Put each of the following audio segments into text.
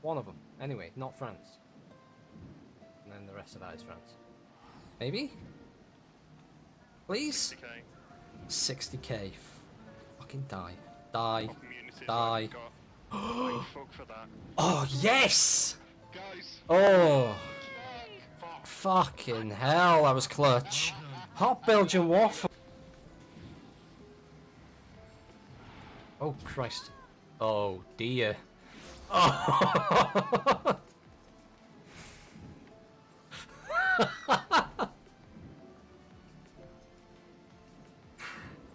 One of them. Anyway, not France. And then the rest of that is France. Maybe? Please? 60k. 60k. Fucking die. Die. Die. Fuck for that. Oh, yes! Guys! Oh! Fuck! Fucking hell, that was clutch. Hot Belgian waffle. Oh, Christ. Oh, dear. Oh!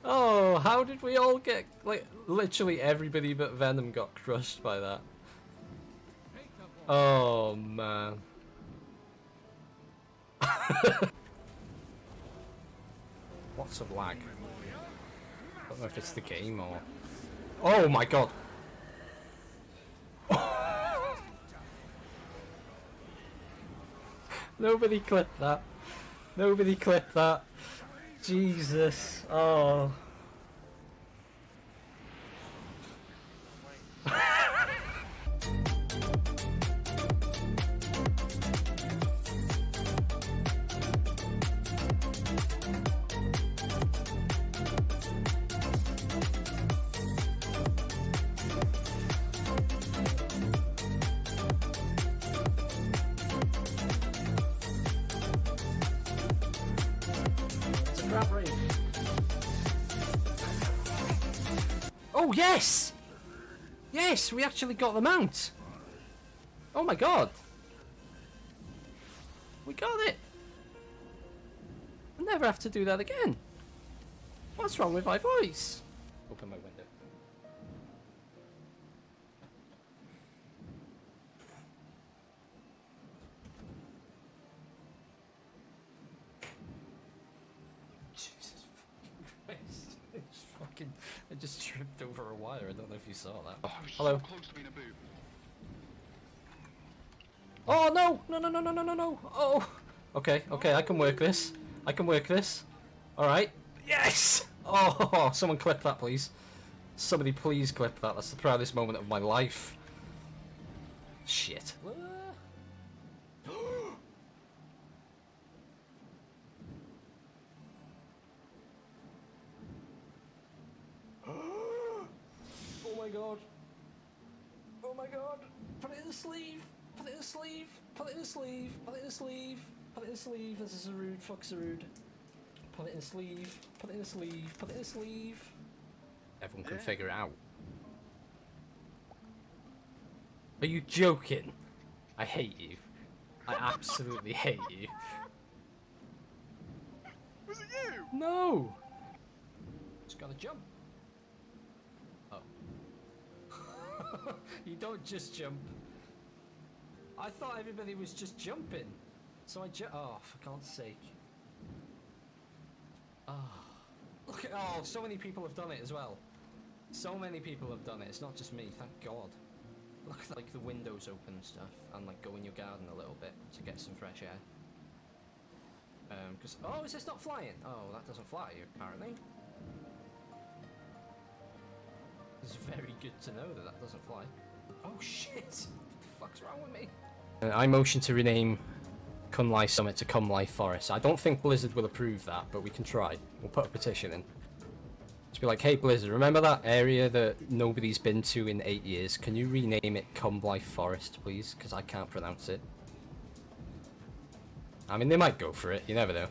Oh, how did we all get, like, literally everybody but Venom got crushed by that. Oh, man. Lots of lag. I don't know if it's the game or... Oh my god! Nobody clipped that. Nobody clipped that. Jesus. Oh. Oh yes! Yes, we actually got the mount! Oh my god! We got it! I'll never have to do that again! What's wrong with my voice? Open my window. Jesus Christ. I just tripped over a wire. I don't know if you saw that. Oh, hello. So close to being a boob. Oh no! No no no no no no no! Oh! Okay, okay, I can work this. I can work this. Alright. Yes! Oh, someone clip that please. Somebody please clip that. That's the proudest moment of my life. Shit. Oh my god. Oh my god. Put it in the sleeve. Put it in the sleeve. Put it in the sleeve. Put it in the sleeve. Put it in the sleeve. This is a rude. Fuck's a rude. Put it in the sleeve. Put it in the sleeve. Put it in the sleeve. Everyone can figure it out. Are you joking? I hate you. I absolutely hate you. Was it you? No! Just gotta jump. Oh. You don't just jump. I thought everybody was just jumping. So I oh, for God's sake. Oh. Look at, oh, so many people have done it as well. So many people have done it. It's not just me, thank God. Look at like the windows open and stuff, and like go in your garden a little bit to get some fresh air. Cause, oh, is this not flying? Oh, that doesn't fly, apparently. It's very good to know that that doesn't fly. Oh shit! What the fuck's wrong with me? I motion to rename Cunliffe Summit to Cumlife Forest. I don't think Blizzard will approve that, but we can try. We'll put a petition in. Just be like, hey Blizzard, remember that area that nobody's been to in 8 years? Can you rename it Cumlife Forest, please? Because I can't pronounce it. I mean, they might go for it. You never know.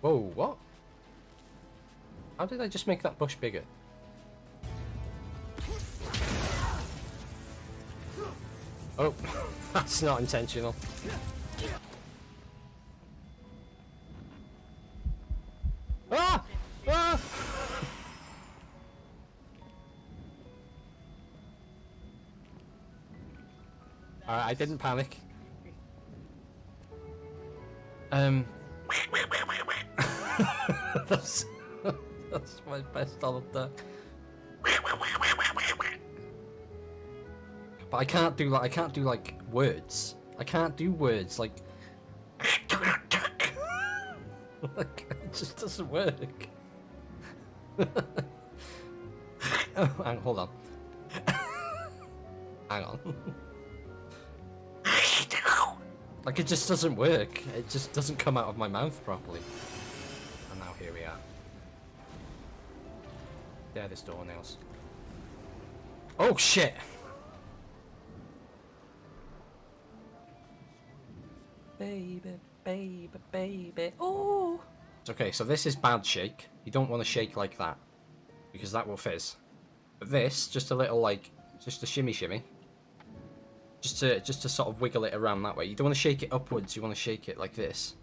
Whoa, what? How did I just make that bush bigger? Oh, that's not intentional. Ah! Ah! Alright, I didn't panic. that's my best Donald Duck. But I can't do like words. I can't do words like like it just doesn't work. Oh, hold on. Hang on. Like, it just doesn't work. It just doesn't come out of my mouth properly. And now here we are. There, this doornails. Oh, shit! Baby, baby, baby, oh! Okay, so this is bad shake. You don't want to shake like that, because that will fizz. But this, just a little, like, just a shimmy shimmy. Just to sort of wiggle it around that way. You don't want to shake it upwards, you want to shake it like this.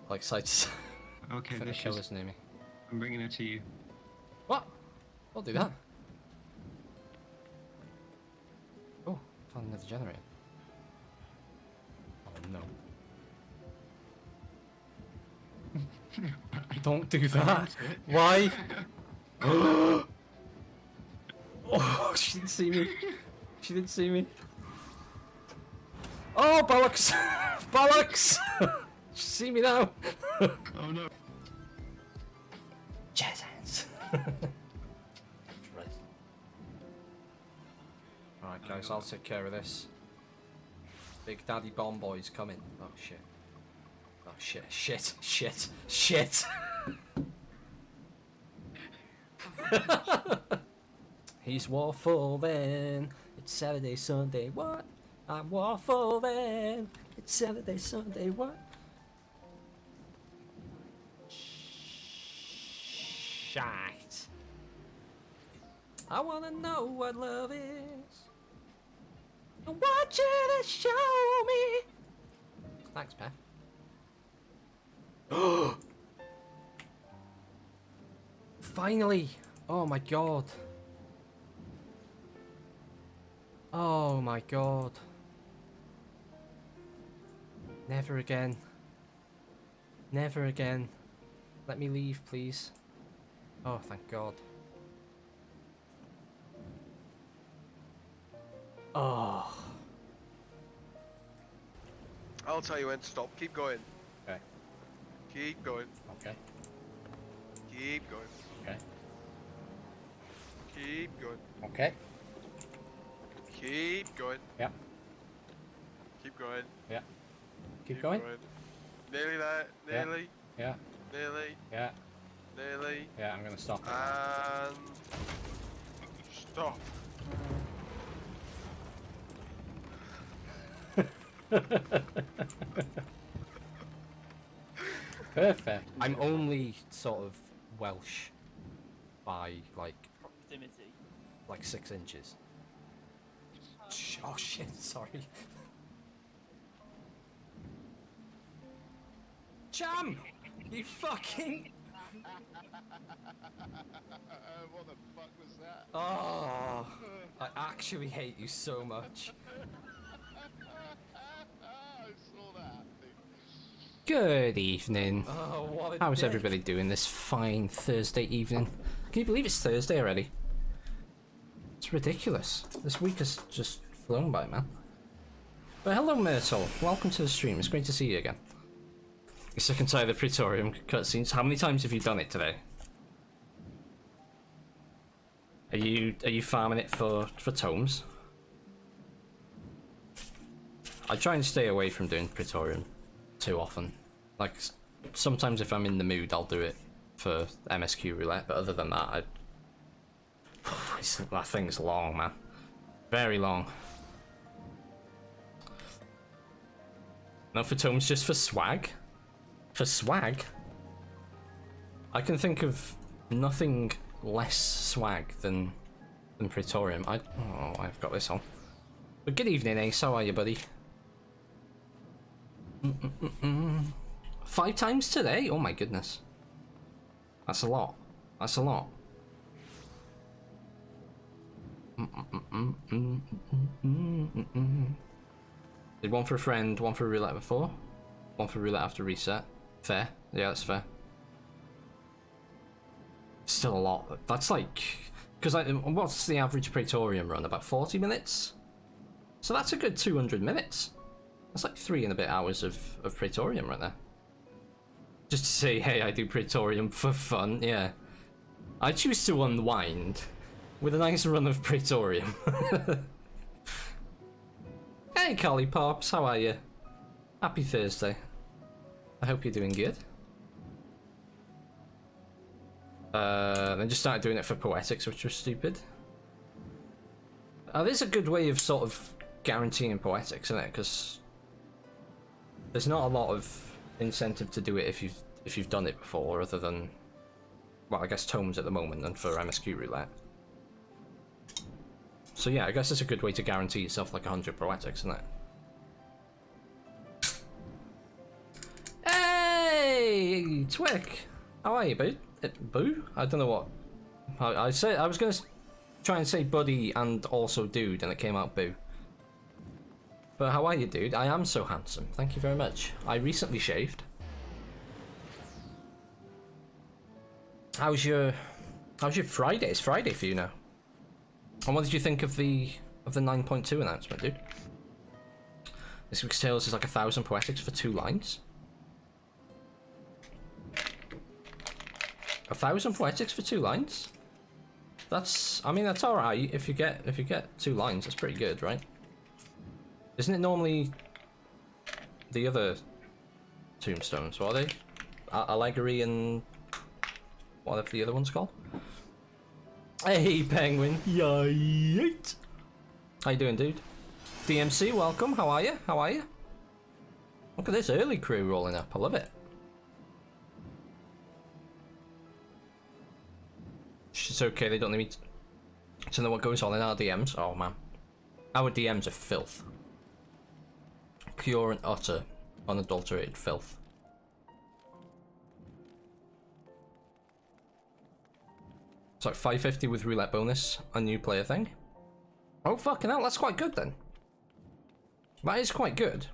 Like side to side. Okay, this killer's near me. I'm bringing it to you. What? I'll do that. Oh, found another generator. Oh no. Don't do that. Why? Oh, she didn't see me. She didn't see me. Oh, bollocks! Bollocks! She see me now. Oh no. Jazz hands. Alright guys, I'll take care of this. Big Daddy Bomb Boy's coming. Oh shit. Oh shit, shit, shit, shit! He's waffling. It's Saturday, Sunday, what? I'm waffling. It's Saturday, Sunday, what? Shite. I wanna know what love is. I want you to show me. Thanks, Pat. Finally! Oh my god. Oh my god. Never again. Never again. Let me leave, please. Oh, thank god. Oh. I'll tell you when to stop. Keep going. Okay. Keep going. Okay. Keep going. Okay. Keep going. Okay. Keep going. Yeah. Keep going. Yeah. Keep going? Nearly there. Nearly. Yeah. Nearly. Yeah. Nearly. Yeah, I'm gonna stop. And stop. Perfect. I'm only sort of Welsh by like Proximity. like 6 inches. Oh shit, sorry. Jam! You fucking... What the fuck was that? Oh, I actually hate you so much. I saw that. Good evening. Oh, what a How's dick. everybody doing this fine Thursday evening? Can you believe it's Thursday already? It's ridiculous. This week has just flown by, man. But hello, Myrtle. Welcome to the stream. It's great to see you again. You're sick and tired of the Praetorium cutscenes. How many times have you done it today? Are you farming it for tomes? I try and stay away from doing Praetorium too often. Like, sometimes if I'm in the mood, I'll do it for MSQ roulette, but other than that, that thing's long, man. Very long. No, for tomes, just for swag? For swag? I can think of nothing less swag than Praetorium. Oh, I've got this on. But good evening, Ace. How are you, buddy? 5 times today? Oh my goodness. That's a lot. That's a lot. Did one for a friend, one for a roulette before, one for roulette after reset. Fair. Yeah, that's fair. Still a lot. That's like... Because what's the average Praetorium run? About 40 minutes? So that's a good 200 minutes. That's like 3 and a bit hours of Praetorium right there. Just to say, hey, I do Praetorium for fun, yeah. I choose to unwind with a nice run of Praetorium. Hey, Collie Pops, how are you? Happy Thursday. I hope you're doing good. Then just started doing it for Poetics, which was stupid. There's a good way of sort of guaranteeing Poetics, isn't it? Because there's not a lot of incentive to do it if you've done it before, other than, well, I guess tomes at the moment and for MSQ roulette. So yeah, I guess it's a good way to guarantee yourself like 100 Poetics, isn't it? Hey, Twick! How are you, Boo? Boo? I don't know what. I said I was gonna try and say buddy and also dude, and it came out Boo. But how are you, dude? I am so handsome. Thank you very much. I recently shaved. How's your Friday? It's Friday for you now. And what did you think of the 9.2 announcement, dude? This week's Tales is like 1,000 Poetics for 2 lines. 1,000 Poetics for 2 lines? That's, I mean, that's alright if you get 2 lines. That's pretty good, right? Isn't it normally the other tombstones? What are they? Allegory and whatever the other one's called. Hey, Penguin. Yite. How you doing, dude? DMC, welcome. How are you? How are you? Look at this early crew rolling up. I love it. It's okay. They don't need me to know what goes on in our DMs. Oh man, our DMs are filth. Pure and utter, unadulterated filth. It's like 550 with roulette bonus, a new player thing. Oh fucking hell, that's quite good then. That is quite good.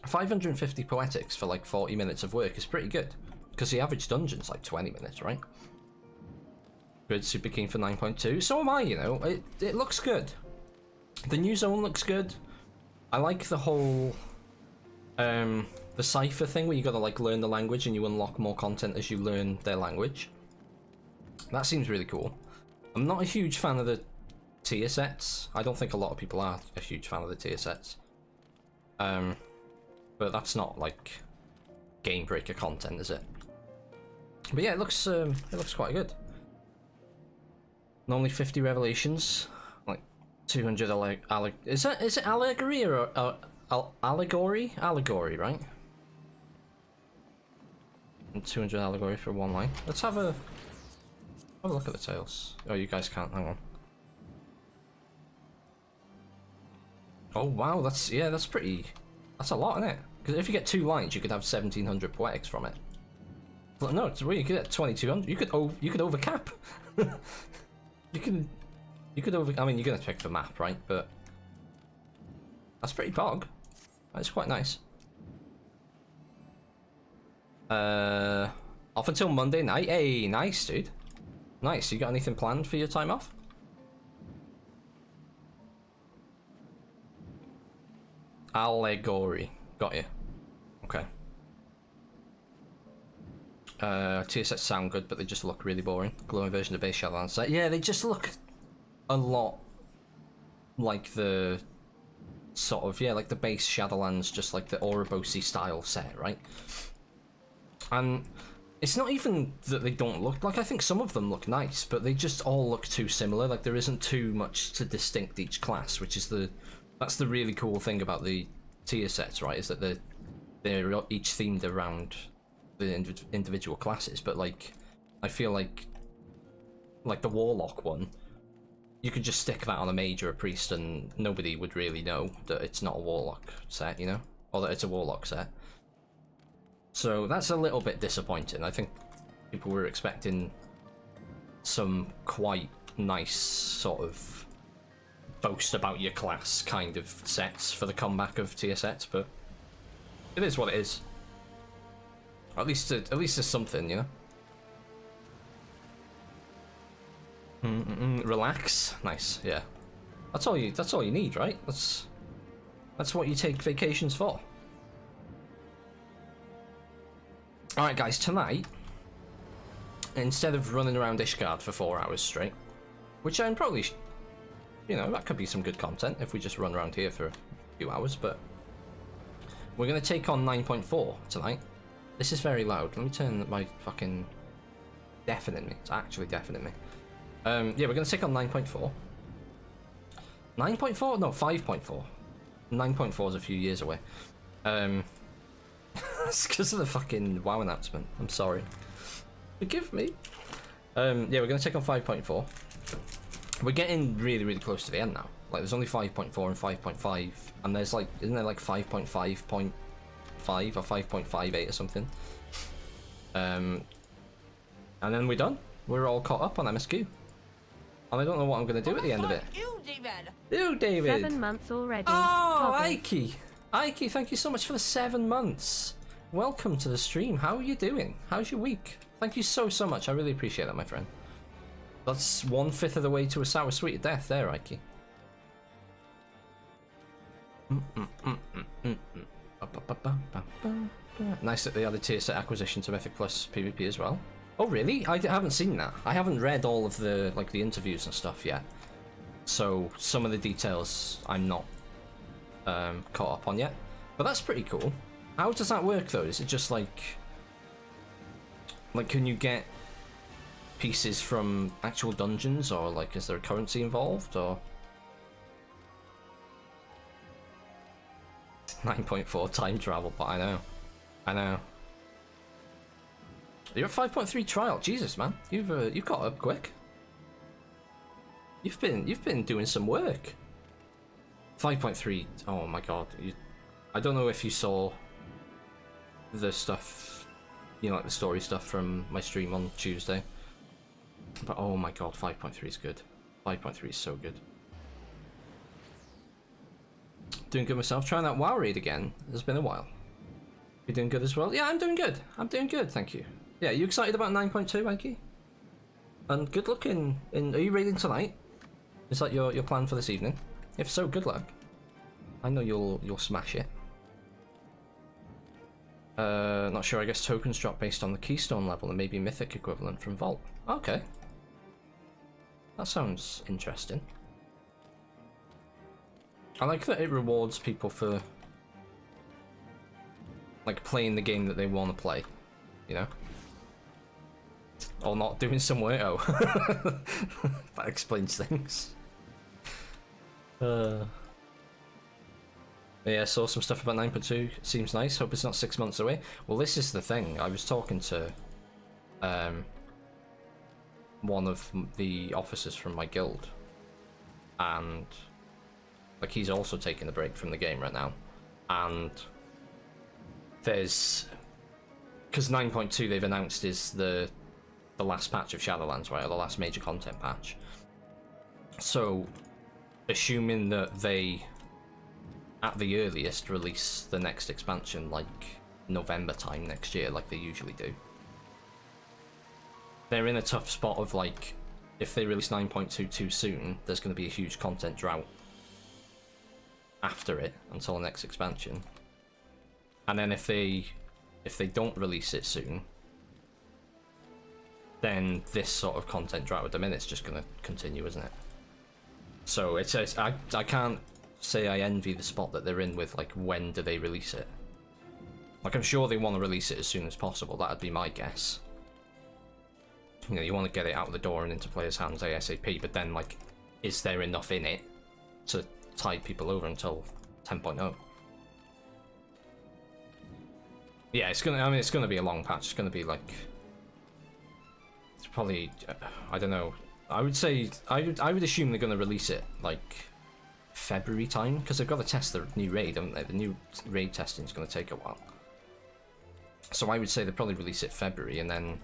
550 Poetics for like 40 minutes of work is pretty good. Because the average dungeon's like 20 minutes, right? Good, super keen for 9.2. So am I, you know. It looks good. The new zone looks good. I like the whole the cipher thing where you gotta like learn the language and you unlock more content as you learn their language. That seems really cool. I'm not a huge fan of the tier sets. I don't think a lot of people are a huge fan of the tier sets. But that's not like game breaker content, is it? But yeah, it looks quite good. Normally 50 revelations, like 200 is it allegory or allegory? Allegory, right? And 200 allegory for 1 line. Let's have a look at the tales. Oh, you guys can't. Hang on. Oh wow, that's pretty. That's a lot, isn't it? Because if you get 2 lines, you could have 1,700 Poetics from it. But no, it's you could get 2,200. You could overcap. You could over. I mean, you're gonna check the map, right? But that's pretty pog. That's quite nice. Off until Monday night. Hey, nice, dude. Nice. You got anything planned for your time off? Allegory. Got you. Okay. Tier sets sound good, but they just look really boring. Glowing version of base Shadowlands set. Yeah, they just look a lot like the sort of, yeah, like the base Shadowlands, just like the Ouroboros style set, right? And it's not even that they don't look like, I think some of them look nice, but they just all look too similar. Like there isn't too much to distinct each class, which is that's the really cool thing about the tier sets, right? Is that they're each themed around the individual classes, but like I feel like the Warlock one, you could just stick that on a mage or a priest and nobody would really know that it's not a Warlock set, you know, or that it's a Warlock set. So that's a little bit disappointing. I think people were expecting some quite nice sort of boast about your class kind of sets for the comeback of tier sets, but it is what it is. At least there's something, you know. Relax, nice, yeah. That's all you need, right? That's what you take vacations for. All right, guys. Tonight, instead of running around Ishgard for 4 hours straight, which I'm probably, you know, that could be some good content if we just run around here for, few hours, but we're going to take on 9.4 tonight. This is very loud. Let me turn my fucking deafening me. It's actually deafening me. Yeah, we're going to take on 9.4. 9.4? No, 5.4. 9.4 is a few years away. It's because of the fucking WoW announcement. I'm sorry. Forgive me. Yeah, we're going to take on 5.4. We're getting really, really close to the end now. Like, there's only 5.4 and 5.5, and there's like, isn't there like 5.5.5 or 5.58 or something? And then we're done. We're all caught up on MSQ. And I don't know what I'm going to do at the end of it. You, David! You, David! 7 months already. Oh, Topic. Ike! Ike, thank you so much for the 7 months. Welcome to the stream. How are you doing? How's your week? Thank you so, so much. I really appreciate that, my friend. That's 1/5 of the way to a sour sweet of death there, Ike. Nice that they added tier set acquisition to Mythic Plus PvP as well. Oh really? I haven't seen that. I haven't read all of the the interviews and stuff yet. So some of the details I'm not caught up on yet. But that's pretty cool. How does that work though? Is it just like can you get pieces from actual dungeons, or like is there a currency involved, or 9.4 time travel? But I know. You're at 5.3 trial. Jesus, man, you've got up quick. You've been doing some work. 5.3. Oh my god. I don't know if you saw the stuff, like the story stuff from my stream on Tuesday. But oh my god, 5.3 is good. 5.3 is so good. Doing good myself. Trying that WoW raid again. It's been a while. You doing good as well? Yeah, I'm doing good. I'm doing good, thank you. Yeah, you excited about 9.2, Mikey? And good luck are you raiding tonight? Is that your plan for this evening? If so, good luck. I know you'll smash it. Not sure. I guess tokens drop based on the keystone level and maybe mythic equivalent from Vault. Okay. That sounds interesting. I like that it rewards people for playing the game that they want to play, or not doing some work. Oh, that explains things. Yeah, saw some stuff about 9.2. Seems nice. Hope it's not 6 months away. Well, this is the thing. I was talking to one of the officers from my guild, and he's also taking a break from the game right now, and there's, because 9.2 they've announced is the last patch of Shadowlands, right, or the last major content patch. So assuming that they at the earliest release the next expansion November time next year, like they usually do, they're in a tough spot of if they release 9.2 too soon, there's going to be a huge content drought after it until the next expansion. And then if they don't release it soon, then this sort of content drought at the minute's just going to continue, isn't it? So I can't say I envy the spot that they're in with when do they release it. I'm sure they want to release it as soon as possible. That'd be my guess. You want to get it out of the door and into players' hands ASAP, but then is there enough in it to tide people over until 10.0? Yeah, it's gonna be a long patch. It's gonna be it's probably I don't know. I would say I would assume they're gonna release it February time, because they've got to test the new raid, haven't they? The new raid testing is gonna take a while. So I would say they'll probably release it February, and then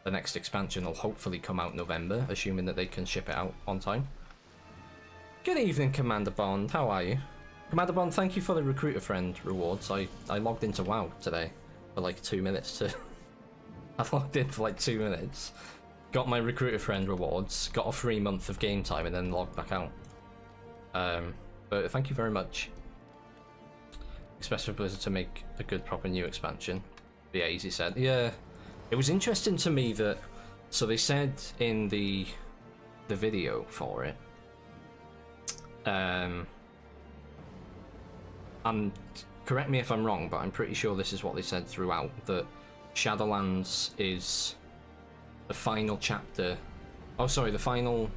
the next expansion will hopefully come out November, assuming that they can ship it out on time. Good evening, Commander Bond. How are you? Commander Bond, thank you for the recruiter friend rewards. I logged into WoW today for 2 minutes to... I logged in for 2 minutes, got my recruiter friend rewards, got a free month of game time, and then logged back out. But thank you very much. Expect for Blizzard to make a good proper new expansion. But yeah, Easy said. Yeah, it was interesting to me that... So they said in the and correct me if I'm wrong, but I'm pretty sure this is what they said throughout, that Shadowlands is the final chapter. Oh, sorry, the final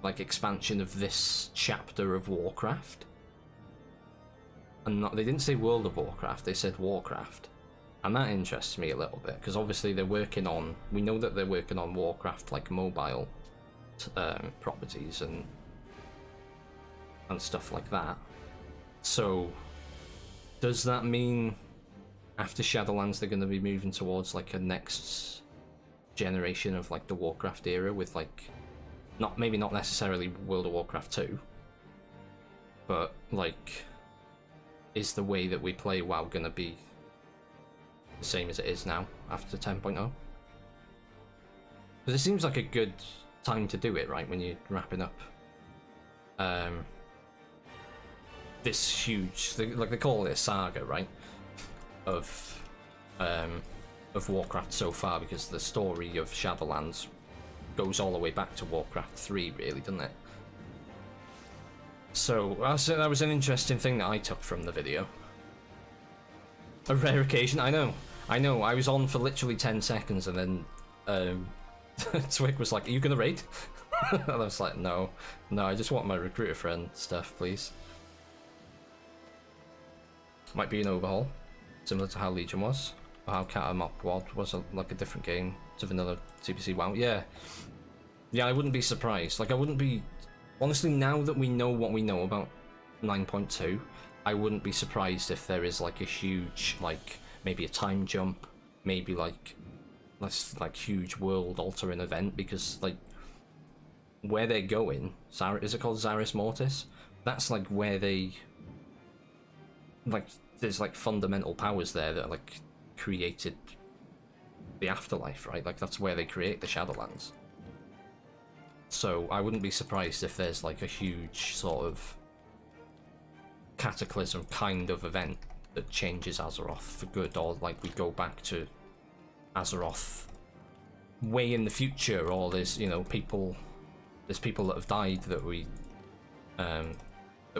like expansion of this chapter of Warcraft. And not, they didn't say World of Warcraft, they said Warcraft. And that interests me a little bit, because obviously they're working on, we know that they're working on Warcraft like mobile properties and stuff like that. So does that mean after Shadowlands they're going to be moving towards like a next generation of like the Warcraft era with like, not maybe not necessarily World of Warcraft 2, but like, is the way that we play WoW going to be the same as it is now after 10.0? Because it seems like a good time to do it, right, when you're wrapping up this huge, like they call it a saga, right, of Warcraft so far, because the story of Shadowlands goes all the way back to Warcraft 3, really, doesn't it? So that was an interesting thing that I took from the video. A rare occasion, I know. I was on for literally 10 seconds and then Twick was like, "Are you gonna raid?" And I was like, no, I just want my recruiter friend stuff, please. Might be an overhaul, similar to how Legion was, or how Catamop WOD was like a different game to vanilla TPC WoW. Yeah, I wouldn't be surprised. Like, I wouldn't be, honestly, now that we know what we know about 9.2, I wouldn't be surprised if there is like a huge, like maybe a time jump, maybe like this like huge world altering event, because like where they're going, is it called Zaris Mortis? That's like where they, like, there's like fundamental powers there that like created the afterlife, right? Like that's where they create the Shadowlands. So I wouldn't be surprised if there's like a huge sort of cataclysm kind of event that changes Azeroth for good, or like we go back to Azeroth way in the future, or there's, you know, there's people that have died that we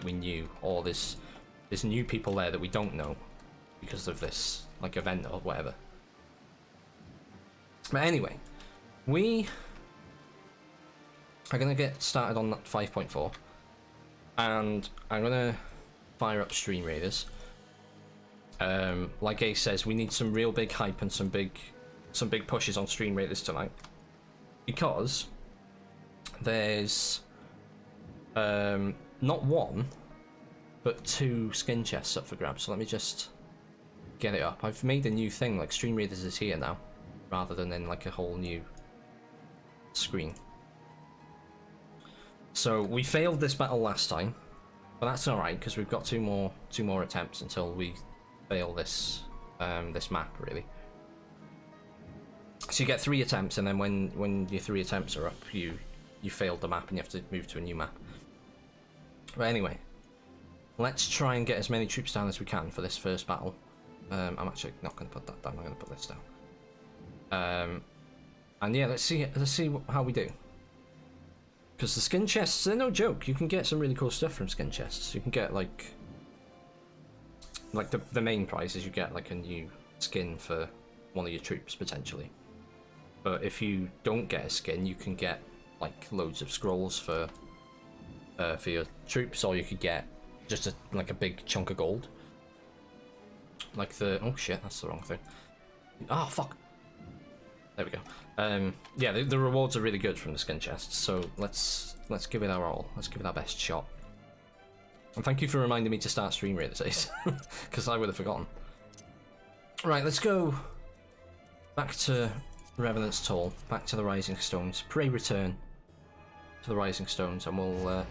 knew, or there's new people there that we don't know because of this like event or whatever. But anyway, we are gonna get started on that 5.4, and I'm gonna fire up Stream Raiders. Like Ace says, we need some real big hype and some big pushes on Stream Raiders tonight, because there's not one but 2 skin chests up for grabs. So let me just get it up. I've made a new thing, like Stream Raiders is here now, rather than in like a whole new screen. So we failed this battle last time, but that's alright, because we've got two more attempts until we fail this this map, really. So you get 3 attempts, and then when your 3 attempts are up, you failed the map and you have to move to a new map. But anyway, let's try and get as many troops down as we can for this first battle. I'm actually not going to put that down. I'm going to put this down. And yeah, let's see how we do. Because the skin chests, they're no joke. You can get some really cool stuff from skin chests. You can get like the main prize is you get like a new skin for one of your troops potentially. But if you don't get a skin, you can get like loads of scrolls for your troops, or you could get just like a big chunk of gold. Like oh shit, that's the wrong thing. Oh fuck. There we go. Yeah, the rewards are really good from the skin chests, so let's give it our all. Let's give it our best shot. And thank you for reminding me to start Stream Raiders, Ace, because I would have forgotten. Right, let's go back to Revenant's Toll, back to the Rising Stones. Pray return to the Rising Stones, and we'll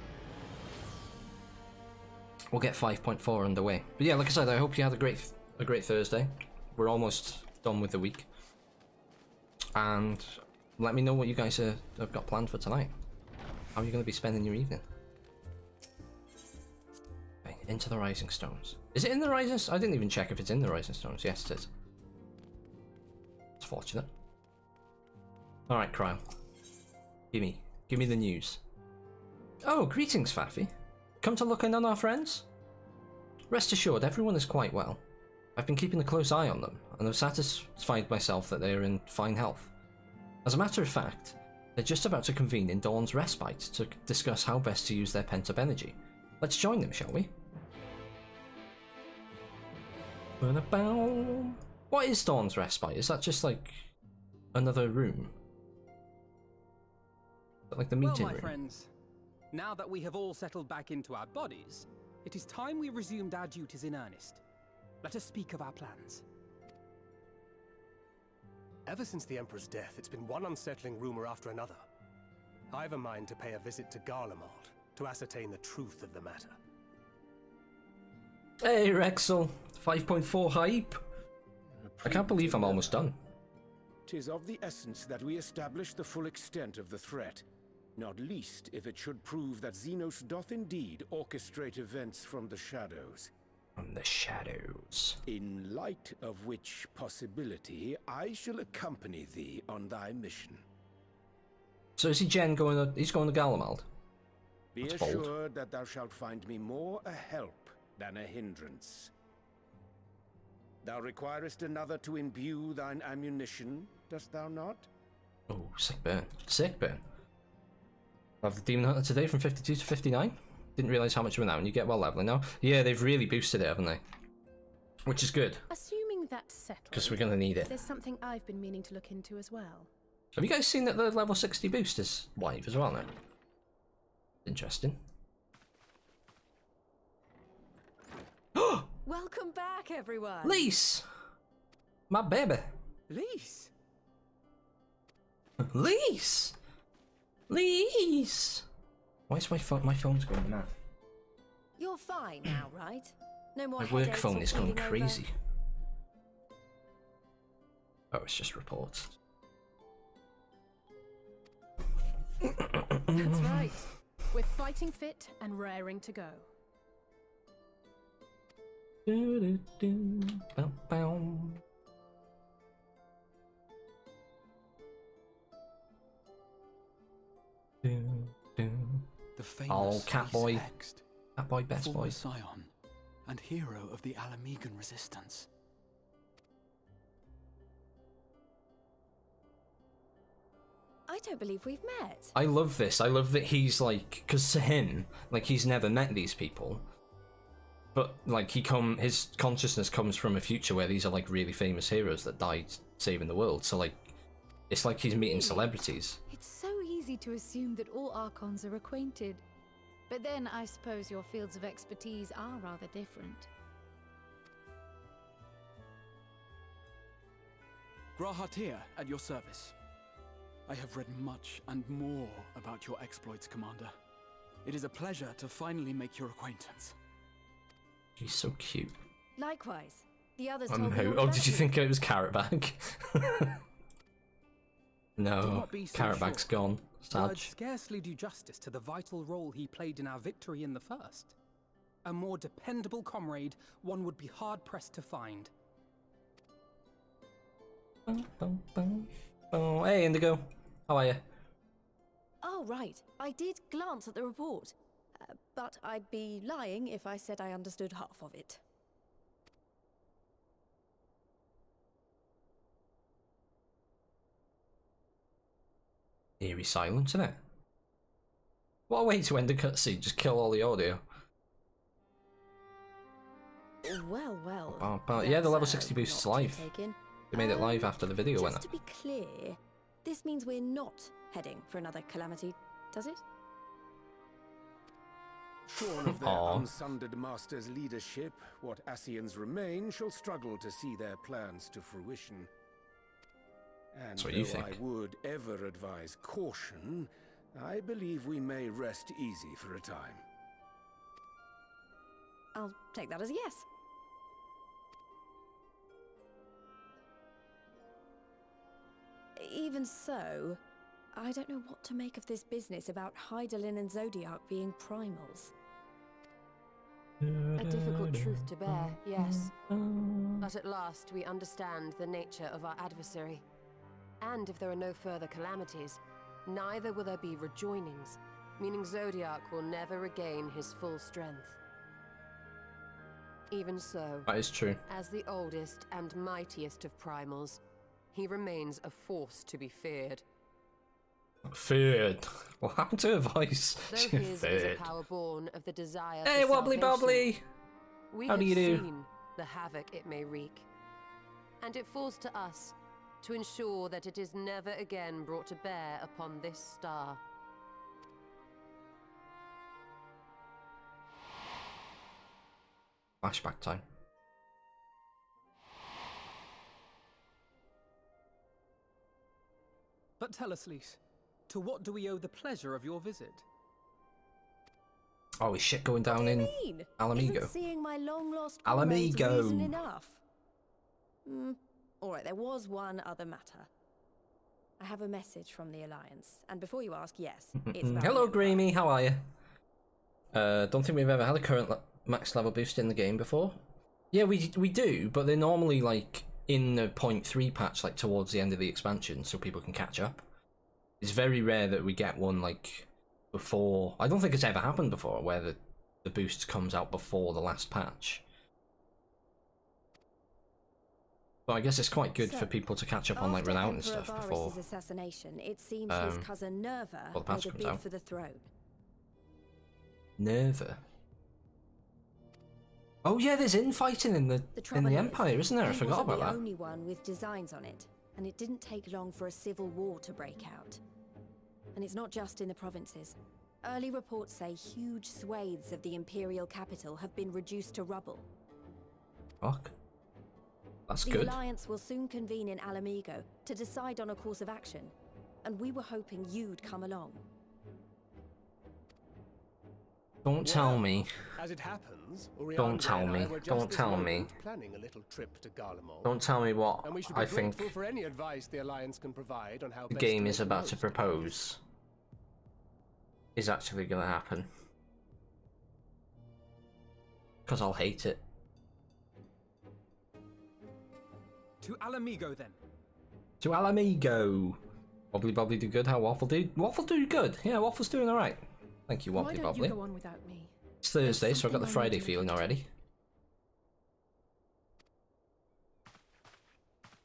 get 5.4 underway. But yeah, like I said, I hope you had a great Thursday. We're almost done with the week. And let me know what you guys have got planned for tonight. How are you going to be spending your evening? Okay, into the Rising Stones. Is it in the Rising Stones? I didn't even check if it's in the Rising Stones. Yes, it is. It's fortunate. Alright, Cryle. Give me the news. Oh, greetings, Faffy. Come to look in on our friends? Rest assured, everyone is quite well. I've been keeping a close eye on them, and have satisfied myself that they are in fine health. As a matter of fact, they're just about to convene in Dawn's Respite to discuss how best to use their pent-up energy. Let's join them, shall we? What is Dawn's Respite? Is that just like another room? Is that like the meeting Well, my room? friends, now that we have all settled back into our bodies, it is time we resumed our duties in earnest. Let us speak of our plans. Ever since the Emperor's death, it's been one unsettling rumor after another. I've a mind to pay a visit to Garlemald to ascertain the truth of the matter. Hey, Rexel. 5.4 hype. I can't believe I'm almost done. 'Tis of the essence that we establish the full extent of the threat, not least if it should prove that Xenos doth indeed orchestrate events from the shadows. From the shadows. In light of which possibility, I shall accompany thee on thy mission. So is he going? He's going to Garlemald. Be That's bold. assured that thou shalt find me more a help than a hindrance. Thou requirest another to imbue thine ammunition, dost thou not? Oh, sick burn. Sick burn. I have the Demon Hunter today from 52 to 59. Didn't realise how much we're now, and you get well leveling now. Yeah, they've really boosted it, haven't they? Which is good, Assuming that's settled, because we're going to need it. there's something I've been meaning to look into as well. Have you guys seen that the level 60 boost is live as well now? Interesting. Welcome back, everyone! Lise! My baby! Lise! Lise! Lise! Why is my phone's going mad? You're fine now, right? No more My work headaches phone or is going bleeding over? crazy. Oh, it's just reports. That's right. We're fighting fit and raring to go. Bow, bow. The famous Oh, Catboy. Hext, Catboy, best former boy. scion and hero of the Alamegan resistance. I don't believe we've met. I love this. I love that he's like, because to him, like he's never met these people, but like his consciousness comes from a future where these are like really famous heroes that died saving the world. So like, it's like he's meeting celebrities. It's so easy to assume that all Archons are acquainted. But then I suppose your fields of expertise are rather different. Grahatir, at your service. I have read much and more about your exploits, Commander. It is a pleasure to finally make your acquaintance. He's so cute. Likewise. The others told me all Oh, about did you think it was Carrot Bag? Do No, not be so Carrot Bag's sure. gone. Words Sad. scarcely do justice to the vital role he played in our victory in the first. A more dependable comrade one would be hard-pressed to find. Oh, hey Indigo. How are you? Oh, right. I did glance at the report. But I'd be lying if I said I understood half of it. Eerie silence, isn't it? What a way to end a cutscene, just kill all the audio. Well, well. Yeah, the level that's, 60 boost is not to live. take in. They made it live after the video went Just up. to be clear, this means we're not heading for another calamity, does it? Shorn of their Aw. unsundered master's leadership, what Ascians remain shall struggle to see their plans to fruition. And That's what though you think. I would ever advise caution, I believe we may rest easy for a time. I'll take that as a yes. Even so, I don't know what to make of this business about Hydaelyn and Zodiac being primals. A difficult truth to bear, yes. But at last we understand the nature of our adversary. And if there are no further calamities, neither will there be rejoinings. meaning Zodiac will never regain his full strength. Even so, That is true. as the oldest and mightiest of primals, he remains a force to be feared. Feared. What happened to her voice? Though She his is a feared. power born of the desire Hey, for Wobbly salvation, Bobbly! we How have do you do? seen the havoc it may wreak. And it falls to us to ensure that it is never again brought to bear upon this star. Flashback time. But tell us, Lys, to what do we owe the pleasure of your visit? Oh, is shit going down in Alamigo? Isn't seeing my long-lost comrades Alamigo. reason enough? All right, there was one other matter. I have a message from the Alliance, and before you ask, yes, it's about Hello, the Greamy. How are you? Don't think we've ever had a current max level boost in the game before. Yeah, we do, but they're normally like in the 0.3 patch, like towards the end of the expansion, so people can catch up. It's very rare that we get one like before. I don't think it's ever happened before where the boost comes out before the last patch. But I guess it's quite good for people to catch up on like After Renown and Emperor stuff before. Varys' assassination, it seems his cousin Nerva well, the patch made a comes bid out. for the throne. Nerva. Oh yeah, there's infighting in the trouble is, Empire, isn't there? I he forgot wasn't about the that. only one with designs on it, and it didn't take long for a civil war to break out. And it's not just in the provinces. Early reports say huge swathes of the Imperial capital have been reduced to rubble. Fuck. That's The good. Alliance will soon convene in Alamigo to decide on a course of action, and we were hoping you'd come along. Don't tell me. As it happens, Don't tell and I me. were just Don't this tell me. moment planning a little trip to Garlemald. Don't tell me what And we should be I think grateful for any advice the Alliance can provide on how the best game to is make the about to most. propose is actually going to happen. Because I'll hate it. To Alamigo, then. To Alamigo. Wobbly Bobbly do good. How Waffle do? Waffle do good. Yeah, Waffle's doing alright. Thank you, Why Wobbly don't Bobbly. you go on without me? It's Thursday, so I've got the something I Friday need to feeling look into. already.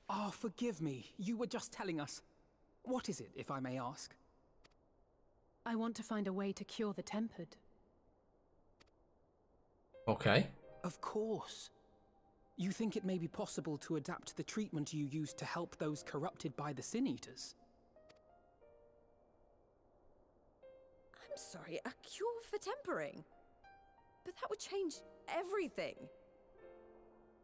Ah, forgive me. You were just telling us. What is it, if I may ask? I want to find a way to cure the tempered. Okay. Of course. You think it may be possible to adapt the treatment you use to help those corrupted by the Sin Eaters? I'm sorry, a cure for tempering? But that would change everything.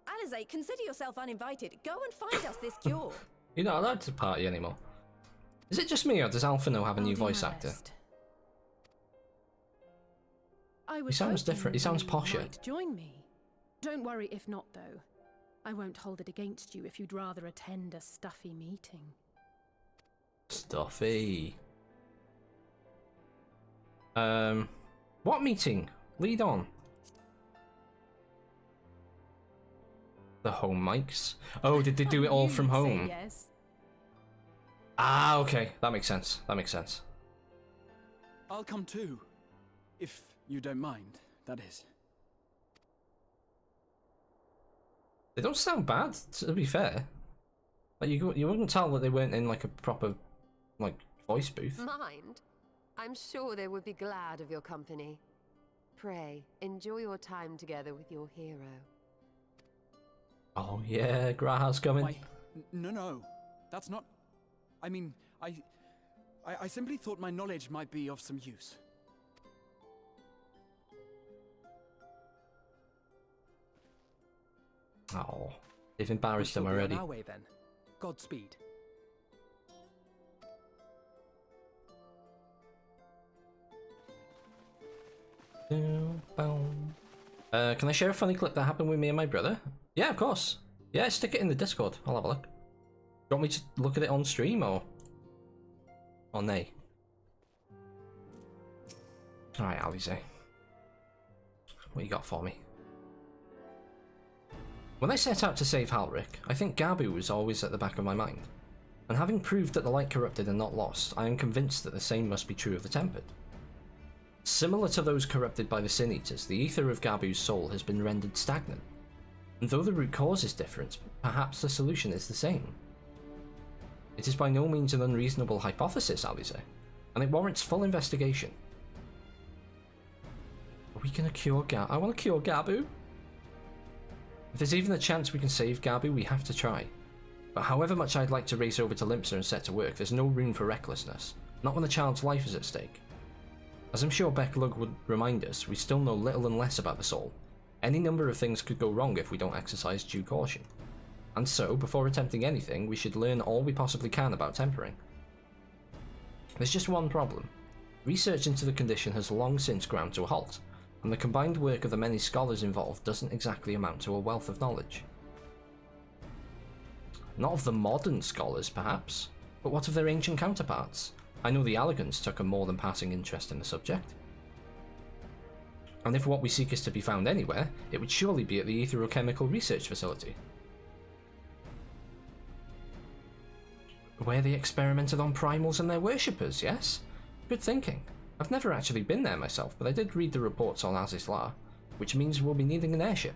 Alizé, consider yourself uninvited. Go and find us this cure. You're not allowed to party anymore. Is it just me, or does Alphino have a new I'll do voice my actor? best. I He was sounds hoping different. He sounds you posher. might join me. Don't worry if not, though. I won't hold it against you if you'd rather attend a stuffy meeting. Stuffy. What meeting? Lead on. The home mics. Oh, did they do it all from You'd say home? Yes. Ah, okay. That makes sense. That makes sense. I'll come too. If you don't mind, that is. They don't sound bad, to be fair. Like you wouldn't tell that they weren't in like a proper, like, voice booth. Mind? I'm sure they would be glad of your company. Pray, enjoy your time together with your hero. Oh yeah, Graha's coming. Why? No. That's not... I mean, I simply thought my knowledge might be of some use. Oh, they've embarrassed We him shall be already. on our way, then. Godspeed. Can I share a funny clip that happened with me and my brother? Yeah, of course. Yeah, stick it in the Discord. I'll have a look. Do you want me to look at it on stream or nay? Alright, Alize. What you got for me? When I set out to save Halric, I think Gabu was always at the back of my mind. And having proved that the light corrupted and not lost, I am convinced that the same must be true of the tempered. Similar to those corrupted by the Sin Eaters, the ether of Gabu's soul has been rendered stagnant. And though the root cause is different, perhaps the solution is the same. It is by no means an unreasonable hypothesis, Alize, and it warrants full investigation. Are we gonna cure Gabu? I want to cure Gabu. If there's even a chance we can save Gabu, we have to try. But however much I'd like to race over to Limsa and set to work, there's no room for recklessness. Not when a child's life is at stake. As I'm sure Becklug would remind us, we still know little and less about the soul. Any number of things could go wrong if we don't exercise due caution. And so, before attempting anything, we should learn all we possibly can about tempering. There's just one problem. Research into the condition has long since ground to a halt, and the combined work of the many scholars involved doesn't exactly amount to a wealth of knowledge. Not of the modern scholars, perhaps, but what of their ancient counterparts? I know the Allegans took a more than passing interest in the subject. And if what we seek is to be found anywhere, it would surely be at the Etherochemical Research Facility. Where they experimented on primals and their worshippers, yes? Good thinking. I've never actually been there myself, but I did read the reports on Azizlar, which means we'll be needing an airship.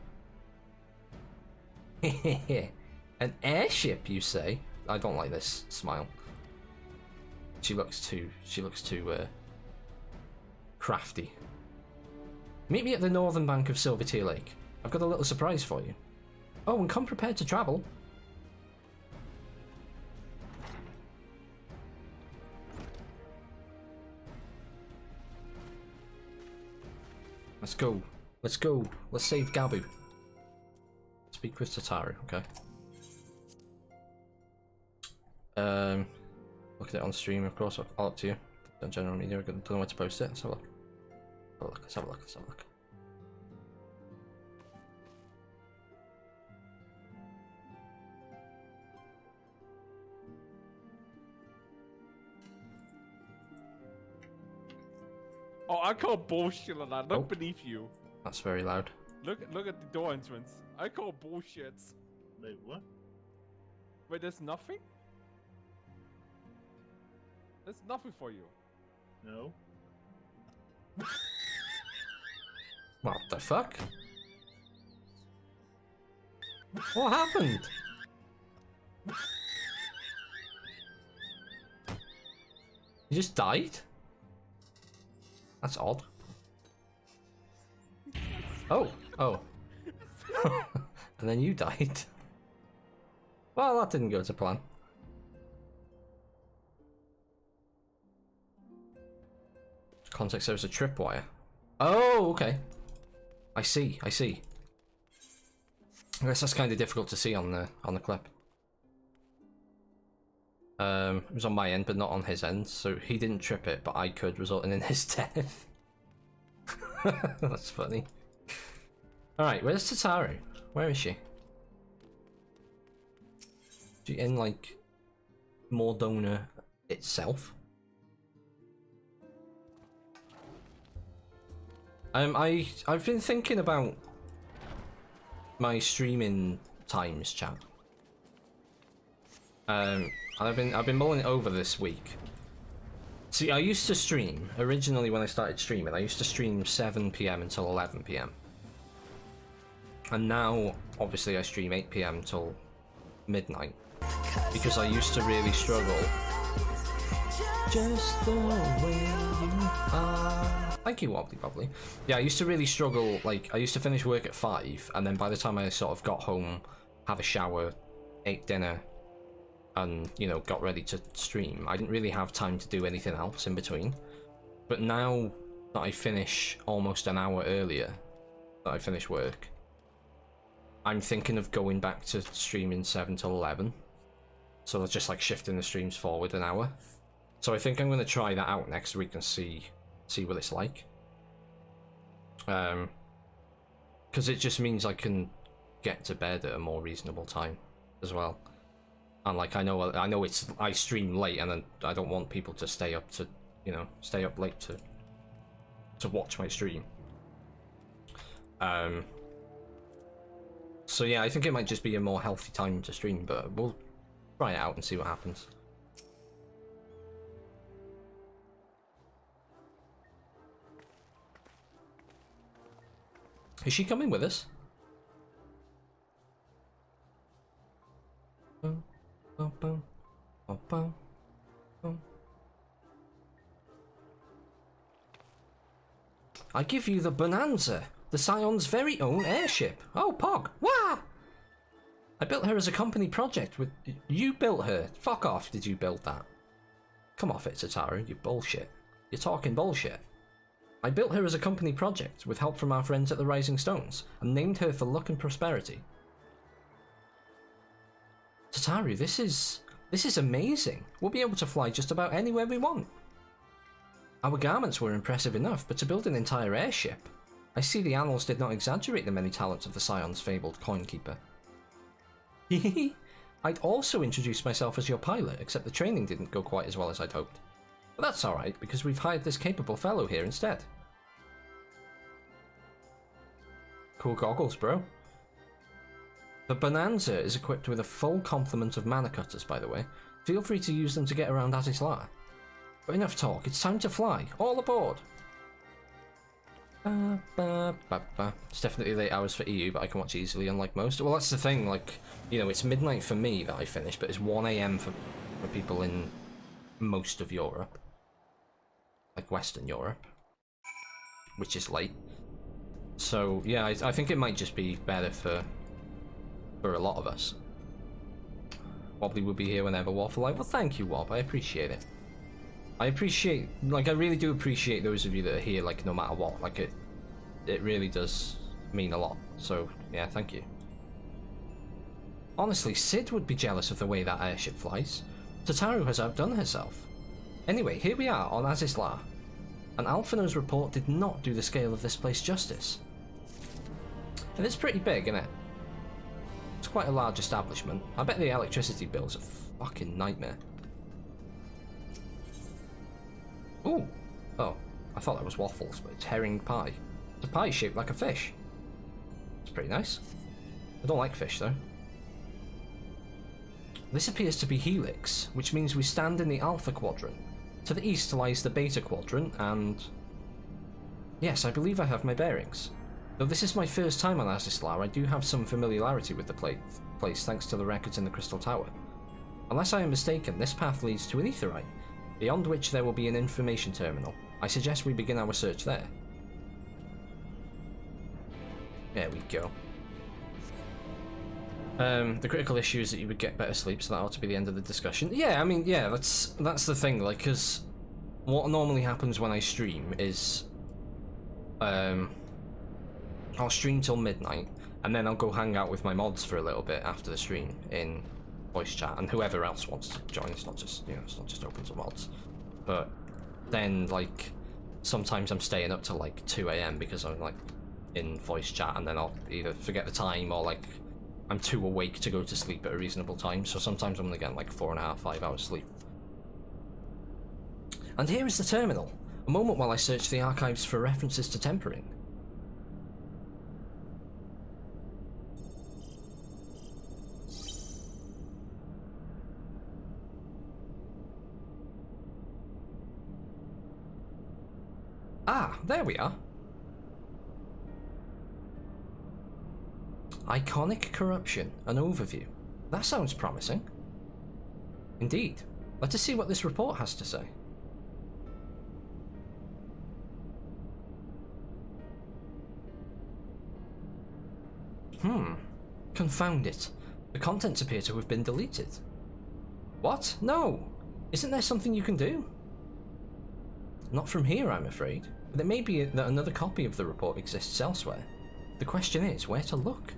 Hehehe. An airship, you say? I don't like this smile. She looks too crafty. Meet me at the northern bank of Silvertear Lake. I've got a little surprise for you. Oh, and come prepared to travel. Let's go. Let's go. Let's save Gabu. Speak with Tataru, okay. Look at it on stream, of course, all up to you. On general media, I don't know where to post it. Let's have a look. Let's have a look. Let's have a look. Oh, I call bullshit on that. Look beneath you. That's very loud. Look at the door entrance. I call bullshit. Wait, what? Wait, there's nothing? There's nothing for you. No. What the fuck? What happened? You just died? That's odd. Oh, oh. And then you died. Well, that didn't go to plan. Context, there was a tripwire. Oh, okay. I see, I see. I guess that's kind of difficult to see on the clip. It was on my end, but not on his end, so he didn't trip it, but I could, resulting in his death. That's funny. Alright, where's Tataru? Where is she? Is she in, like, Mordona itself? I've been thinking about my streaming times, chat. And I've been mulling it over this week. See, I used to stream originally when I started streaming. I used to stream 7 PM until 11 PM. And now, obviously, I stream 8 PM till midnight because I used to really struggle. Just the way you are. Thank you, Wobbly Bobbly. Yeah, I used to really struggle. Like, I used to finish work at 5, and then by the time I sort of got home, have a shower, ate dinner, and, you know, got ready to stream, I didn't really have time to do anything else in between. But now that I finish almost an hour earlier that I finish work, I'm thinking of going back to streaming 7 till 11. So that's just like shifting the streams forward an hour. So I think I'm going to try that out next week and see what it's like. Because it just means I can get to bed at a more reasonable time as well. And like I know I stream late, and then I don't want people to stay up to, you know, stay up late to watch my stream. So yeah, I think it might just be a more healthy time to stream, but we'll try it out and see what happens. Is she coming with us? I give you the Bonanza, the Scion's very own airship. Oh, Pog! Wah! I built her as a company project with... You built her. Fuck off, did you build that? Come off it, Tataru, you bullshit. You're talking bullshit. I built her as a company project with help from our friends at the Rising Stones and named her for luck and prosperity. Tataru, this is amazing. We'll be able to fly just about anywhere we want. Our garments were impressive enough, but to build an entire airship... I see the annals did not exaggerate the many talents of the Scion's fabled coinkeeper. Hehehe. I'd also introduced myself as your pilot, except the training didn't go quite as well as I'd hoped. But that's alright, because we've hired this capable fellow here instead. Cool goggles, bro. The Bonanza is equipped with a full complement of mana cutters, by the way. Feel free to use them to get around Azizlar. But enough talk, it's time to fly. All aboard! It's definitely late hours for EU, but I can watch easily, unlike most. Well, that's the thing, like, you know, it's midnight for me that I finish, but it's 1 AM for people in most of Europe. Like Western Europe. Which is late. So, yeah, I think it might just be better for a lot of us. Wobbly will be here whenever Waffle like. Well, thank you, Wob, I appreciate it. I appreciate, like, I really do appreciate those of you that are here, like, no matter what. Like, it really does mean a lot. So, yeah, thank you. Honestly, Sid would be jealous of the way that airship flies. Tataru has outdone herself. Anyway, here we are on Azizlar. And Alphino's report did not do the scale of this place justice. And it's pretty big, isn't it? It's quite a large establishment. I bet the electricity bill's a fucking nightmare. Ooh! Oh, I thought that was waffles, but it's herring pie. It's a pie shaped like a fish. It's pretty nice. I don't like fish, though. This appears to be Helix, which means we stand in the Alpha Quadrant. To the east lies the Beta Quadrant, and... Yes, I believe I have my bearings. Though this is my first time on Azizlar, I do have some familiarity with the place thanks to the records in the Crystal Tower. Unless I am mistaken, this path leads to an Aetherite, beyond which there will be an information terminal. I suggest we begin our search there. There we go. The critical issue is that you would get better sleep, so that ought to be the end of the discussion. Yeah, I mean, yeah, that's the thing, like, because what normally happens when I stream is, I'll stream till midnight, and then I'll go hang out with my mods for a little bit after the stream in voice chat, and whoever else wants to join. It's not just, you know, it's not just open to mods. But then, like, sometimes I'm staying up till like 2 AM because I'm like in voice chat, and then I'll either forget the time or like I'm too awake to go to sleep at a reasonable time. So sometimes I'm only getting like 4.5, 5 hours sleep. And here is the terminal. A moment while I search the archives for references to tempering. Ah, there we are. Iconic corruption, an overview. That sounds promising. Indeed. Let us see what this report has to say. Confound it. The contents appear to have been deleted. What? No! Isn't there something you can do? Not from here, I'm afraid. But it may be that another copy of the report exists elsewhere. The question is, where to look?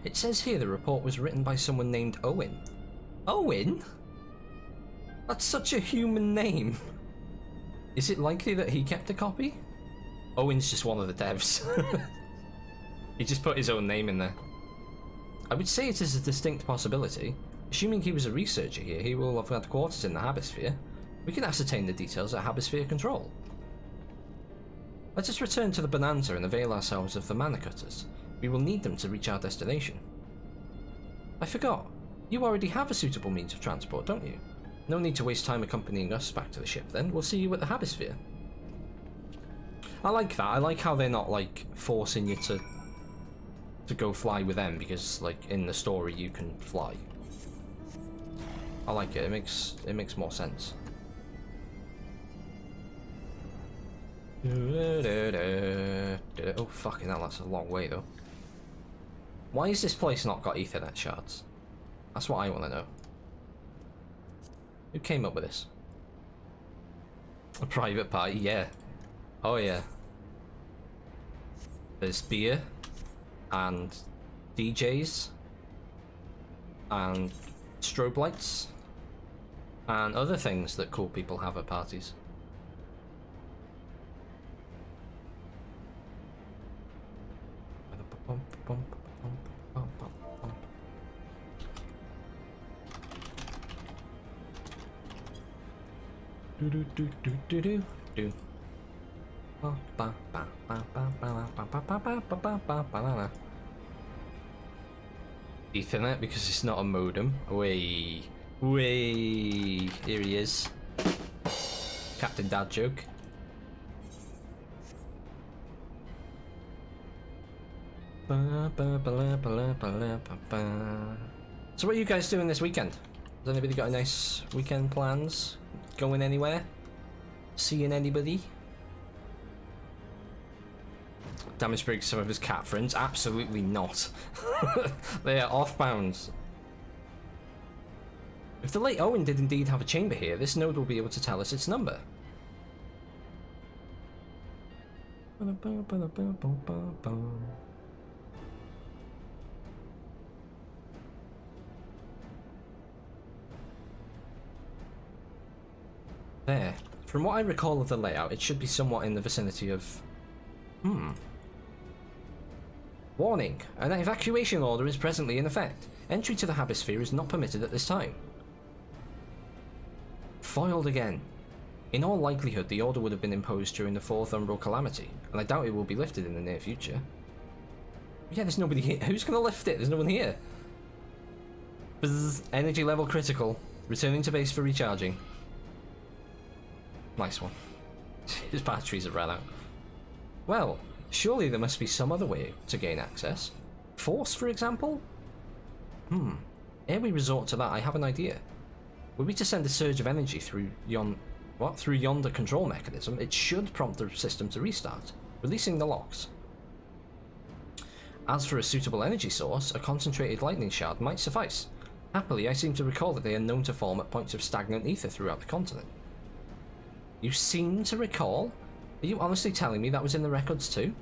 It says here the report was written by someone named Owen. Owen? That's such a human name. Is it likely that he kept a copy? Owen's just one of the devs. He just put his own name in there. I would say it is a distinct possibility. Assuming he was a researcher here, he will have had quarters in the Habisphere. We can ascertain the details at Habisphere Control. Let us return to the Bonanza and avail ourselves of the mana cutters. We will need them to reach our destination. I forgot. You already have a suitable means of transport, don't you? No need to waste time accompanying us back to the ship then. We'll see you at the Habisphere. I like that. I like how they're not like forcing you to go fly with them, because like in the story you can fly. I like it. It makes more sense. Oh fucking hell, that's a long way though. Why has this place not got Ethernet shards? That's what I want to know. Who came up with this? A private party, yeah. Oh yeah. There's beer and DJs and strobe lights and other things that cool people have at parties. Do do do do do do do. Ethernet because it's not a modem. Way, here he is. Captain Dad joke. So what are you guys doing this weekend? Has anybody got a nice weekend plans? Going anywhere? Seeing anybody? Damage breaks some of his cat friends? Absolutely not. They are off-bounds. If the late Owen did indeed have a chamber here, this node will be able to tell us its number. There. From what I recall of the layout, it should be somewhat in the vicinity of... Warning! An evacuation order is presently in effect. Entry to the Habisphere is not permitted at this time. Foiled again. In all likelihood, the order would have been imposed during the 4th Umbral Calamity, and I doubt it will be lifted in the near future. Yeah, there's nobody here. Who's gonna lift it? There's no one here. Bzz, energy level critical. Returning to base for recharging. Nice one. His batteries have run out. Well, surely there must be some other way to gain access. Force, for example? Ere we resort to that, I have an idea. Were we to send a surge of energy through yonder control mechanism, it should prompt the system to restart, releasing the locks. As for a suitable energy source, a concentrated lightning shard might suffice. Happily, I seem to recall that they are known to form at points of stagnant ether throughout the continent. You seem to recall? Are you honestly telling me that was in the records too?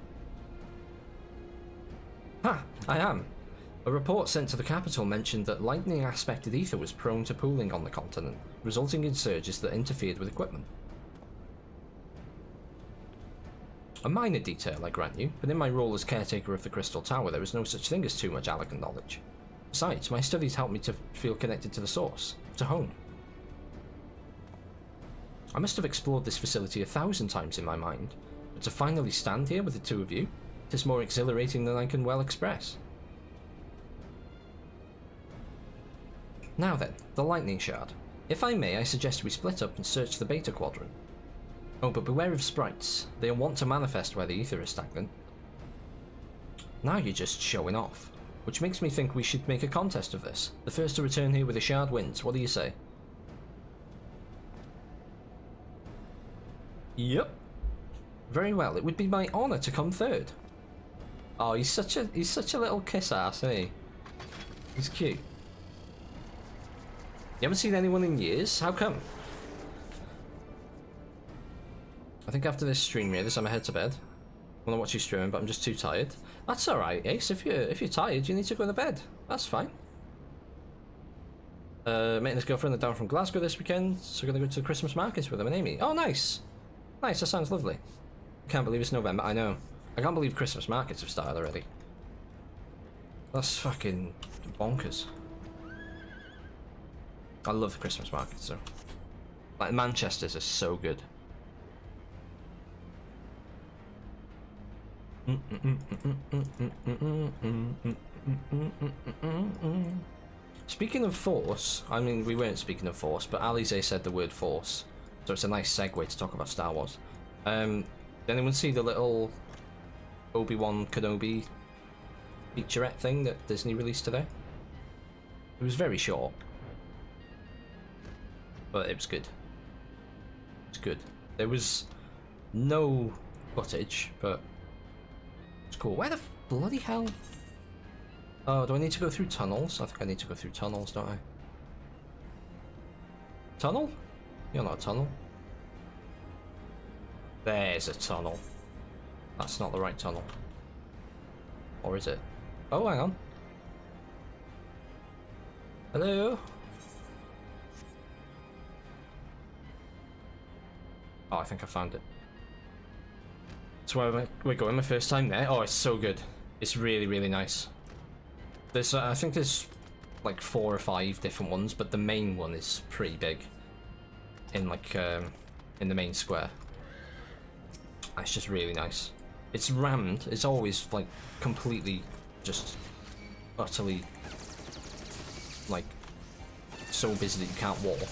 Ha! I am. A report sent to the capital mentioned that lightning-aspected ether was prone to pooling on the continent, resulting in surges that interfered with equipment. A minor detail, I grant you, but in my role as caretaker of the Crystal Tower there is no such thing as too much elegant knowledge. Besides, my studies help me to feel connected to the source, to home. I must have explored this facility 1,000 times in my mind, but to finally stand here with the two of you, it is more exhilarating than I can well express. Now then, the lightning shard. If I may, I suggest we split up and search the Beta Quadrant. Oh, but beware of sprites. They'll want to manifest where the ether is stagnant. Now you're just showing off, which makes me think we should make a contest of this. The first to return here with a shard wins. What do you say? Yep. Very well. It would be my honour to come third. Oh, he's such a little kiss ass, isn't he? He's cute. You haven't seen anyone in years? How come? I think after this stream here, I'm gonna head to bed. I wanna watch you streaming, but I'm just too tired. That's alright, Ace. If you're tired, you need to go to bed. That's fine. Meeting his girlfriend down from Glasgow this weekend, so we're gonna go to the Christmas markets with him and Amy. Oh, nice! Nice, that sounds lovely. I can't believe it's November, I know. I can't believe Christmas markets have started already. That's fucking bonkers. I love the Christmas markets though. Like, Manchester's are so good. Speaking of Force, I mean, we weren't speaking of Force, but Alize said the word Force, so it's a nice segue to talk about Star Wars. Did anyone see the little Obi-Wan Kenobi featurette thing that Disney released today? It was very short, but it was good. It's good. There was no footage, but it's cool. Where the bloody hell? Oh, do I need to go through tunnels? I think I need to go through tunnels, don't I? Tunnel? You're not a tunnel. There's a tunnel. That's not the right tunnel. Or is it? Oh, hang on. Hello? Oh, I think I found it. That's where we're going my first time there. Oh, it's so good. It's really, really nice. There's, I think there's like 4 or 5 different ones, but the main one is pretty big. In like, in the main square. It's just really nice. It's rammed. It's always like completely, just utterly, like, so busy that you can't walk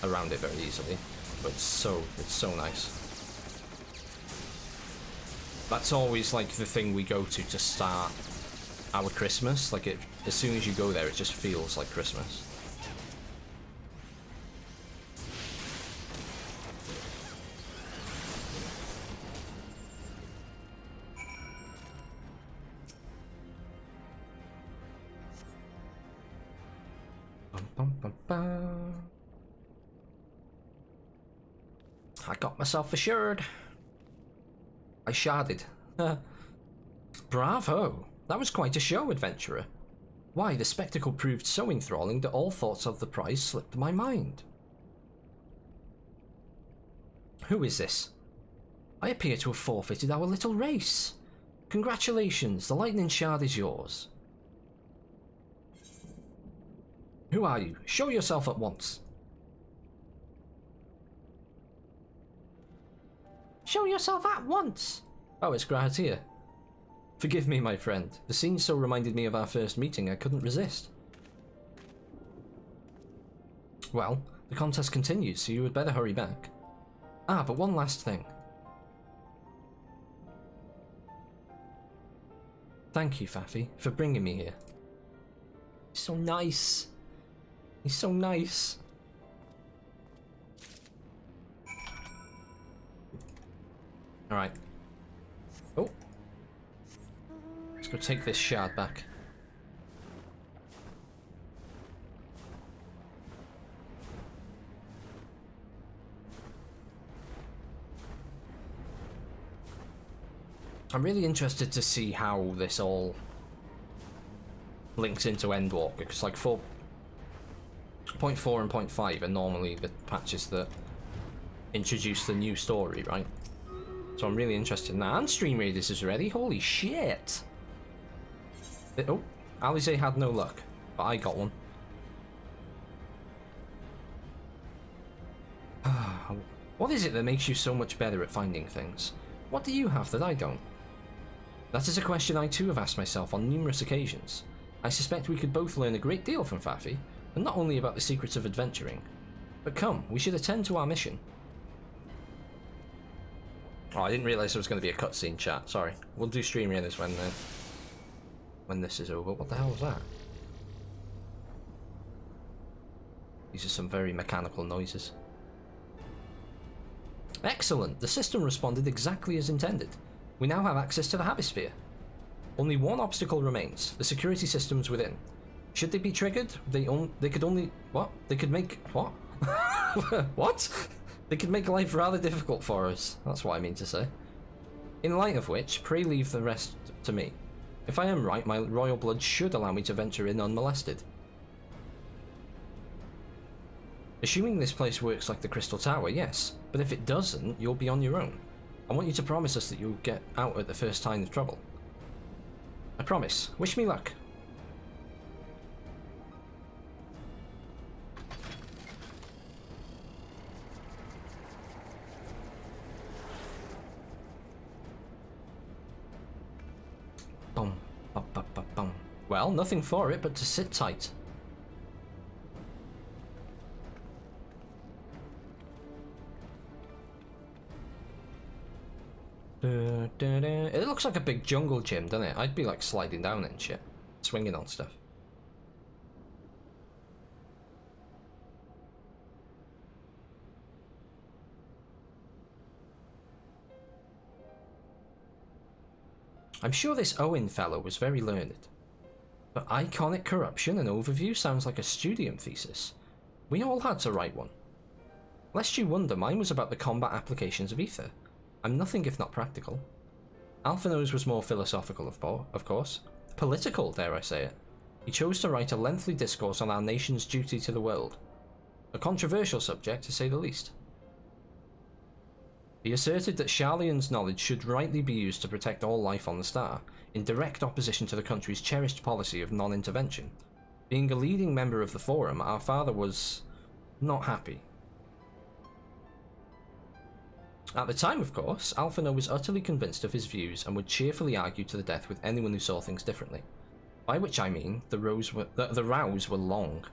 around it very easily. But it's so nice. That's always like the thing we go to start our Christmas. Like it, as soon as you go there, it just feels like Christmas. I got myself assured. I sharded. Bravo! That was quite a show, adventurer. Why, the spectacle proved so enthralling that all thoughts of the prize slipped my mind. Who is this? I appear to have forfeited our little race. Congratulations, the lightning shard is yours. Who are you? Show yourself at once. Show yourself at once! Oh, it's Grahatia. Forgive me, my friend. The scene so reminded me of our first meeting I couldn't resist. Well, the contest continues, so you had better hurry back. Ah, but one last thing. Thank you, Faffy, for bringing me here. He's so nice. He's so nice. Alright. Oh. Let's go take this shard back. I'm really interested to see how this all links into Endwalker, because like 4.4 and 0.5 are normally the patches that introduce the new story, right? So I'm really interested in that. And Stream Raiders is ready. Holy shit! Oh, Alize had no luck, but I got one. What is it that makes you so much better at finding things? What do you have that I don't? That is a question I too have asked myself on numerous occasions. I suspect we could both learn a great deal from Faffy, and not only about the secrets of adventuring. But come, we should attend to our mission. Oh, I didn't realise there was going to be a cutscene, chat. Sorry. We'll do Stream Raiders when this is over. What the hell was that? These are some very mechanical noises. Excellent! The system responded exactly as intended. We now have access to the Habisphere. Only one obstacle remains, the security systems within. Should they be triggered, they could only... What? They could make... What? What? They could make life rather difficult for us. That's what I mean to say. In light of which, pray leave the rest to me. If I am right, my royal blood should allow me to venture in unmolested. Assuming this place works like the Crystal Tower, yes. But if it doesn't, you'll be on your own. I want you to promise us that you'll get out at the first sign of trouble. I promise. Wish me luck. Boom. Bum, bum, bum, bum. Well, nothing for it but to sit tight. It looks like a big jungle gym, doesn't it? I'd be like sliding down and shit, swinging on stuff. I'm sure this Owen fellow was very learned. But iconic corruption and overview sounds like a studium thesis. We all had to write one. Lest you wonder, mine was about the combat applications of ether. I'm nothing if not practical. Alphino's was more philosophical, of course. Political, dare I say it. He chose to write a lengthy discourse on our nation's duty to the world. A controversial subject, to say the least. He asserted that Sharlayan's knowledge should rightly be used to protect all life on the star, in direct opposition to the country's cherished policy of non-intervention. Being a leading member of the forum, our father was not happy. At the time, of course, Alphino was utterly convinced of his views and would cheerfully argue to the death with anyone who saw things differently. By which I mean, the rows were long.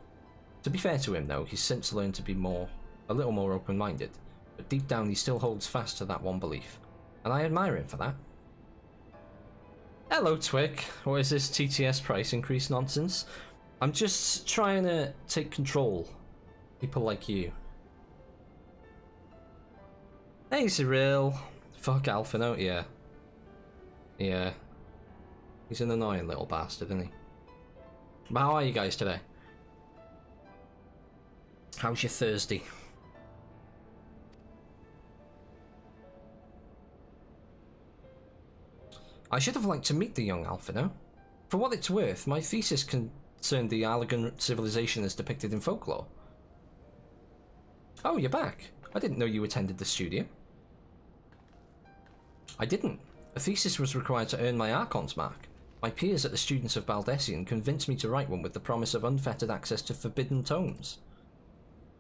To be fair to him, though, he's since learned to be a little more open-minded, but deep down he still holds fast to that one belief, and I admire him for that. Hello, Twick. What is this TTS price increase nonsense? I'm just trying to take control. People like you. Hey, Cyril. Fuck Alphino, yeah. Yeah. He's an annoying little bastard, isn't he? But how are you guys today? How's your Thursday? I should have liked to meet the young Alphino. For what it's worth, my thesis concerned the Allagan civilization as depicted in folklore. Oh, you're back. I didn't know you attended the studio. I didn't. A thesis was required to earn my Archon's mark. My peers at the Students of Baldessian convinced me to write one with the promise of unfettered access to forbidden tomes.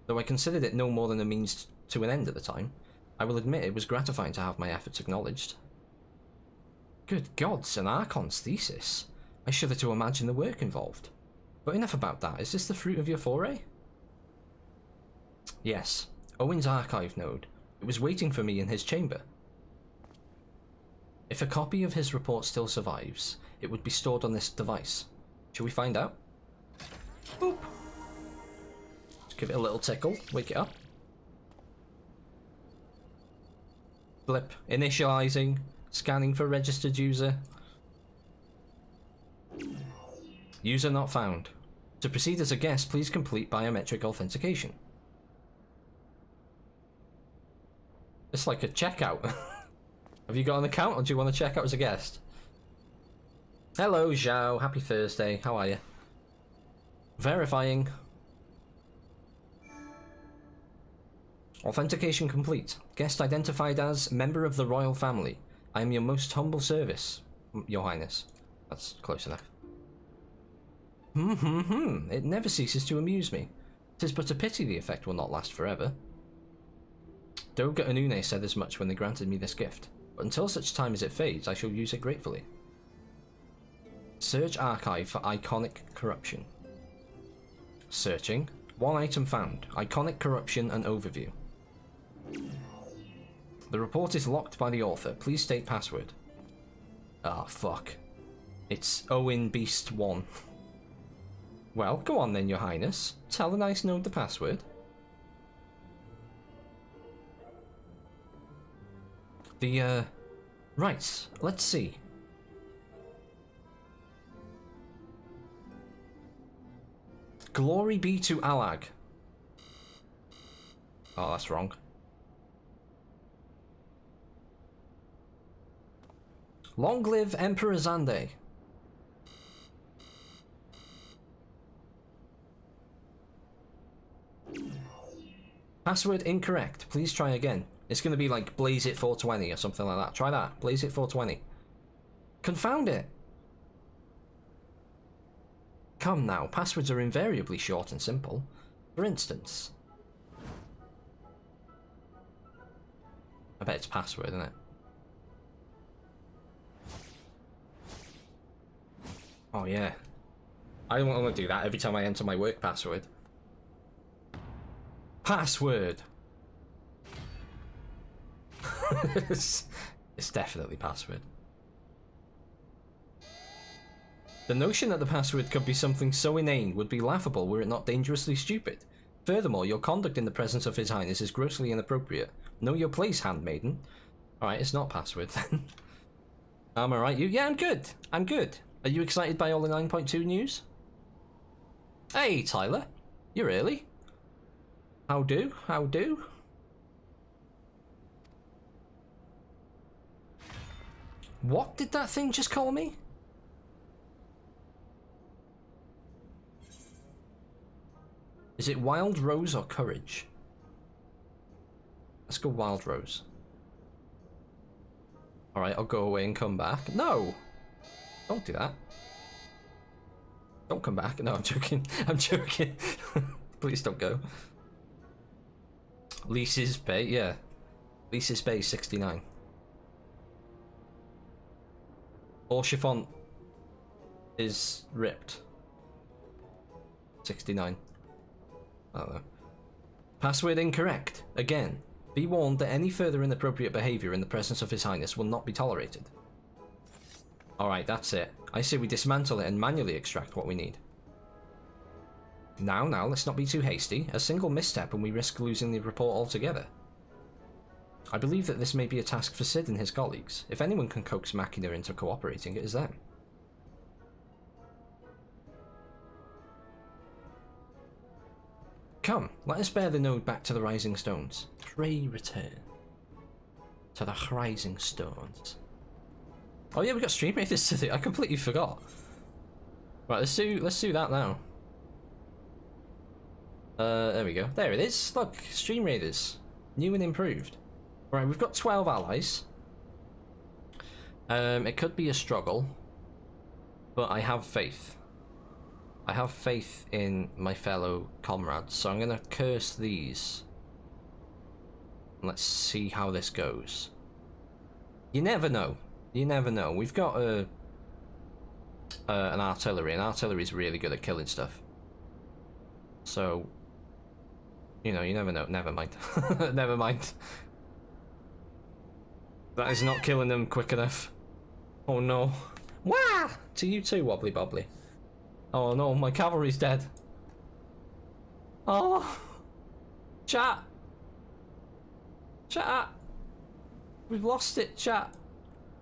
Though I considered it no more than a means to an end at the time, I will admit it was gratifying to have my efforts acknowledged. Good gods, an Archon's thesis. I shudder to imagine the work involved. But enough about that. Is this the fruit of your foray? Yes. Owen's archive node. It was waiting for me in his chamber. If a copy of his report still survives, it would be stored on this device. Shall we find out? Boop. Let's give it a little tickle. Wake it up. Blip. Initializing. Scanning for registered user. User not found. To proceed as a guest, please complete biometric authentication. It's like a checkout. Have you got an account or do you want to check out as a guest? Hello, Zhao. Happy Thursday. How are you? Verifying. Authentication complete. Guest identified as member of the royal family. I am your most humble service, Your Highness. That's close enough. It never ceases to amuse me. 'Tis but a pity the effect will not last forever. Doga Anune said as much when they granted me this gift, but until such time as it fades, I shall use it gratefully. Search archive for iconic corruption. Searching. One item found. Iconic corruption and overview. The report is locked by the author. Please state password. Ah, fuck. It's Owen Beast 1. Well, go on then, Your Highness. Tell the nice node the password. Right, let's see. Glory be to Allag. Oh, that's wrong. Long live Emperor Zande. Password incorrect. Please try again. It's going to be like Blaze It 420 or something like that. Try that. Blaze It 420. Confound it. Come now. Passwords are invariably short and simple. For instance. I bet it's password, isn't it? Oh yeah. I don't want to do that every time I enter my work password. Password. It's definitely password. The notion that the password could be something so inane would be laughable were it not dangerously stupid. Furthermore, your conduct in the presence of His Highness is grossly inappropriate. Know your place, handmaiden. Alright, it's not password then. Am I right? You? Yeah, I'm good. I'm good. Are you excited by all the 9.2 news? Hey, Tyler. You're early. How do? How do? What did that thing just call me? Is it Wild Rose or Courage? Let's go Wild Rose. Alright, I'll go away and come back. No! Don't do that. Don't come back. No, I'm joking. I'm joking. Please don't go. Lisa's Bay, yeah. Lisa's Bay 69. Or chiffon is ripped. 69. I don't know. Password incorrect. Again. Be warned that any further inappropriate behaviour in the presence of His Highness will not be tolerated. Alright, that's it. I say we dismantle it and manually extract what we need. Now, let's not be too hasty. A single misstep and we risk losing the report altogether. I believe that this may be a task for Sid and his colleagues. If anyone can coax Machina into cooperating, it is them. Come, let us bear the node back to the Rising Stones. Pray return to the Rising Stones. Oh yeah, we got Stream Raiders to do. I completely forgot. Right, let's do that now. There we go. There it is. Look, Stream Raiders, new and improved. Right, we've got 12 allies. It could be a struggle, but I have faith. I have faith in my fellow comrades, so I'm gonna curse these. Let's see how this goes. You never know. You never know. We've got an artillery, and artillery's really good at killing stuff. So, you know, you never know. Never mind. Never mind. That is not killing them quick enough. Oh no. Wah! To you too, Wobbly Bobbly. Oh no, my cavalry's dead. Oh! Chat! Chat! We've lost it, chat.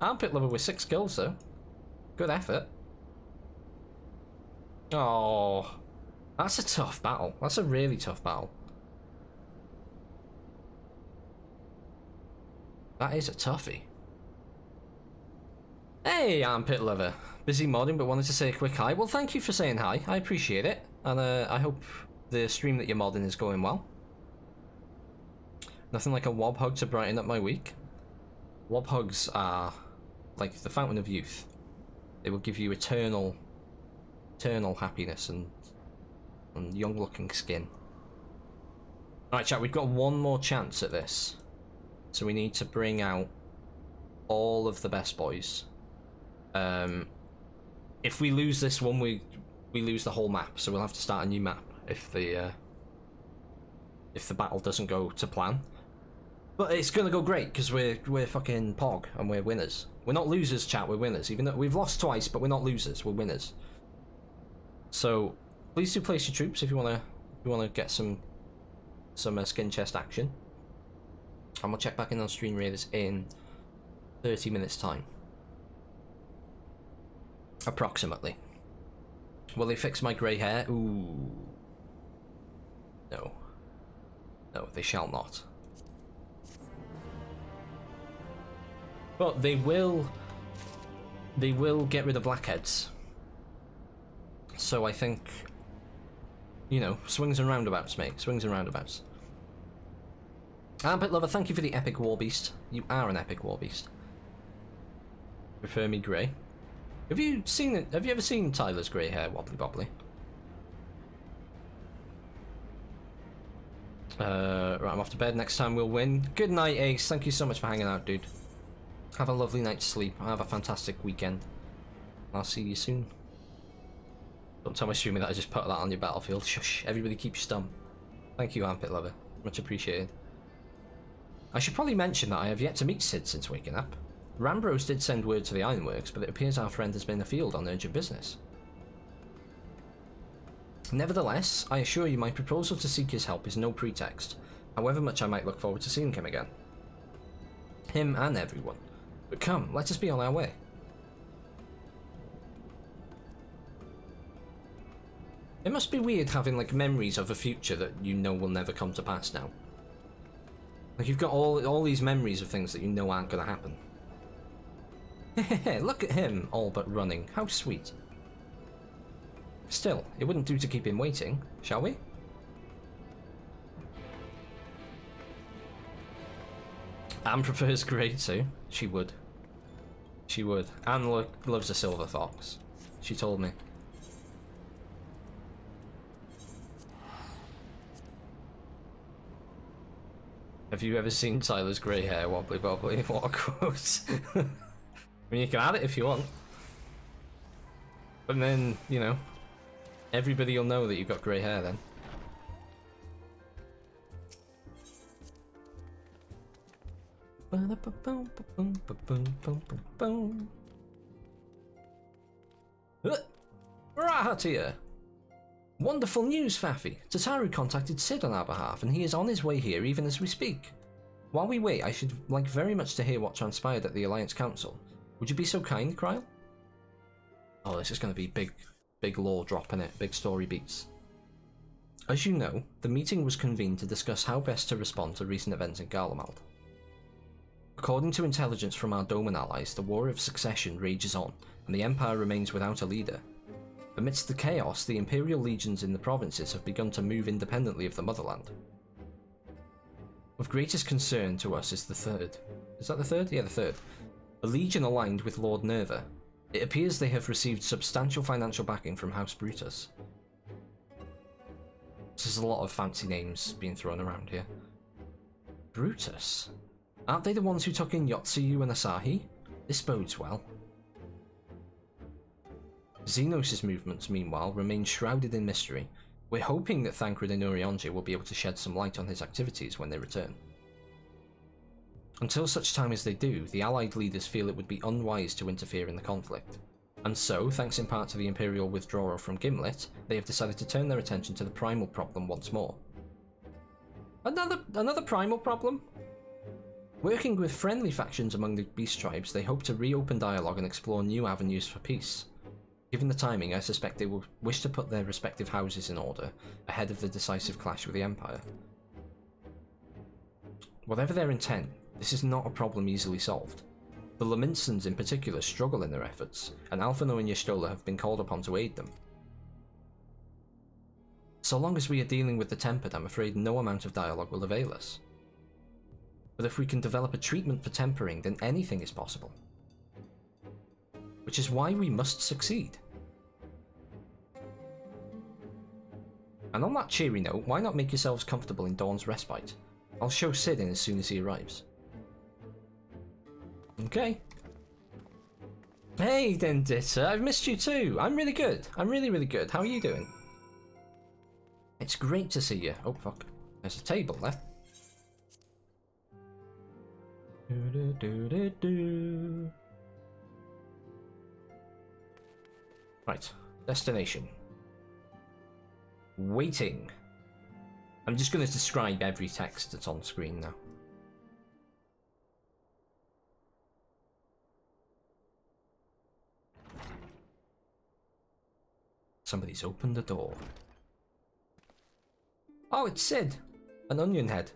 Armpit Lover with 6 kills though. Good effort. Oh. That's a tough battle. That's a really tough battle. That is a toughie. Hey, Armpit Lover. Busy modding, but wanted to say a quick hi. Well, thank you for saying hi. I appreciate it. And I hope the stream that you're modding is going well. Nothing like a wob hug to brighten up my week. Wob hugs are like the fountain of youth. They will give you eternal happiness and young-looking skin. Alright, chat, we've got one more chance at this. So we need to bring out all of the best boys. If we lose this one, we lose the whole map, so we'll have to start a new map if the battle doesn't go to plan. But it's gonna go great because we're fucking Pog and we're winners. We're not losers, chat. We're winners. Even though we've lost twice, but we're not losers. We're winners. So please do place your troops if you wanna get some skin chest action. And we'll check back in on Stream Raiders in 30 minutes time. Approximately. Will they fix my grey hair? Ooh. No. No, they shall not. But they will get rid of blackheads. So I think, you know, swings and roundabouts, mate. Swings and roundabouts. Armpit Lover, thank you for the epic war beast. You are an epic war beast. Prefer me grey. Have you seen it? Have you ever seen Tyler's grey hair, Wobbly Bobbly? Right, I'm off to bed. Next time we'll win. Good night, Ace. Thank you so much for hanging out, dude. Have a lovely night's sleep. Have a fantastic weekend. I'll see you soon. Don't tell my streamer that I just put that on your battlefield. Shush. Everybody keep stum. Thank you, Armpit Lover. Much appreciated. I should probably mention that I have yet to meet Sid since waking up. Rambros did send word to the Ironworks, but it appears our friend has been afield on urgent business. Nevertheless, I assure you my proposal to seek his help is no pretext, however much I might look forward to seeing him again. Him and everyone. But come, let us be on our way. It must be weird having, like, memories of a future that you know will never come to pass now. Like, you've got all these memories of things that you know aren't gonna happen. Hehehe, look at him, all but running. How sweet. Still, it wouldn't do to keep him waiting, shall we? Anne prefers grey too. She would. She would. Anne loves a silver fox. She told me. Have you ever seen Tyler's grey hair wobbly bobbly? What a quote. I mean, you can add it if you want. But then, you know, everybody will know that you've got grey hair then. Rahatia! Wonderful news, Faffy! Tataru contacted Sid on our behalf, and he is on his way here even as we speak. While we wait, I should like very much to hear what transpired at the Alliance Council. Would you be so kind, Kryle? Oh, this is going to be big lore drop in it, big story beats. As you know, the meeting was convened to discuss how best to respond to recent events in Garlemald. According to intelligence from our Doman allies, the War of Succession rages on, and the Empire remains without a leader. Amidst the chaos, the Imperial legions in the provinces have begun to move independently of the motherland. Of greatest concern to us is the third. Is that the third? Yeah, the third. A legion aligned with Lord Nerva. It appears they have received substantial financial backing from House Brutus. There's a lot of fancy names being thrown around here. Brutus? Aren't they the ones who took in Yotsuyu and Asahi? This bodes well. Xenos' movements, meanwhile, remain shrouded in mystery. We're hoping that Thancred and Urianger will be able to shed some light on his activities when they return. Until such time as they do, the Allied leaders feel it would be unwise to interfere in the conflict. And so, thanks in part to the Imperial withdrawal from Gimlet, they have decided to turn their attention to the primal problem once more. Another primal problem? Working with friendly factions among the beast tribes, they hope to reopen dialogue and explore new avenues for peace. Given the timing, I suspect they will wish to put their respective houses in order ahead of the decisive clash with the Empire. Whatever their intent, this is not a problem easily solved. The Laminsons in particular struggle in their efforts, and Alphino and Y'shtola have been called upon to aid them. So long as we are dealing with the Tempered, I'm afraid no amount of dialogue will avail us. But if we can develop a treatment for tempering, then anything is possible. Which is why we must succeed. And on that cheery note, why not make yourselves comfortable in Dawn's Respite? I'll show Sid in as soon as he arrives. Okay. Hey, Dendita, I've missed you too. I'm really good. I'm really, really good. How are you doing? It's great to see you. Oh, fuck. There's a table there. Right. Destination. Waiting. I'm just going to describe every text that's on screen now. Somebody's opened the door. Oh, it's Sid! An onion head.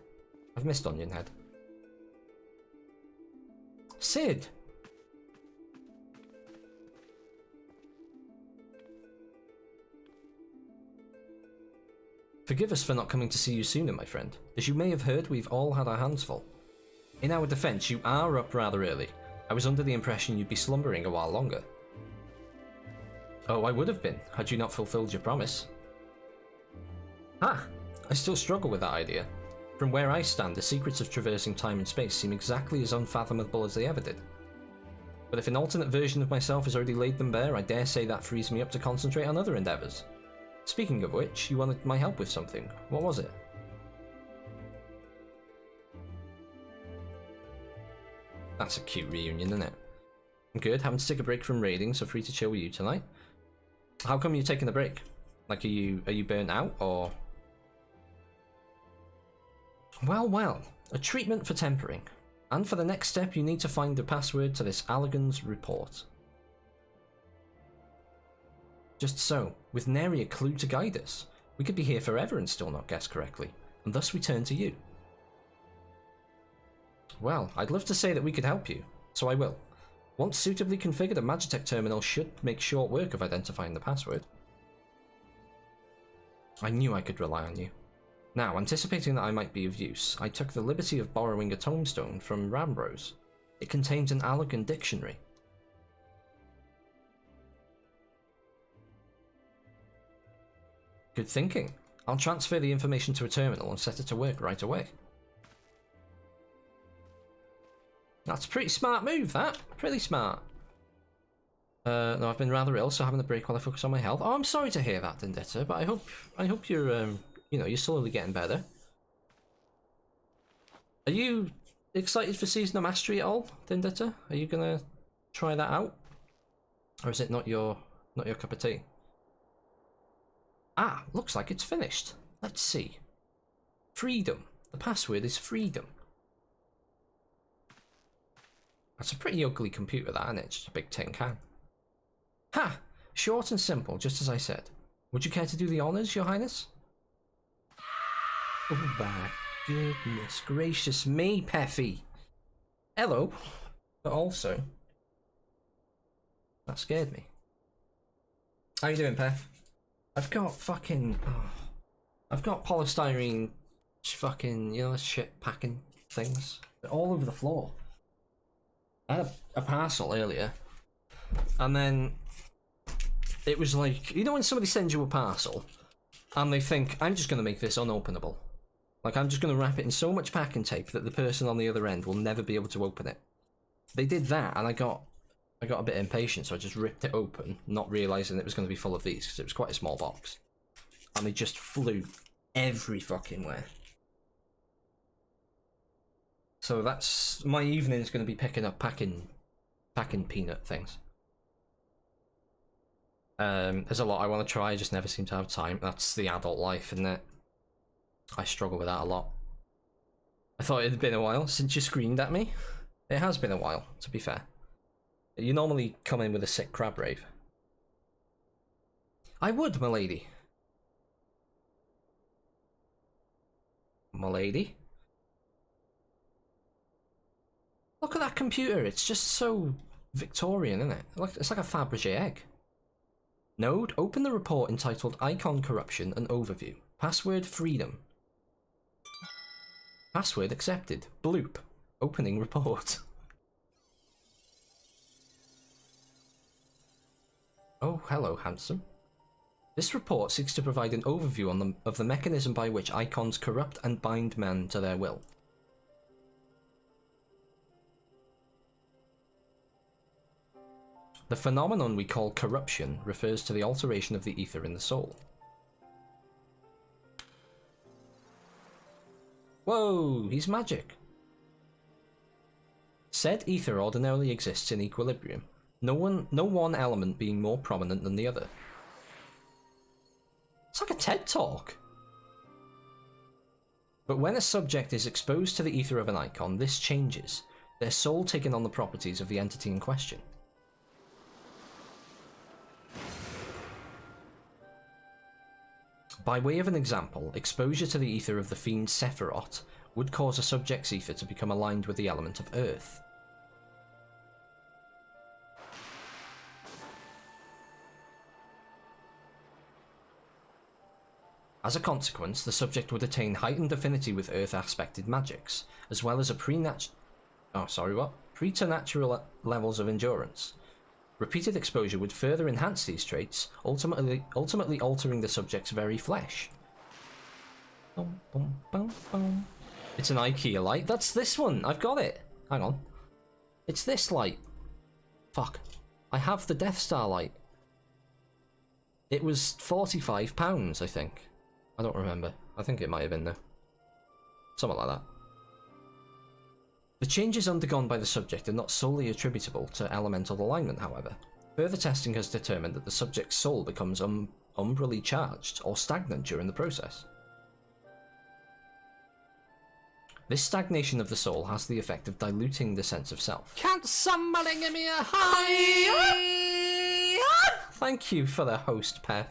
I've missed onion head. Sid! Forgive us for not coming to see you sooner, my friend. As you may have heard, we've all had our hands full. In our defense, you are up rather early. I was under the impression you'd be slumbering a while longer. Oh, I would have been, had you not fulfilled your promise. Ah, I still struggle with that idea. From where I stand, the secrets of traversing time and space seem exactly as unfathomable as they ever did. But if an alternate version of myself has already laid them bare, I dare say that frees me up to concentrate on other endeavours. Speaking of which, you wanted my help with something. What was it? That's a cute reunion, isn't it? I'm good. Having to take a break from raiding, so free to chill with you tonight. How come you're taking a break? Like, are you burnt out, or? Well, well. A treatment for tempering. And for the next step, you need to find the password to this Allergan's report. Just so, with nary a clue to guide us, we could be here forever and still not guess correctly, and thus we turn to you. Well, I'd love to say that we could help you, so I will. Once suitably configured, a Magitech terminal should make short work of identifying the password. I knew I could rely on you. Now, anticipating that I might be of use, I took the liberty of borrowing a tombstone from Rambrose. It contains an Allergan dictionary. Good thinking. I'll transfer the information to a terminal and set it to work right away. That's a pretty smart move, that. Pretty smart. No, I've been rather ill, so having a break while I focus on my health. Oh, I'm sorry to hear that, Dindetta, but I hope you're, you know, you're slowly getting better. Are you excited for Season of Mastery at all, Dindetta? Are you gonna try that out? Or is it not your cup of tea? Ah, looks like it's finished. Let's see. Freedom. The password is freedom. That's a pretty ugly computer, that, isn't it? Just a big tin can. Ha! Short and simple, just as I said. Would you care to do the honours, Your Highness? Oh my goodness gracious me, Peffy! Hello. But also... that scared me. How you doing, Peff? I've got fucking... oh, I've got polystyrene fucking, you know, shit packing things. They're all over the floor. I had a parcel earlier, and then it was like, you know when somebody sends you a parcel, and they think, I'm just going to make this unopenable. Like, I'm just going to wrap it in so much packing tape that the person on the other end will never be able to open it. They did that, and I got a bit impatient, so I just ripped it open, not realising it was going to be full of these, because it was quite a small box. And they just flew every fucking where. So that's... my evening's going to be picking up packing peanut things. There's a lot I want to try, I just never seem to have time. That's the adult life, isn't it? I struggle with that a lot. I thought it had been a while since you screamed at me. It has been a while, to be fair. You normally come in with a sick crab rave. I would, m'lady. M'lady? Look at that computer, it's just so Victorian, isn't it? It's like a Fabergé egg. Node, open the report entitled Icon Corruption and Overview. Password freedom. Password accepted. Bloop. Opening report. Oh, hello, handsome. This report seeks to provide an overview of the mechanism by which icons corrupt and bind men to their will. The phenomenon we call corruption refers to the alteration of the ether in the soul. Whoa, he's magic. Said ether ordinarily exists in equilibrium, no one element being more prominent than the other. It's like a TED talk. But when a subject is exposed to the ether of an icon, this changes, their soul taking on the properties of the entity in question. By way of an example, exposure to the ether of the fiend Sephiroth would cause a subject's ether to become aligned with the element of earth. As a consequence, the subject would attain heightened affinity with earth-aspected magics, as well as a preternatural levels of endurance. Repeated exposure would further enhance these traits, ultimately altering the subject's very flesh. It's an IKEA light. That's this one. I've got it. Hang on. It's this light. Fuck. I have the Death Star light. It was £45, I think. I don't remember. I think it might have been though. Something like that. The changes undergone by the subject are not solely attributable to elemental alignment, however. Further testing has determined that the subject's soul becomes umbrally charged or stagnant during the process. This stagnation of the soul has the effect of diluting the sense of self. Can't somebody give me a hi? Thank you for the host, Pef.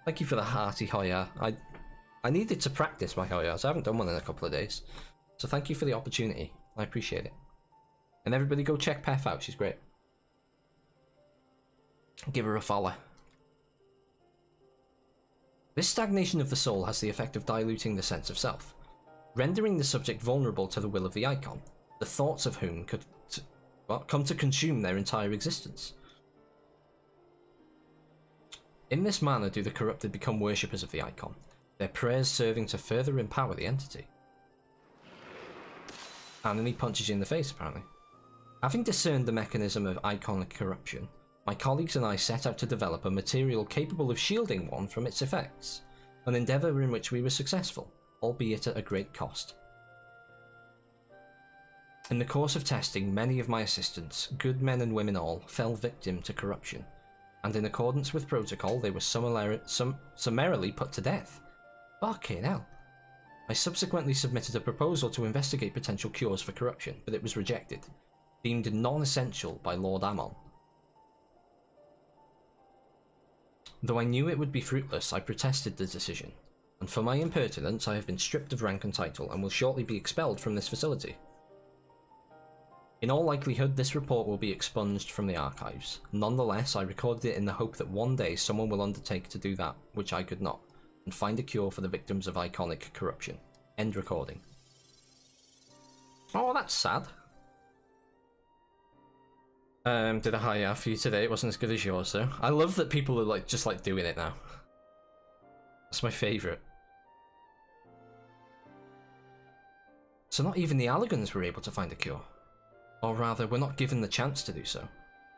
Thank you for the hearty hoya. I needed to practice my hoyas. I haven't done one in a couple of days. So thank you for the opportunity. I appreciate it. And everybody go check Pef out. She's great. Give her a follow. This stagnation of the soul has the effect of diluting the sense of self, rendering the subject vulnerable to the will of the icon, the thoughts of whom could come to consume their entire existence. In this manner do the corrupted become worshippers of the icon, their prayers serving to further empower the entity. And then he punches you in the face, apparently. Having discerned the mechanism of iconic corruption, my colleagues and I set out to develop a material capable of shielding one from its effects, an endeavour in which we were successful, albeit at a great cost. In the course of testing, many of my assistants, good men and women all, fell victim to corruption, and in accordance with protocol they were summarily put to death. Fucking hell. I subsequently submitted a proposal to investigate potential cures for corruption, but it was rejected, deemed non-essential by Lord Ammon. Though I knew it would be fruitless, I protested the decision, and for my impertinence I have been stripped of rank and title and will shortly be expelled from this facility. In all likelihood, this report will be expunged from the archives. Nonetheless, I recorded it in the hope that one day someone will undertake to do that which I could not, and find a cure for the victims of iconic corruption. End recording. Oh, that's sad. Did a high for you today. It wasn't as good as yours, though. I love that people are just doing it now. That's my favourite. So not even the Allegans were able to find a cure. Or rather, were not given the chance to do so.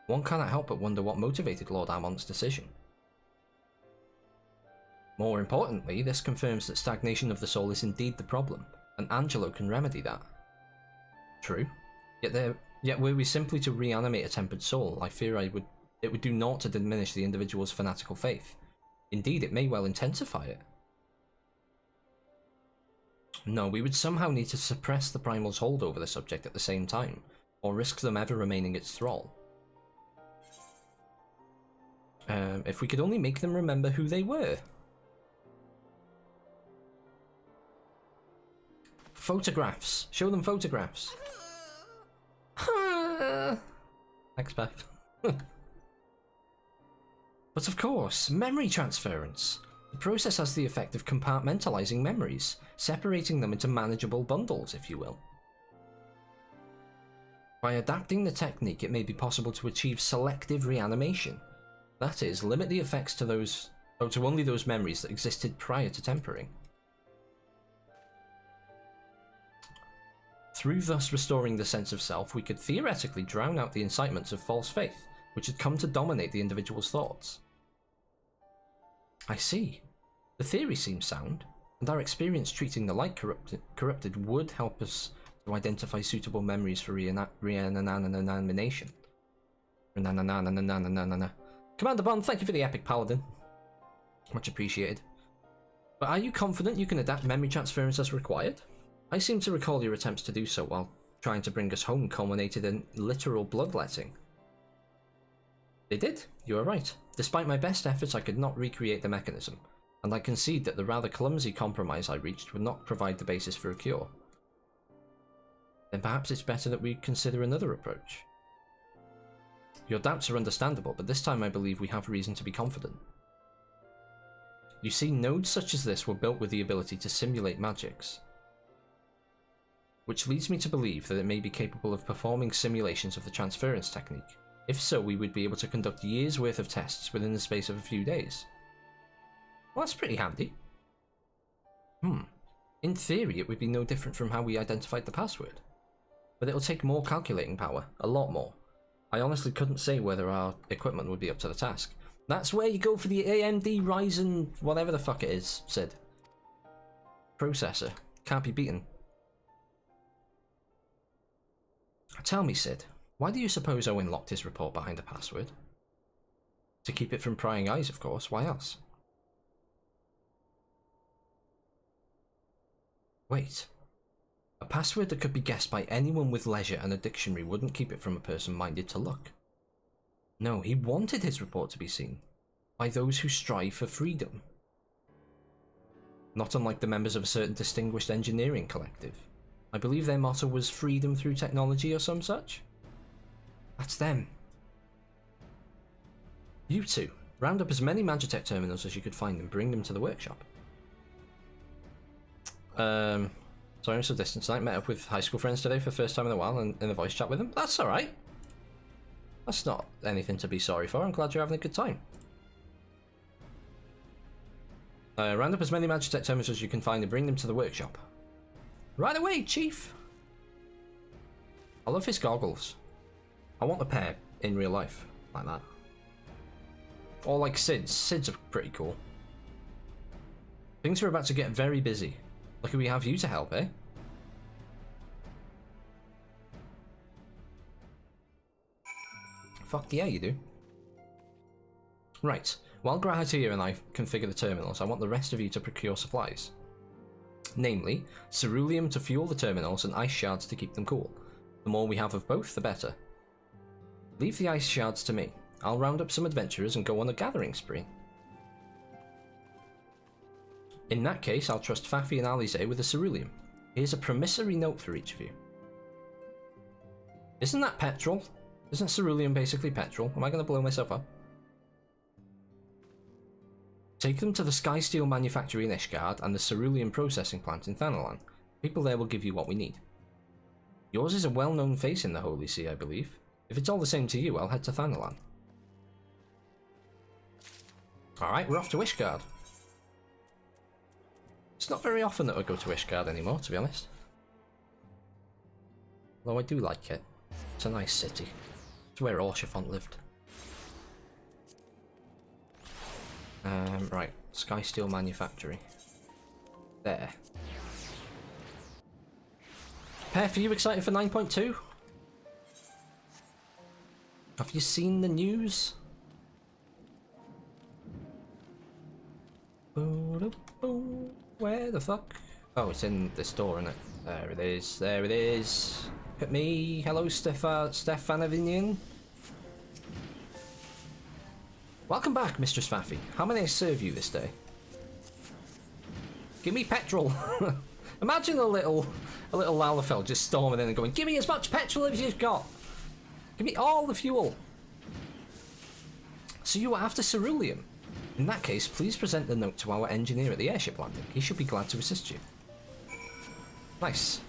One cannot help but wonder what motivated Lord Ammon's decision. More importantly, this confirms that stagnation of the soul is indeed the problem, and Angelo can remedy that. True. Yet were we simply to reanimate a tempered soul, I fear it would do naught to diminish the individual's fanatical faith. Indeed, it may well intensify it. No, we would somehow need to suppress the primal's hold over the subject at the same time, or risk them ever remaining its thrall. If we could only make them remember who they were. Photographs! Show them photographs! Thanks, Beth. But of course, memory transference. The process has the effect of compartmentalizing memories, separating them into manageable bundles, if you will. By adapting the technique, it may be possible to achieve selective reanimation. That is, limit the effects to only those memories that existed prior to tempering. Through thus restoring the sense of self, we could theoretically drown out the incitements of false faith, which had come to dominate the individual's thoughts. I see. The theory seems sound, and our experience treating the light corrupted would help us to identify suitable memories for reanimation. Commander Bond, thank you for the epic paladin. Much appreciated. But are you confident you can adapt memory transference as required? I seem to recall your attempts to do so while trying to bring us home culminated in literal bloodletting. They did, you are right. Despite my best efforts, I could not recreate the mechanism, and I concede that the rather clumsy compromise I reached would not provide the basis for a cure. Then perhaps it's better that we consider another approach. Your doubts are understandable, but this time I believe we have reason to be confident. You see, nodes such as this were built with the ability to simulate magics, which leads me to believe that it may be capable of performing simulations of the transference technique. If so, we would be able to conduct years' worth of tests within the space of a few days. Well, that's pretty handy. In theory, it would be no different from how we identified the password. But it'll take more calculating power, a lot more. I honestly couldn't say whether our equipment would be up to the task. That's where you go for the AMD Ryzen, whatever the fuck it is, Sid. Processor. Can't be beaten. Tell me, Sid, why do you suppose Owen locked his report behind a password? To keep it from prying eyes, of course. Why else? Wait. A password that could be guessed by anyone with leisure and a dictionary wouldn't keep it from a person minded to look. No, he wanted his report to be seen by those who strive for freedom. Not unlike the members of a certain distinguished engineering collective. I believe their motto was freedom through technology or some such. That's them. You two, round up as many Magitech terminals as you could find and bring them to the workshop. Sorry I'm so distant tonight. Met up with high school friends today for the first time in a while and in a voice chat with them. That's alright. That's not anything to be sorry for. I'm glad you're having a good time. Round up as many Magitech terminals as you can find and bring them to the workshop. Right away, Chief! I love his goggles. I want a pair in real life, like that. Or like Sid's. Sid's are pretty cool. Things are about to get very busy. Lucky we have you to help, eh? Fuck yeah, you do. Right. While Grahatia and I configure the terminals, I want the rest of you to procure supplies. Namely, ceruleum to fuel the terminals and ice shards to keep them cool. The more we have of both, the better. Leave the ice shards to me. I'll round up some adventurers and go on a gathering spree. In that case, I'll trust Faffy and Alize with the ceruleum. Here's a promissory note for each of you. Isn't that petrol? Isn't ceruleum basically petrol? Am I going to blow myself up? Take them to the Skysteel manufactory in Ishgard and the ceruleum processing plant in Thanalan. People there will give you what we need. Yours is a well-known face in the Holy See, I believe. If it's all the same to you, I'll head to Thanalan. Alright, we're off to Ishgard. It's not very often that I go to Ishgard anymore, to be honest. Though I do like it. It's a nice city. It's where Orshafont lived. Right, Skysteel Manufactory. There. Perf, are you excited for 9.2? Have you seen the news? Where the fuck? Oh, it's in the store, isn't it? There it is. There it is. Look at me. Hello, Stefanavinian. Welcome back, Mistress Faffy. How may I serve you this day? Give me petrol. Imagine a little Lalafell just storming in and going, give me as much petrol as you've got. Give me all the fuel. So you are after ceruleum. In that case, please present the note to our engineer at the airship landing. He should be glad to assist you. Nice.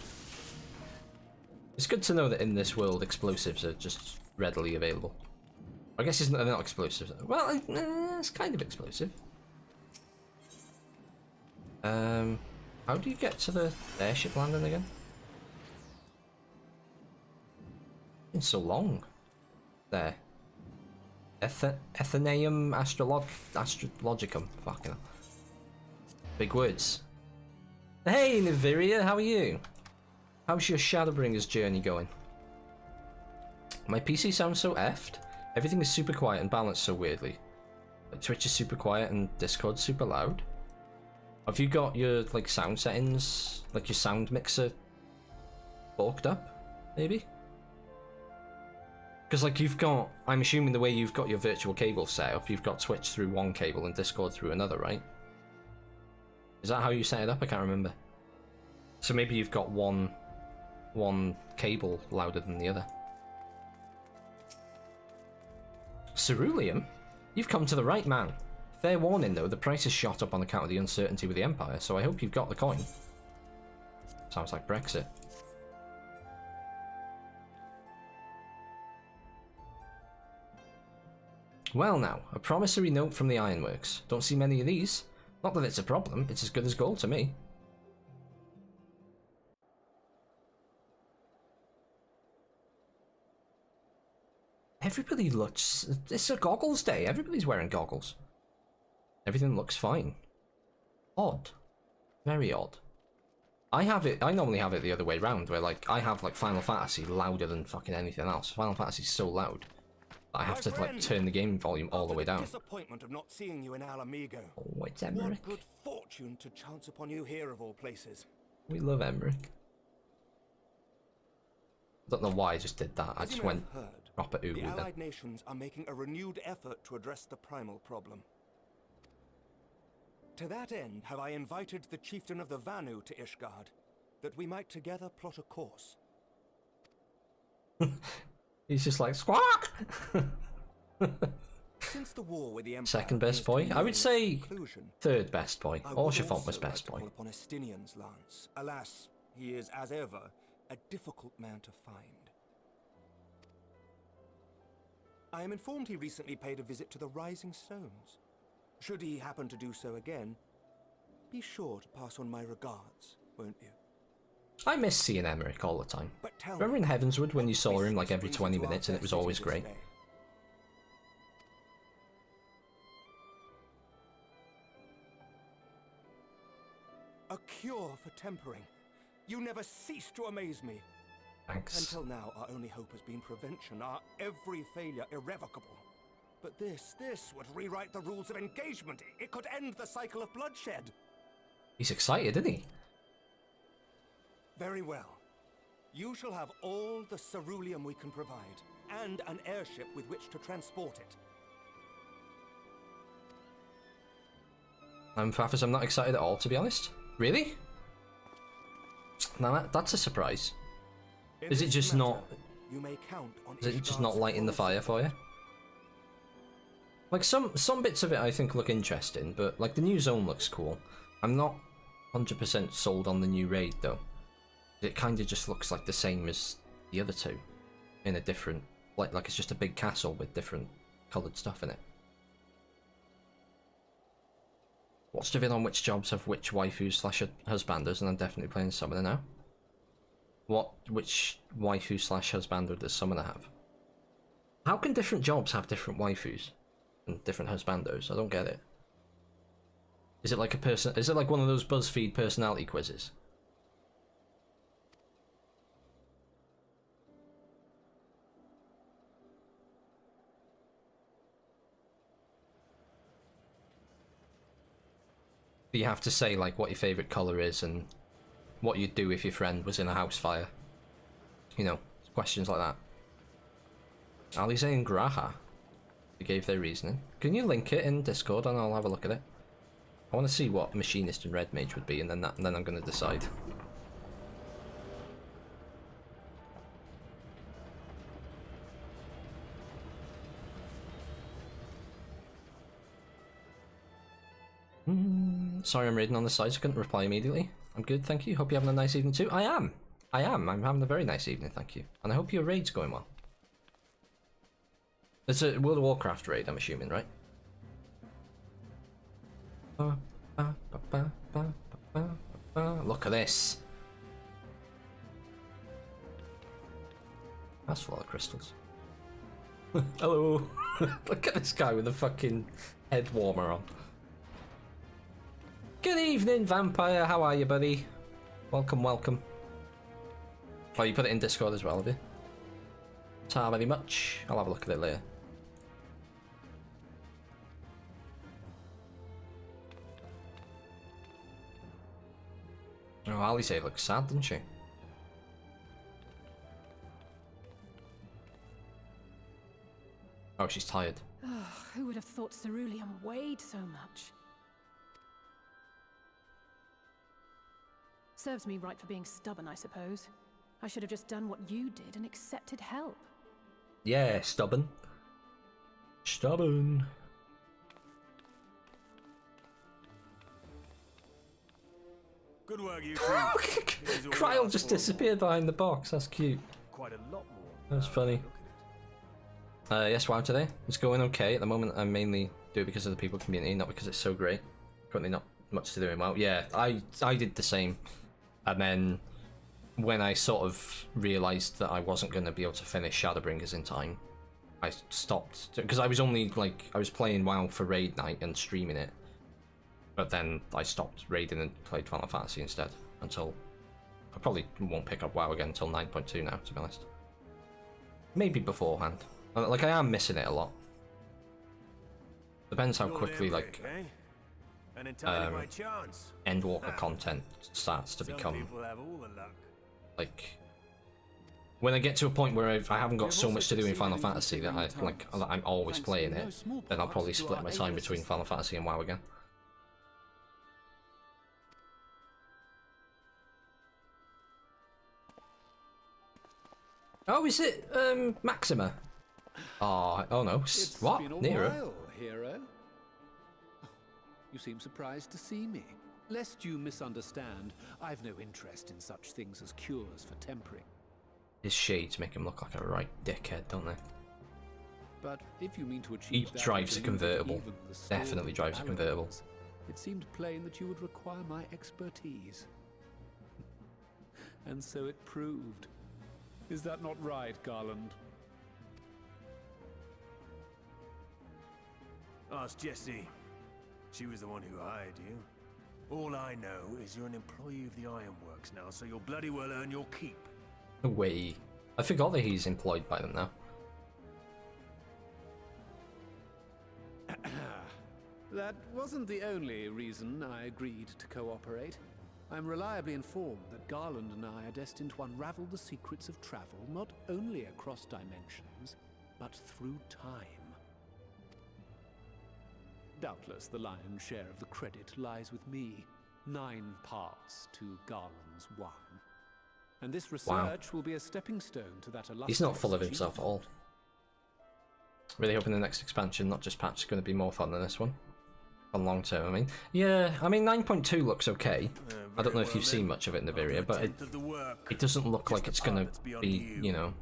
It's good to know that in this world, explosives are just readily available. I guess they're not explosives. Well, it's kind of explosive. How do you get to the airship landing again? It's been so long. There. Athenaeum Astrologicum. Fucking hell. Big words. Hey, Niviria, how are you? How's your Shadowbringers journey going? My PC sounds so effed. Everything is super quiet and balanced so weirdly. Like Twitch is super quiet and Discord's super loud. Have you got your like sound settings, like your sound mixer, bulked up, maybe? Because like you've got, I'm assuming the way you've got your virtual cable set up, you've got Twitch through one cable and Discord through another, right? Is that how you set it up? I can't remember. So maybe you've got one cable louder than the other. Ceruleum? You've come to the right man. Fair warning though, the price has shot up on account of the uncertainty with the Empire, so I hope you've got the coin. Sounds like Brexit. Well now, a promissory note from the Ironworks. Don't see many of these. Not that it's a problem, it's as good as gold to me. Everybody looks... It's a goggles day. Everybody's wearing goggles. Everything looks fine. Odd. Very odd. I normally have it the other way round, where like I have like Final Fantasy louder than fucking anything else. Final Fantasy's so loud that I have to like turn the game volume all the way down. Disappointment of not seeing you in Alamigo. Oh, it's Emmerich. What good fortune to chance upon you here of all places. We love Emmerich. I don't know why I just did that. I As just you may went have heard, proper ooh the with Allied it. nations are making a renewed effort to address the primal problem. To that end, have I invited the chieftain of the Vanu to Ishgard, that we might together plot a course. He's just like squawk. Since the war with the Empire Second best boy, I would say. Third best boy. Or Chiffon was best boy. Upon Estinian's lance. Alas, he is, as ever, a difficult man to find. I am informed he recently paid a visit to the Rising Stones. Should he happen to do so again, be sure to pass on my regards, won't you? I miss seeing Emmerich all the time. Remember in Heavenswood when you saw him like every 20 minutes and it was always great? A cure for tempering. You never cease to amaze me. Thanks. Until now, our only hope has been prevention, our every failure irrevocable. But this would rewrite the rules of engagement. It could end the cycle of bloodshed. He's excited, isn't he? Very well. You shall have all the ceruleum we can provide, and an airship with which to transport it. Fafis, I'm not excited at all, to be honest. Really? Now that's a surprise. Is it just not? You may count on Is it just not lighting the fire for you? Like some bits of it I think look interesting, but like the new zone looks cool. I'm not 100% sold on the new raid though. It kind of just looks like the same as the other two, in a different, like it's just a big castle with different coloured stuff in it. Watched a vid on which jobs have which waifus / husbanders, and I'm definitely playing Summoner now. Which waifu / husbander does Summoner have? How can different jobs have different waifus and different husbandos? I don't get it. Is it like is it like one of those BuzzFeed personality quizzes? You have to say like what your favourite colour is and what you'd do if your friend was in a house fire. You know, questions like that. Alize and Graha, they gave their reasoning. Can you link it in Discord and I'll have a look at it? I want to see what Machinist and Red Mage would be, and then I'm going to decide. Sorry I'm reading on the side, so I couldn't reply immediately. I'm good, thank you. Hope you're having a nice evening too. I am. I'm having a very nice evening, thank you. And I hope your raid's going well. It's a World of Warcraft raid, I'm assuming, right? Look at this. That's full of crystals. Hello. Look at this guy with a fucking head warmer on. Good evening, Vampire. How are you, buddy? Welcome, welcome. Oh, you put it in Discord as well, have you? Ta very much. I'll have a look at it later. Oh, Alice looks sad, doesn't she? Oh, she's tired. Oh, who would have thought ceruleum weighed so much? Serves me right for being stubborn, I suppose. I should have just done what you did and accepted help. Yeah, stubborn. Stubborn. Good work, you two. Kryl just disappeared behind the box. That's cute. Quite a lot more. That's funny. Yes, wow, today it's going okay at the moment. I mainly do it because of the people community, not because it's so great. Currently, not much to do in WoW. Yeah, I did the same, and then when I sort of realised that I wasn't going to be able to finish Shadowbringers in time, I stopped because I was only like I was playing WoW for raid night and streaming it, but then I stopped raiding and played Final Fantasy instead until I probably won't pick up WoW again until 9.2 now, to be honest. Maybe beforehand. Like, I am missing it a lot. Depends how quickly, like, Endwalker content starts to become, like, when I get to a point where I haven't got so much to do in Final Fantasy that I'm always playing it, then I'll probably split my time between Final Fantasy and WoW again. Oh, is it Maxima? Oh no. What? Been a Nero? while, hero. You seem surprised to see me. Lest you misunderstand, I've no interest in such things as cures for tempering. His shades make him look like a right dickhead, don't they? But if you mean to He achieve that drives a with even convertible. the sword Definitely of drives a convertible. paladins, it seemed plain that you would require my expertise. And so it proved. Is that not right, Garland? Ask Jessie. She was the one who hired you. All I know is you're an employee of the Ironworks now, so you'll bloody well earn your keep. No way. I forgot that he's employed by them now. That wasn't the only reason I agreed to cooperate. I'm reliably informed that Garland and I are destined to unravel the secrets of travel not only across dimensions, but through time. Doubtless the lion's share of the credit lies with me. 9 parts to Garland's 1. And this research will be a stepping stone to that illustrious He's not full of himself at all. Really hoping the next expansion, not just patch, is going to be more fun than this one. On long term, I mean. Yeah, I mean 9.2 looks okay. I don't know if you've seen much of it in Naviria, but it doesn't look like it's going to be, you know,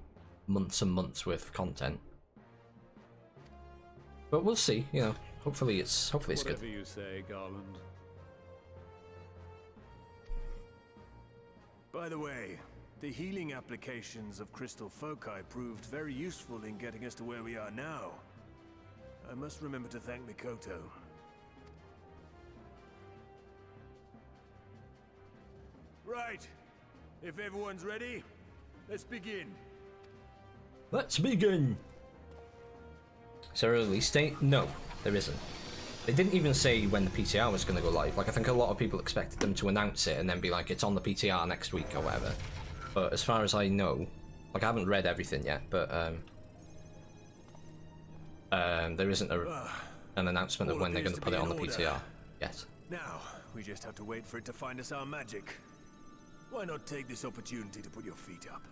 months and months worth of content. But we'll see, you know. Hopefully it's good. Whatever you say, Garland. By the way, the healing applications of crystal foci proved very useful in getting us to where we are now. I must remember to thank Mikoto. Right. If everyone's ready, let's begin. Let's begin! Is there a release date? No, there isn't. They didn't even say when the PTR was going to go live. Like, I think a lot of people expected them to announce it and then be like, it's on the PTR next week or whatever. But as far as I know, like, I haven't read everything yet, but there isn't an announcement of when they're going to put it on the PTR yet. Now, we just have to wait for it to find us our magic. Why not take this opportunity to put your feet up?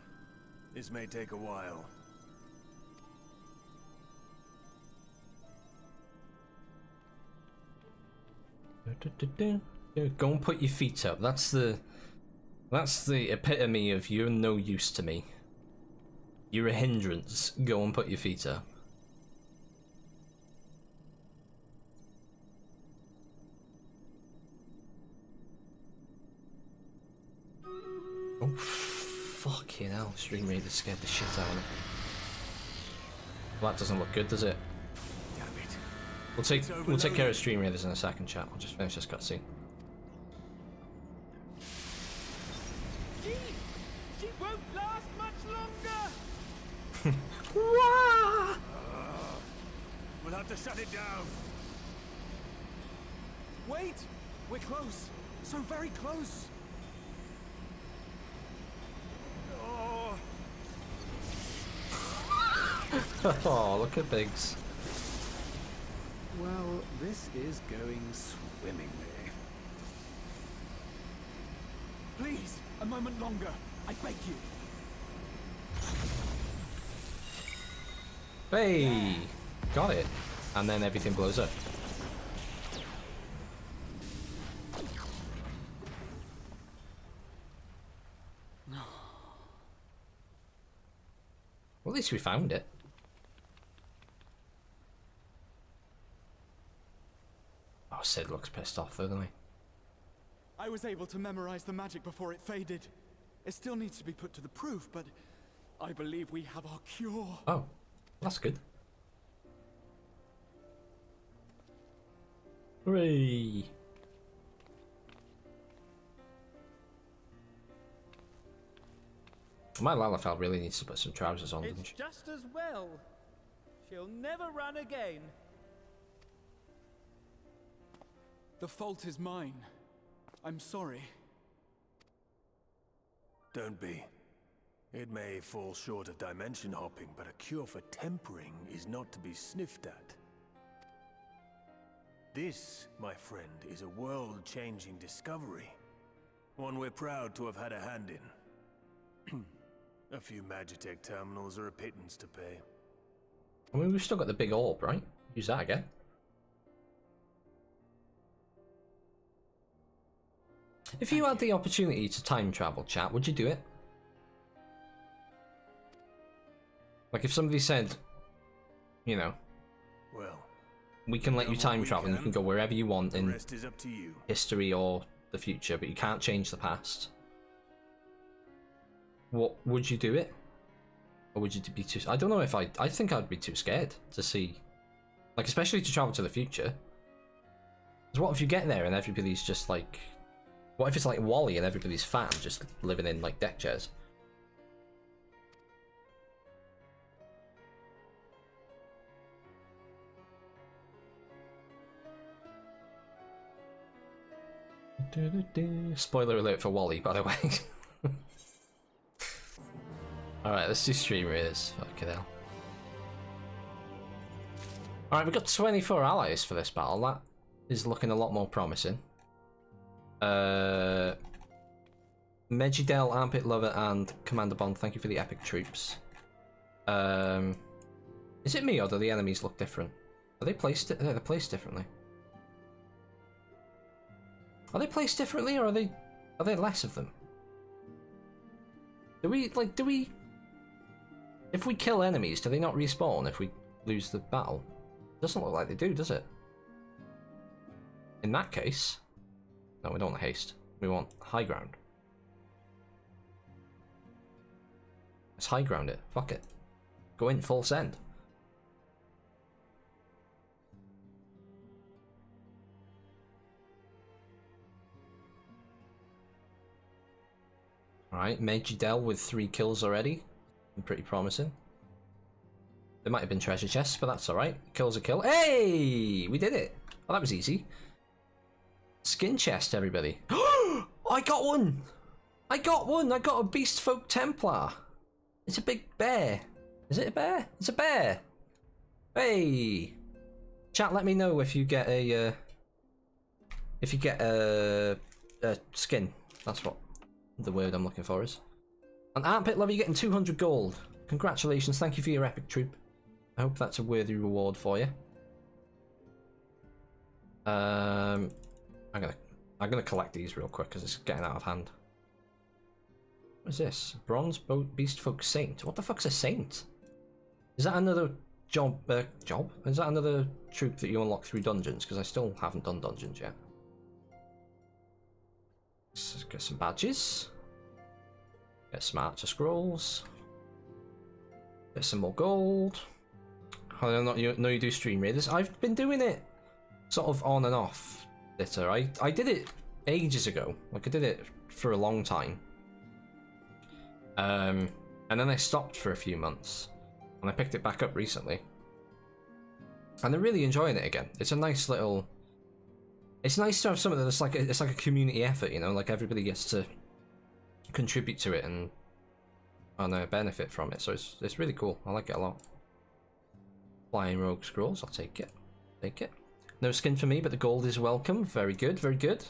This may take a while. Go and put your feet up. That's the epitome of you're no use to me. You're a hindrance. Go and put your feet up. Oh, fucking hell. Stream Raider scared the shit out of me. Well, that doesn't look good, does it? Damn it. We'll take care of Stream Raiders in a second, chat. I'll just finish this cutscene. She won't last much longer! We'll have to shut it down. Wait! We're close! So very close! Oh, look at Biggs. Well, this is going swimmingly. Please, a moment longer. I beg you. Hey! Got it. And then everything blows up. Well, at least we found it. Oh, Sid looks pissed off though, doesn't he? I was able to memorize the magic before it faded. It still needs to be put to the proof, but I believe we have our cure. Oh, that's good. Hooray! My Lalafell really needs to put some trousers on, doesn't It's she? just as well. She'll never run again. The fault is mine. I'm sorry. Don't be. It may fall short of dimension hopping, but a cure for tempering is not to be sniffed at. This, my friend, is a world-changing discovery. One we're proud to have had a hand in. A few Magitech terminals are a pittance to pay. I mean, we've still got the big orb, right? Use that again. If you had the opportunity to time travel, chat, would you do it? Like if somebody said, you know, well, we can let you time travel and you can go wherever you want in rest is up to you. history or the future, but you can't change the past. What would you do it? Or would you be too... I don't know if I think I'd be too scared to see, like, especially to travel to the future. Because what if you get there and everybody's just like, what if it's like Wall-E and everybody's fat and just living in like deck chairs? Spoiler alert for Wall-E, by the way. Alright, let's do stream raiders. Fucking hell. Alright, we've got 24 allies for this battle. That is looking a lot more promising. Megidel, Armpit Lover, and Commander Bond, thank you for the epic troops. Is it me or do the enemies look different? Are they placed? They're placed differently. Are they placed differently, or are there less of them? Do we if we kill enemies, do they not respawn if we lose the battle? Doesn't look like they do, does it? In that case, no, we don't want haste. We want high ground. Let's high ground it. Fuck it. Go in full send. Alright, Megidel with 3 kills already. Pretty promising. There might have been treasure chests, but that's alright. Kill's a kill. Hey! We did it! Well, that was easy. Skin chest, everybody. I got one! I got one! I got a Beast Folk Templar. It's a big bear. Is it a bear? It's a bear! Hey! Chat, let me know if you get a... a skin. That's what the word I'm looking for is. And Armpit Love, you're getting 200 gold. Congratulations, thank you for your epic troop. I hope that's a worthy reward for you. I'm gonna collect these real quick because it's getting out of hand. What is this? Bronze Beast Folk Saint. What the fuck's a saint? Is that another job? Is that another troop that you unlock through dungeons? Because I still haven't done dungeons yet. Let's get some badges. Get some Archer Scrolls. Get some more gold. I don't know you do stream raiders. I've been doing it sort of on and off. I did it ages ago. Like I did it for a long time. And then I stopped for a few months. And I picked it back up recently. And I'm really enjoying it again. It's a nice little... It's nice to have something that's like it's like a community effort, you know, like everybody gets to contribute to it and benefit from it. So it's really cool. I like it a lot. Flying Rogue Scrolls, I'll take it. Take it. No skin for me, but the gold is welcome. Very good, very good.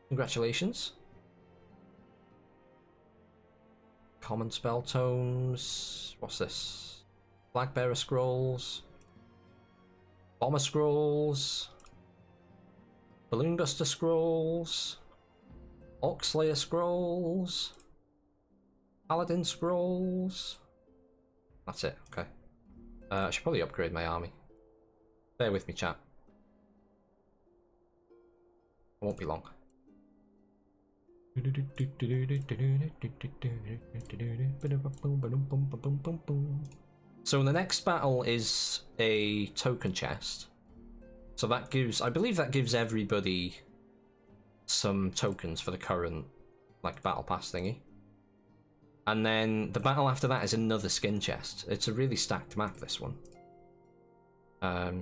Congratulations. Common spell tomes. What's this? Flagbearer Scrolls. Bomber Scrolls. Balloon Buster Scrolls. Orc Slayer Scrolls. Paladin Scrolls. That's it, okay. I should probably upgrade my army. Bear with me, chat. It won't be long. So the next battle is a token chest. So that gives, I believe that gives everybody some tokens for the current, like, battle pass thingy. And then the battle after that is another skin chest. It's a really stacked map, this one.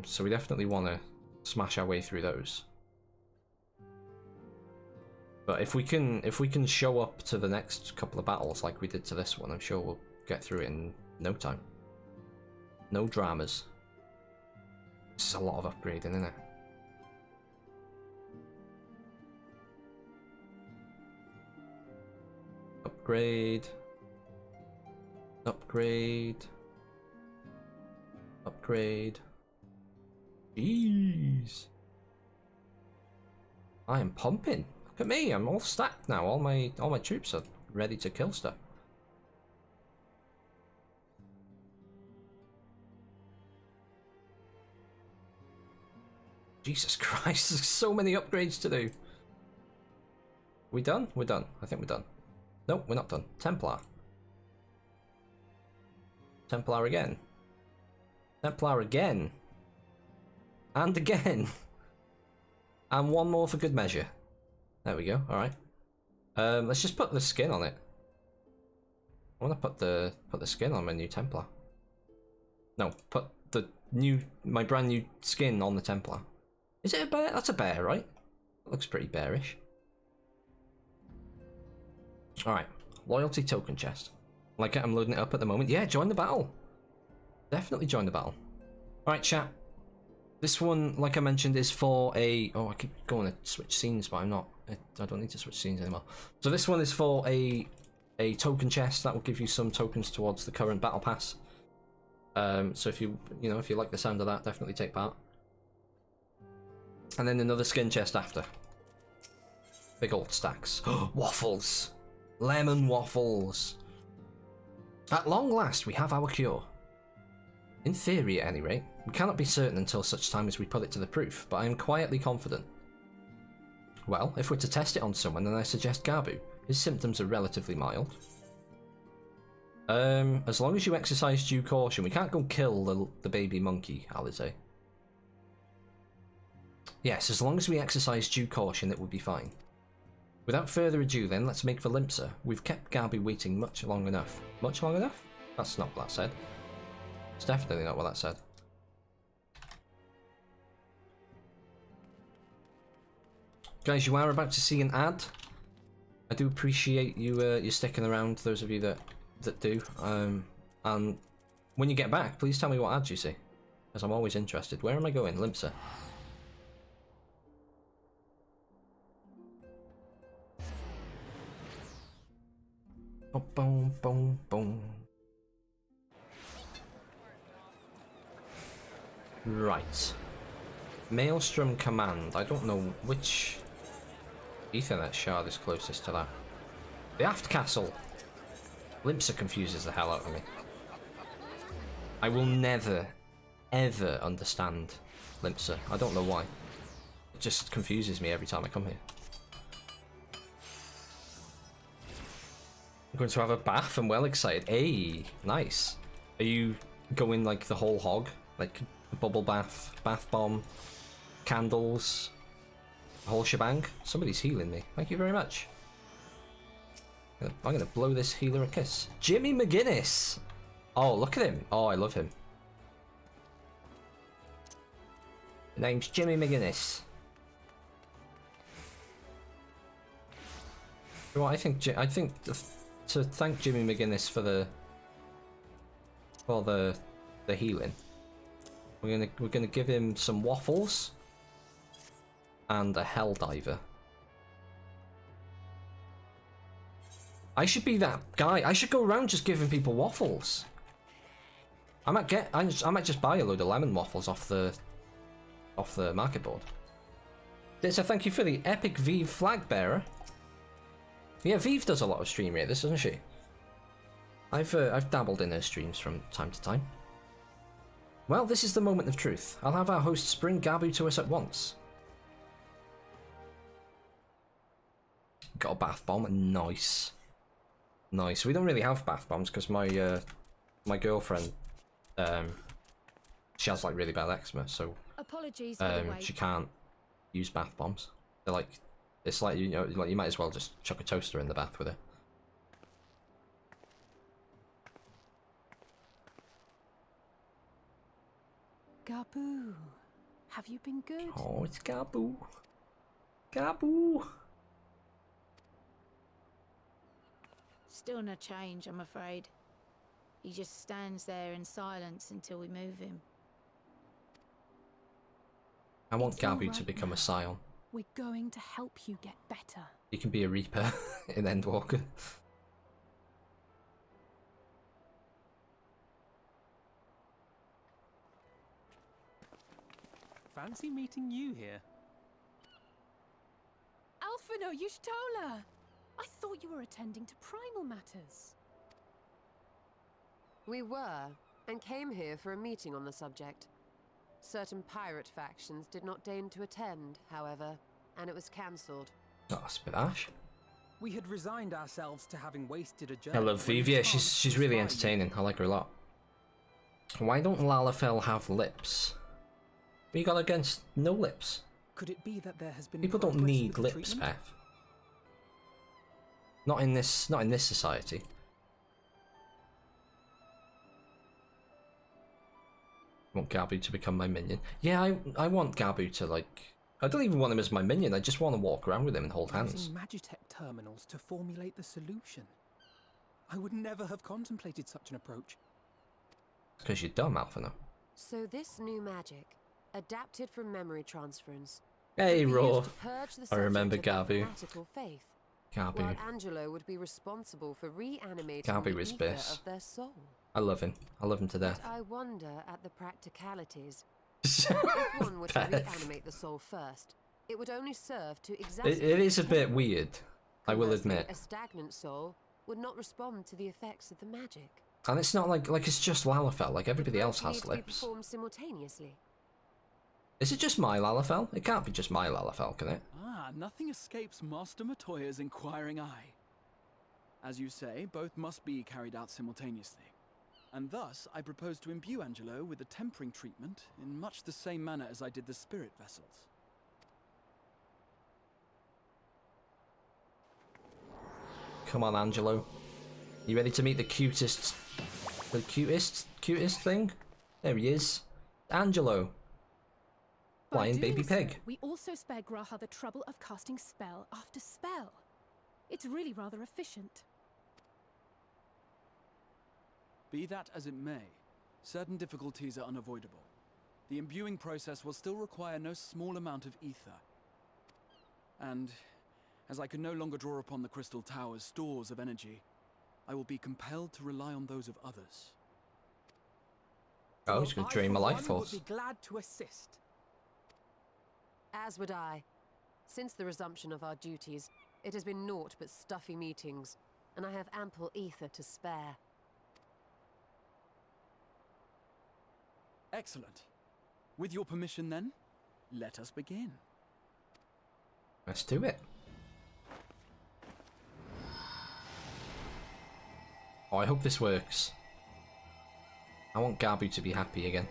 So we definitely want to smash our way through those. But if we can show up to the next couple of battles like we did to this one, I'm sure we'll get through it in no time. No dramas. This is a lot of upgrading, isn't it? Upgrade. Upgrade. Upgrade. Jeez. I am pumping. Look at me, I'm all stacked now. All my troops are ready to kill stuff. Jesus Christ, there's so many upgrades to do. We done? We're done. I think we're done. Nope, we're not done. Templar. Templar again. Templar again. And again. And one more for good measure. There we go, alright. Let's just put the skin on it. I want to put the skin on my new Templar. No, put my brand new skin on the Templar. Is it a bear? That's a bear, right? It looks pretty bearish. Alright, loyalty token chest. Like I'm loading it up at the moment. Yeah, join the battle. Definitely join the battle. Alright, chat. This one, like I mentioned, is for a... Oh, I keep going to switch scenes, but I'm not. I don't need to switch scenes anymore. So this one is for a token chest that will give you some tokens towards the current battle pass. So if you like the sound of that, definitely take part. And then another skin chest after. Big old stacks. Waffles! Lemon waffles! At long last, we have our cure. In theory, at any rate. We cannot be certain until such time as we put it to the proof, but I am quietly confident. Well, if we're to test it on someone, then I suggest Gabu. His symptoms are relatively mild. As long as you exercise due caution. We can't go kill the baby monkey, Alize. Yes, as long as we exercise due caution, it will be fine. Without further ado then, let's make for Limsa. We've kept Gabi waiting much long enough. Much long enough? That's not what that said. It's definitely not what that said. Guys, you are about to see an ad. I do appreciate you sticking around, those of you that do. And when you get back, please tell me what ads you see, because I'm always interested. Where am I going? Limsa. Boom, boom, boom. Right. Maelstrom Command. I don't know which Ethernet shard is closest to that. The Aft Castle. Limsa confuses the hell out of me. I will never, ever understand Limsa. I don't know why. It just confuses me every time I come here. I'm going to have a bath. I'm well excited. Hey, nice. Are you going like the whole hog? Like bubble bath, bath bomb, candles, the whole shebang? Somebody's healing me. Thank you very much. I'm going to blow this healer a kiss. Jimmy McGuinness! Oh, look at him. Oh, I love him. The name's Jimmy McGuinness. Well, I think to thank Jimmy McGuinness for the healing, we're gonna give him some waffles and a Helldiver. I should be that guy. I should go around just giving people waffles. I might just buy a load of lemon waffles off the market board. So thank you for the epic Vive flag bearer. Yeah, Vive does a lot of stream raiders, doesn't she? I've dabbled in her streams from time to time. Well, this is the moment of truth. I'll have our hosts bring Gabu to us at once. Got a bath bomb, nice. Nice. We don't really have bath bombs because my girlfriend, she has like really bad eczema, so apologies for the wait. She can't use bath bombs. They're like, it's like, you know, like you might as well just chuck a toaster in the bath with it. Gabu, have you been good? Oh, it's Gabu. Gabu. Still no change, I'm afraid. He just stands there in silence until we move him. I want It's all Gabu to right become now. a Scion. We're going to help you get better. He can be a Reaper in Endwalker. Fancy meeting you here. Alphino Yushtola! I thought you were attending to primal matters. We were, and came here for a meeting on the subject. Certain pirate factions did not deign to attend, however, and it was cancelled. Oh, that's a bit harsh. We had resigned ourselves to having wasted a journey. I love when Viv, the yeah, chance she's was really by. entertaining. I like her a lot. Why don't Lalafell have lips? What you got against no lips? Could it be that there has been People don't progress need with the lips, treatment? Beth. Not in this society. I want Gabu to become my minion. Yeah, I want Gabu to, like... I don't even want him as my minion, I just want to walk around with him and hold hands. Using Magitech terminals to formulate the solution. I would never have contemplated such an approach. Because you're dumb, Alphino. So this new magic, adapted from memory transference, Hey, would be Raw. used to purge the I remember subject of Gabu. fanatical faith, Gabu. while Angelo would be responsible for reanimating Gabu the is ether bliss. of their soul. I love him. I love him to death. But I wonder at the practicalities. If one were to Beth. reanimate the soul first, it would only serve to exacerbate. It is a bit weird, I will Conversely, admit. a stagnant soul would not respond to the effects of the magic. And it's not like it's just Lalafell, like everybody else Both need has to be lips. performed simultaneously. Is it just my Lalafell? It can't be just my Lalafell, can it? Ah, nothing escapes Master Matoya's inquiring eye. As you say, both must be carried out simultaneously. And thus, I propose to imbue Angelo with the tempering treatment in much the same manner as I did the spirit vessels. Come on, Angelo. You ready to meet the cutest thing? There he is. Angelo. By Flying doing baby so, pig. we also spare Graha the trouble of casting spell after spell. It's really rather efficient. Be that as it may, certain difficulties are unavoidable. The imbuing process will still require no small amount of ether. And, as I can no longer draw upon the Crystal Tower's stores of energy, I will be compelled to rely on those of others. Oh, he's going to drain my life force. Would be glad to assist. As would I. Since the resumption of our duties, it has been naught but stuffy meetings, and I have ample ether to spare. Excellent. With your permission then, let us begin. Let's do it. Oh, I hope this works. I want Gabu to be happy again.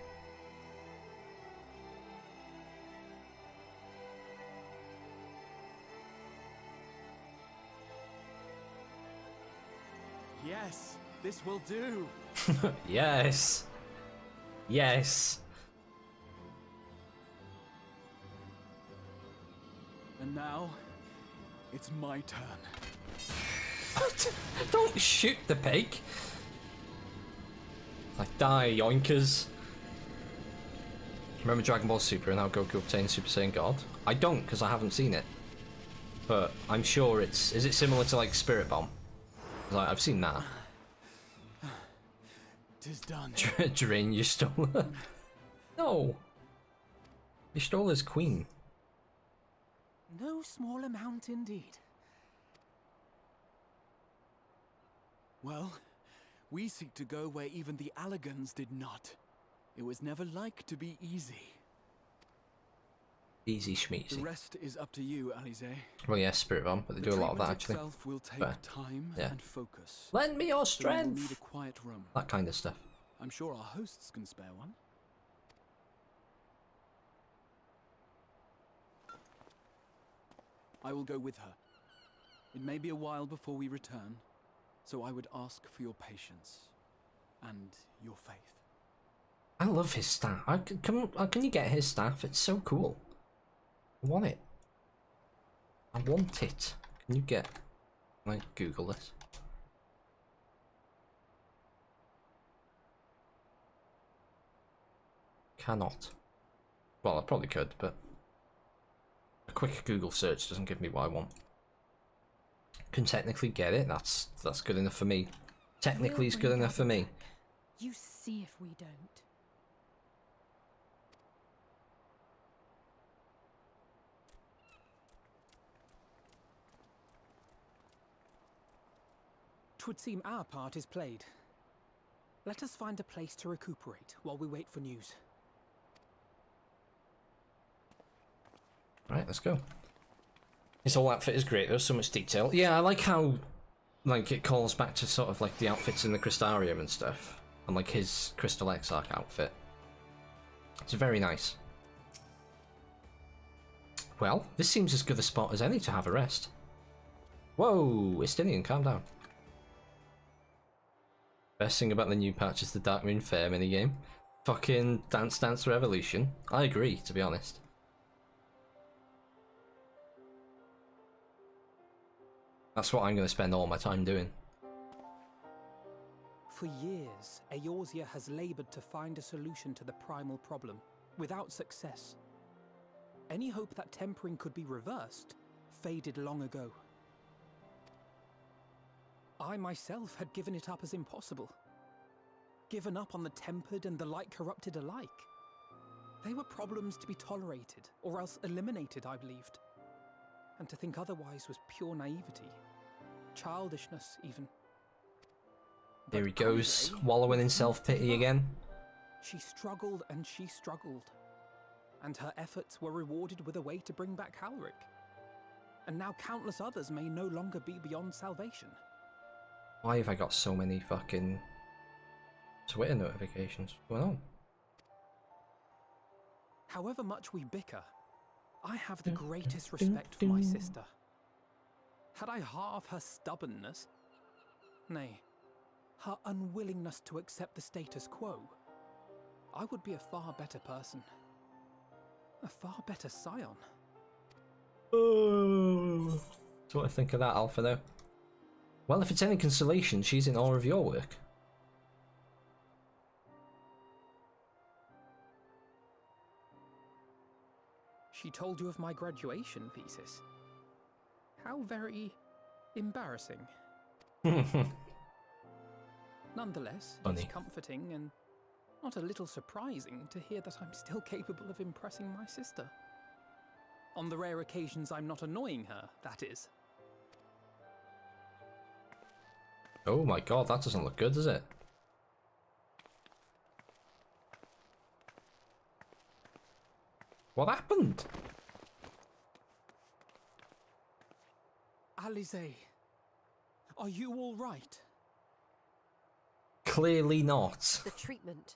Yes, this will do. Yes. Yes. And now, it's my turn. Don't shoot the pig. Like, die, yoinkers. Remember Dragon Ball Super and how Goku obtained Super Saiyan God? I don't, because I haven't seen it. But I'm sure it's... Is it similar to, like, Spirit Bomb? Like, I've seen that. 'Tis done. Drain Yustola. No. Yustola's queen. No small amount indeed. Well, we seek to go where even the Allegans did not. It was never like to be easy. Easy The schmeezy. rest is up to you, Alize. Well, yeah, Spirit Bomb, but they The do a lot of that, treatment actually. itself will take But, time yeah. and focus. Lend me your So we will strength! need a quiet room. That kind of stuff. I'm sure our hosts can spare one. I will go with her. It may be a while before we return, so I would ask for your patience and your faith. I love his staff. Can you get his staff? It's so cool. I want it. I want it. Can you get... Can I Google this? Cannot. Well, I probably could, but a quick Google search doesn't give me what I want. Can technically get it. That's good enough for me. Technically, it's good enough for me. You see if we don't. Twould seem our part is played. Let us find a place to recuperate while we wait for news. Right, let's go. His whole outfit is great. There's so much detail. Yeah, I like how, like, it calls back to sort of like the outfits in the Crystarium and stuff, and like his Crystal Exarch outfit. It's very nice. Well, this seems as good a spot as any to have a rest. Whoa, Estinian, calm down. Best thing about the new patch is the Dark Moon Fair minigame. Fucking Dance Dance Revolution. I agree, to be honest. That's what I'm going to spend all my time doing. For years, Eorzea has labored to find a solution to the primal problem, without success. Any hope that tempering could be reversed faded long ago. I myself had given it up as impossible. Given up on the tempered and the light corrupted alike. They were problems to be tolerated, or else eliminated, I believed. And to think otherwise was pure naivety. Childishness, even. Here he goes, wallowing in self-pity again. She struggled and she struggled. And her efforts were rewarded with a way to bring back Halric. And now countless others may no longer be beyond salvation. Why have I got so many fucking Twitter notifications? What's going on? However much we bicker, I have the greatest respect for my sister. Had I half her stubbornness, nay, her unwillingness to accept the status quo, I would be a far better person. A far better scion. Oh. So what I think of that, Alpha, though? Well, if it's any consolation, she's in awe of your work. She told you of my graduation thesis. How very embarrassing. Nonetheless, Funny. it's comforting and not a little surprising to hear that I'm still capable of impressing my sister. On the rare occasions I'm not annoying her, that is. Oh my god, that doesn't look good, does it? What happened? Alize, are you all right? Clearly not. The treatment.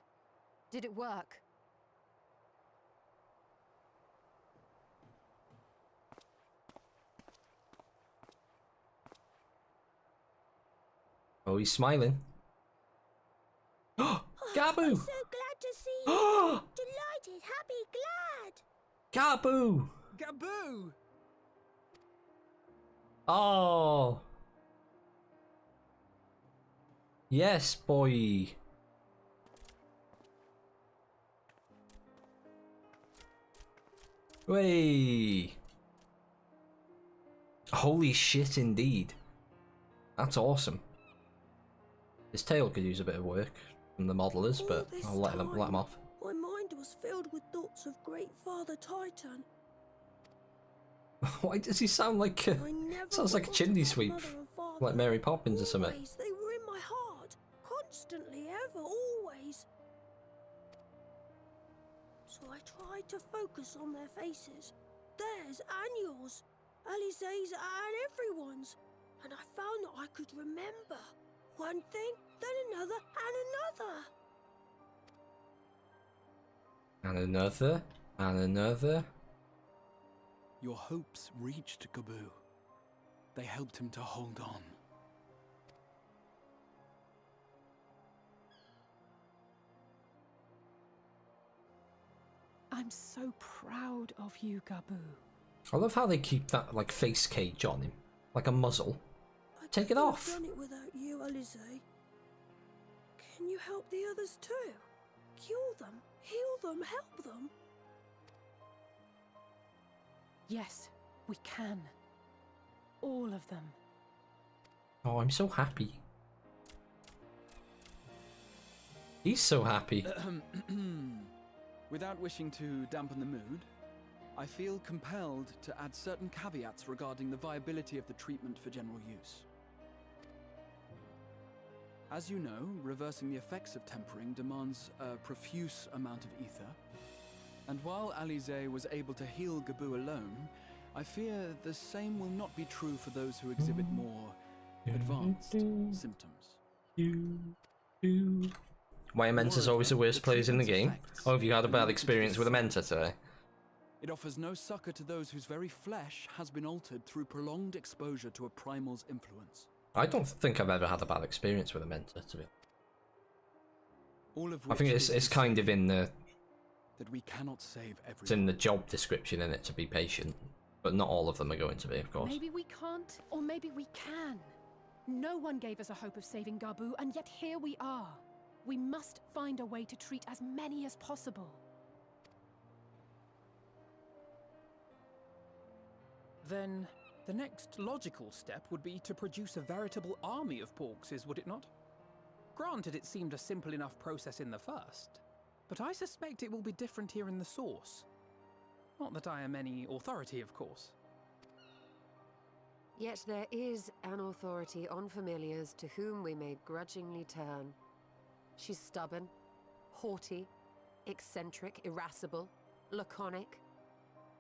Did it work? Oh, he's smiling. Gabu! I'm so glad to see you. Delighted, happy, glad. Gabu! Gabu! Oh! Yes, boy. Way. Holy shit, indeed. That's awesome. His tail could use a bit of work from the modelers, but I'll let him off. My mind was filled with thoughts of great Father Titan. Why does he sound like sounds like a chimney sweep, like Mary Poppins or something? Always, they were in my heart, constantly, ever, always. So I tried to focus on their faces, theirs and yours, Alize's and everyone's, and I found that I could remember one thing, then another, and another. And another, and another. Your hopes reached Gabu. They helped him to hold on. I'm so proud of you, Gabu. I love how they keep that like face cage on him, like a muzzle. Take it off. I've done it without you, Alize. Can you help the others too? Cure them, heal them, help them. Yes, we can. All of them. Oh, I'm so happy. He's so happy. Without wishing to dampen the mood, I feel compelled to add certain caveats regarding the viability of the treatment for general use. As you know, reversing the effects of tempering demands a profuse amount of ether. And while Alize was able to heal Gabu alone, I fear the same will not be true for those who exhibit more advanced symptoms. Why are mentors always the worst players in the game? Or have you had a bad experience with a mentor today? It offers no succor to those whose very flesh has been altered through prolonged exposure to a primal's influence. I don't think I've ever had a bad experience with a mentor, to be honest. I think it's kind of in the... that we cannot save everyone. It's in the job description in it to be patient, but not all of them are going to be, of course. Maybe we can't, or maybe we can. No one gave us a hope of saving Gabu, and yet here we are. We must find a way to treat as many as possible. Then the next logical step would be to produce a veritable army of Porkses, would it not? Granted, it seemed a simple enough process in the first, but I suspect it will be different here in the source. Not that I am any authority, of course. Yet there is an authority on familiars to whom we may grudgingly turn. She's stubborn, haughty, eccentric, irascible, laconic,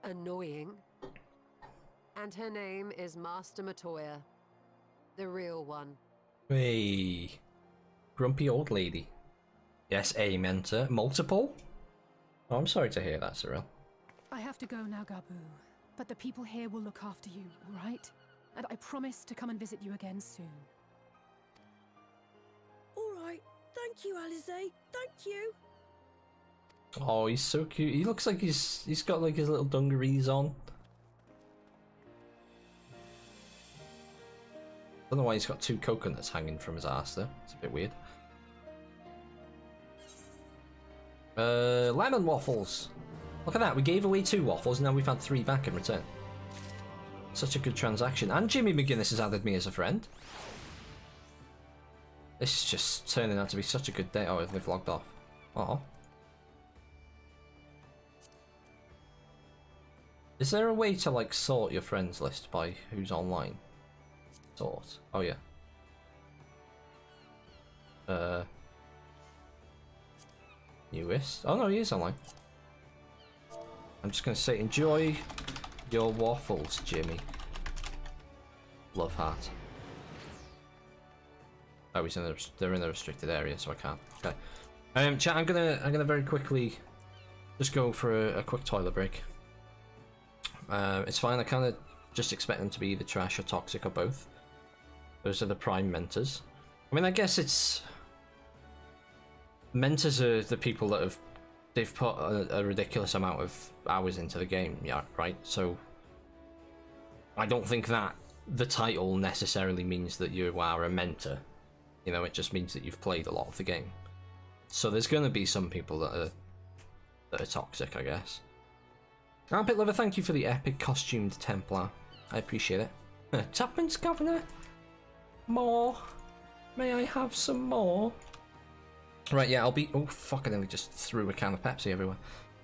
annoying. And her name is Master Matoya, the real one. Hey, grumpy old lady. Yes, a mentor. Multiple? Oh, I'm sorry to hear that, Cyril. I have to go now, Gabu, but the people here will look after you, all right? And I promise to come and visit you again soon. All right. Thank you, Alize. Thank you. Oh, he's so cute. He looks like he's got like his little dungarees on. Don't know why he's got two coconuts hanging from his ass though. It's a bit weird. Lemon waffles. Look at that. We gave away 2 waffles, and now we've had 3 back in return. Such a good transaction. And Jimmy McGuinness has added me as a friend. This is just turning out to be such a good day. Oh, they've logged off. Oh. Is there a way to like sort your friends list by who's online? Sort. Oh yeah. Newest. Oh no, he is online. I'm just gonna say, enjoy your waffles, Jimmy. Love heart. Oh, he's in the, they're in the restricted area, so I can't. Okay. Chat. I'm gonna very quickly just go for a quick toilet break. It's fine. I kind of just expect them to be either trash or toxic or both. Those are the prime mentors. I mean, I guess it's mentors are the people that they've put a ridiculous amount of hours into the game. Yeah, right. So I don't think that the title necessarily means that you are a mentor. You know, it just means that you've played a lot of the game. So there's going to be some people that are toxic, I guess. Armpit Liver, thank you for the epic costumed Templar. I appreciate it. Tuppence, Governor. More. May I have some more? Right, yeah, I'll be... Oh, fuck, I nearly just threw a can of Pepsi everywhere.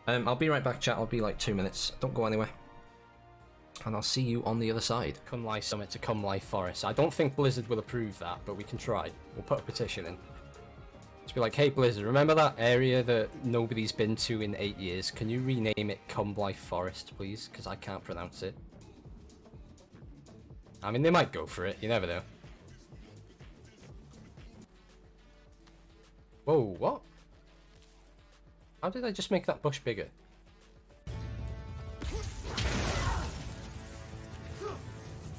I'll be right back, chat. I'll be like 2 minutes. Don't go anywhere. And I'll see you on the other side. Come Life Summit to Come Life Forest. I don't think Blizzard will approve that, but we can try. We'll put a petition in. Just be like, hey Blizzard, remember that area that nobody's been to in 8 years? Can you rename it Come Life Forest, please? Because I can't pronounce it. I mean, they might go for it. You never know. Whoa, what? How did I just make that bush bigger?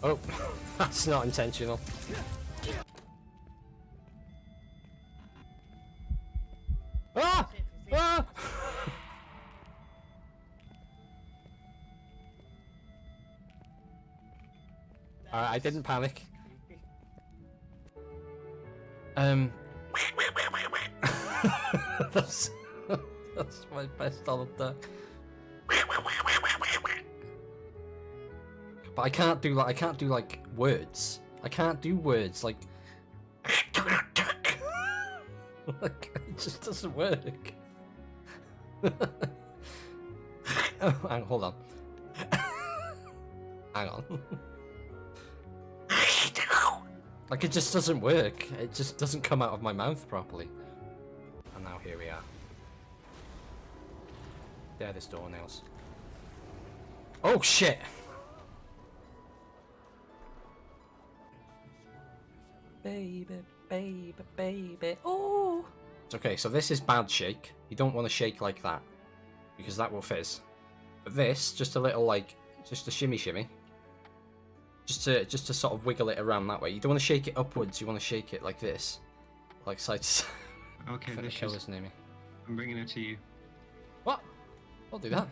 Oh, that's not intentional. Ah! Ah! I didn't panic. that's my best Donald Duck. But I can't do like words. I can't do words like like it just doesn't work. Oh, hold on. Hang on. Like it just doesn't work. It just doesn't come out of my mouth properly. And now here we are. There, this doornails. Oh shit! Baby, baby, baby. Oh! Okay, so this is bad shake. You don't want to shake like that, because that will fizz. But this, just a little like, just a shimmy shimmy. Just to sort of wiggle it around that way. You don't want to shake it upwards, you want to shake it like this. Like side to side. Okay, this is... near me. I'm bringing it to you. What? I'll do that.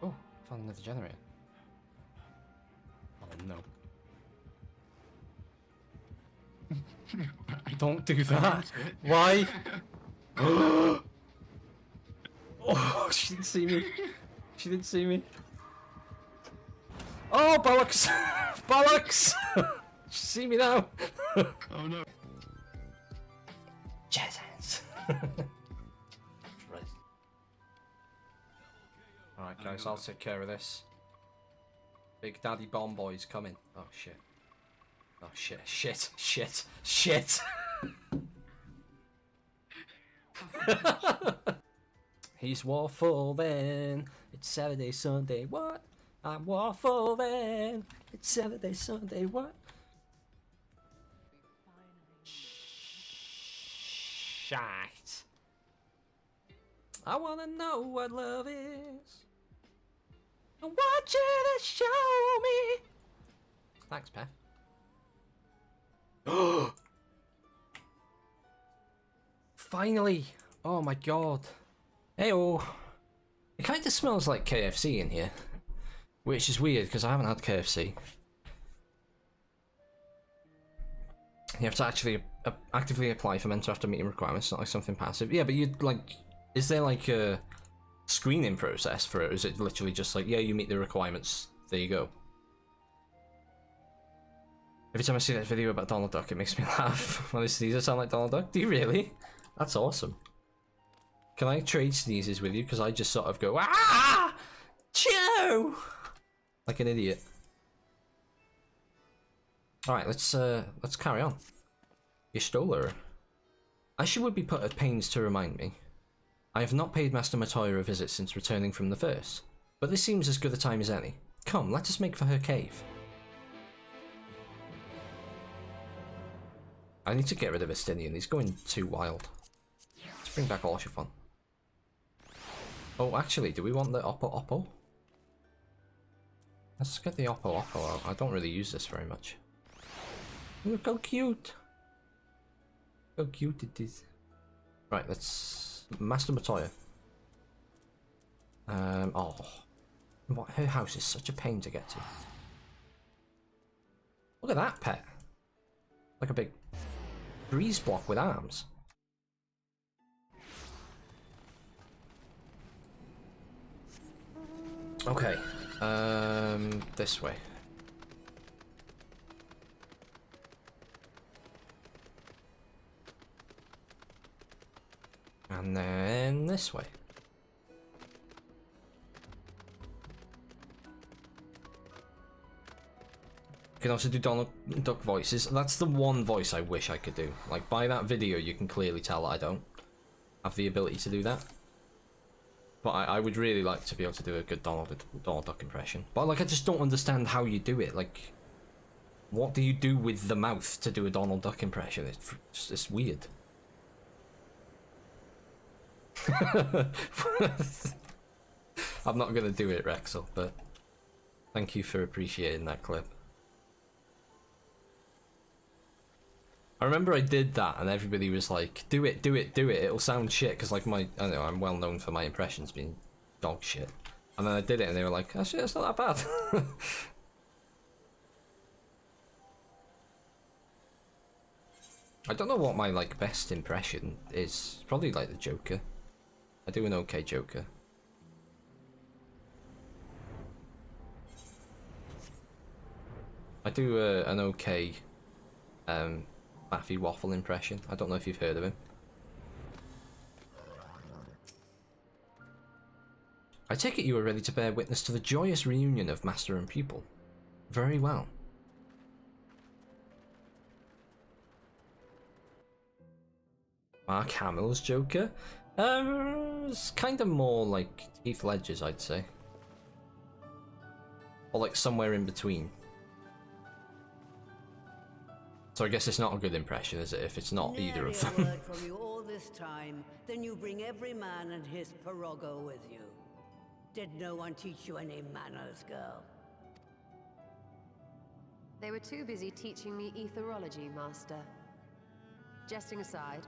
Oh, found another generator. Oh no. Don't do that. Why? Oh, she didn't see me. She didn't see me. Oh, bollocks! Bollocks! She see me now. Oh no. Jazz hands. Alright guys, I'll take care of this. Big Daddy Bomb Boy's coming. Oh shit. Oh shit, shit, shit, shit! He's waffling. It's Saturday, Sunday, what? I'm waffling. It's Saturday, Sunday, what? Shite. I wanna know what love is. I want you to show me. Thanks, Pep. Finally! Oh my god. Heyo! It kind of smells like KFC in here. Which is weird because I haven't had KFC. You have to actually actively apply for mental after meeting requirements, not like something passive. Yeah, but you'd like... Is there like a screening process for it? Or is it literally just like, yeah, you meet the requirements, there you go? Every time I see that video about Donald Duck, it makes me laugh. When I sneeze, I sound like Donald Duck. Do you really? That's awesome. Can I trade sneezes with you? Because I just sort of go, ah! Chew! Like an idiot. Alright, let's carry on. You stole her. I would be put at pains to remind me. I have not paid Master Matoya a visit since returning from the first, but this seems as good a time as any. Come, let us make for her cave. I need to get rid of Estinian, he's going too wild. Let's bring back Orshifon. Oh, actually, do we want the Oppo? Let's get the Oppo out. I don't really use this very much. Look how cute! How cute it is. Right, let's... Master Matoya. Oh. What, her house is such a pain to get to. Look at that pet. Like a big breeze block with arms. Okay. This way. And then this way. You can also do Donald Duck voices. That's the one voice I wish I could do. Like, by that video you can clearly tell I don't have the ability to do that. But I would really like to be able to do a good Donald Duck impression. But like, I just don't understand how you do it. Like, what do you do with the mouth to do a Donald Duck impression? It's weird. I'm not gonna do it, Rexel, but thank you for appreciating that clip. I remember I did that and everybody was like, do it, it'll sound shit, because like I don't know, I'm well known for my impressions being dog shit. And then I did it and they were like, actually, it's not that bad. I don't know what my like best impression is. Probably like the Joker. I do an okay Joker. I do an okay Baffy Waffle impression. I don't know if you've heard of him. I take it you are ready to bear witness to the joyous reunion of master and pupil. Very well. Mark Hamill's Joker? It's kind of more like Heath Ledger's, I'd say. Or like somewhere in between. So I guess it's not a good impression, is it, if it's not either of them? Word from you all this time, then you bring every man and his Perogo with you. Did no one teach you any manners, girl? They were too busy teaching me etherology, Master. Jesting aside,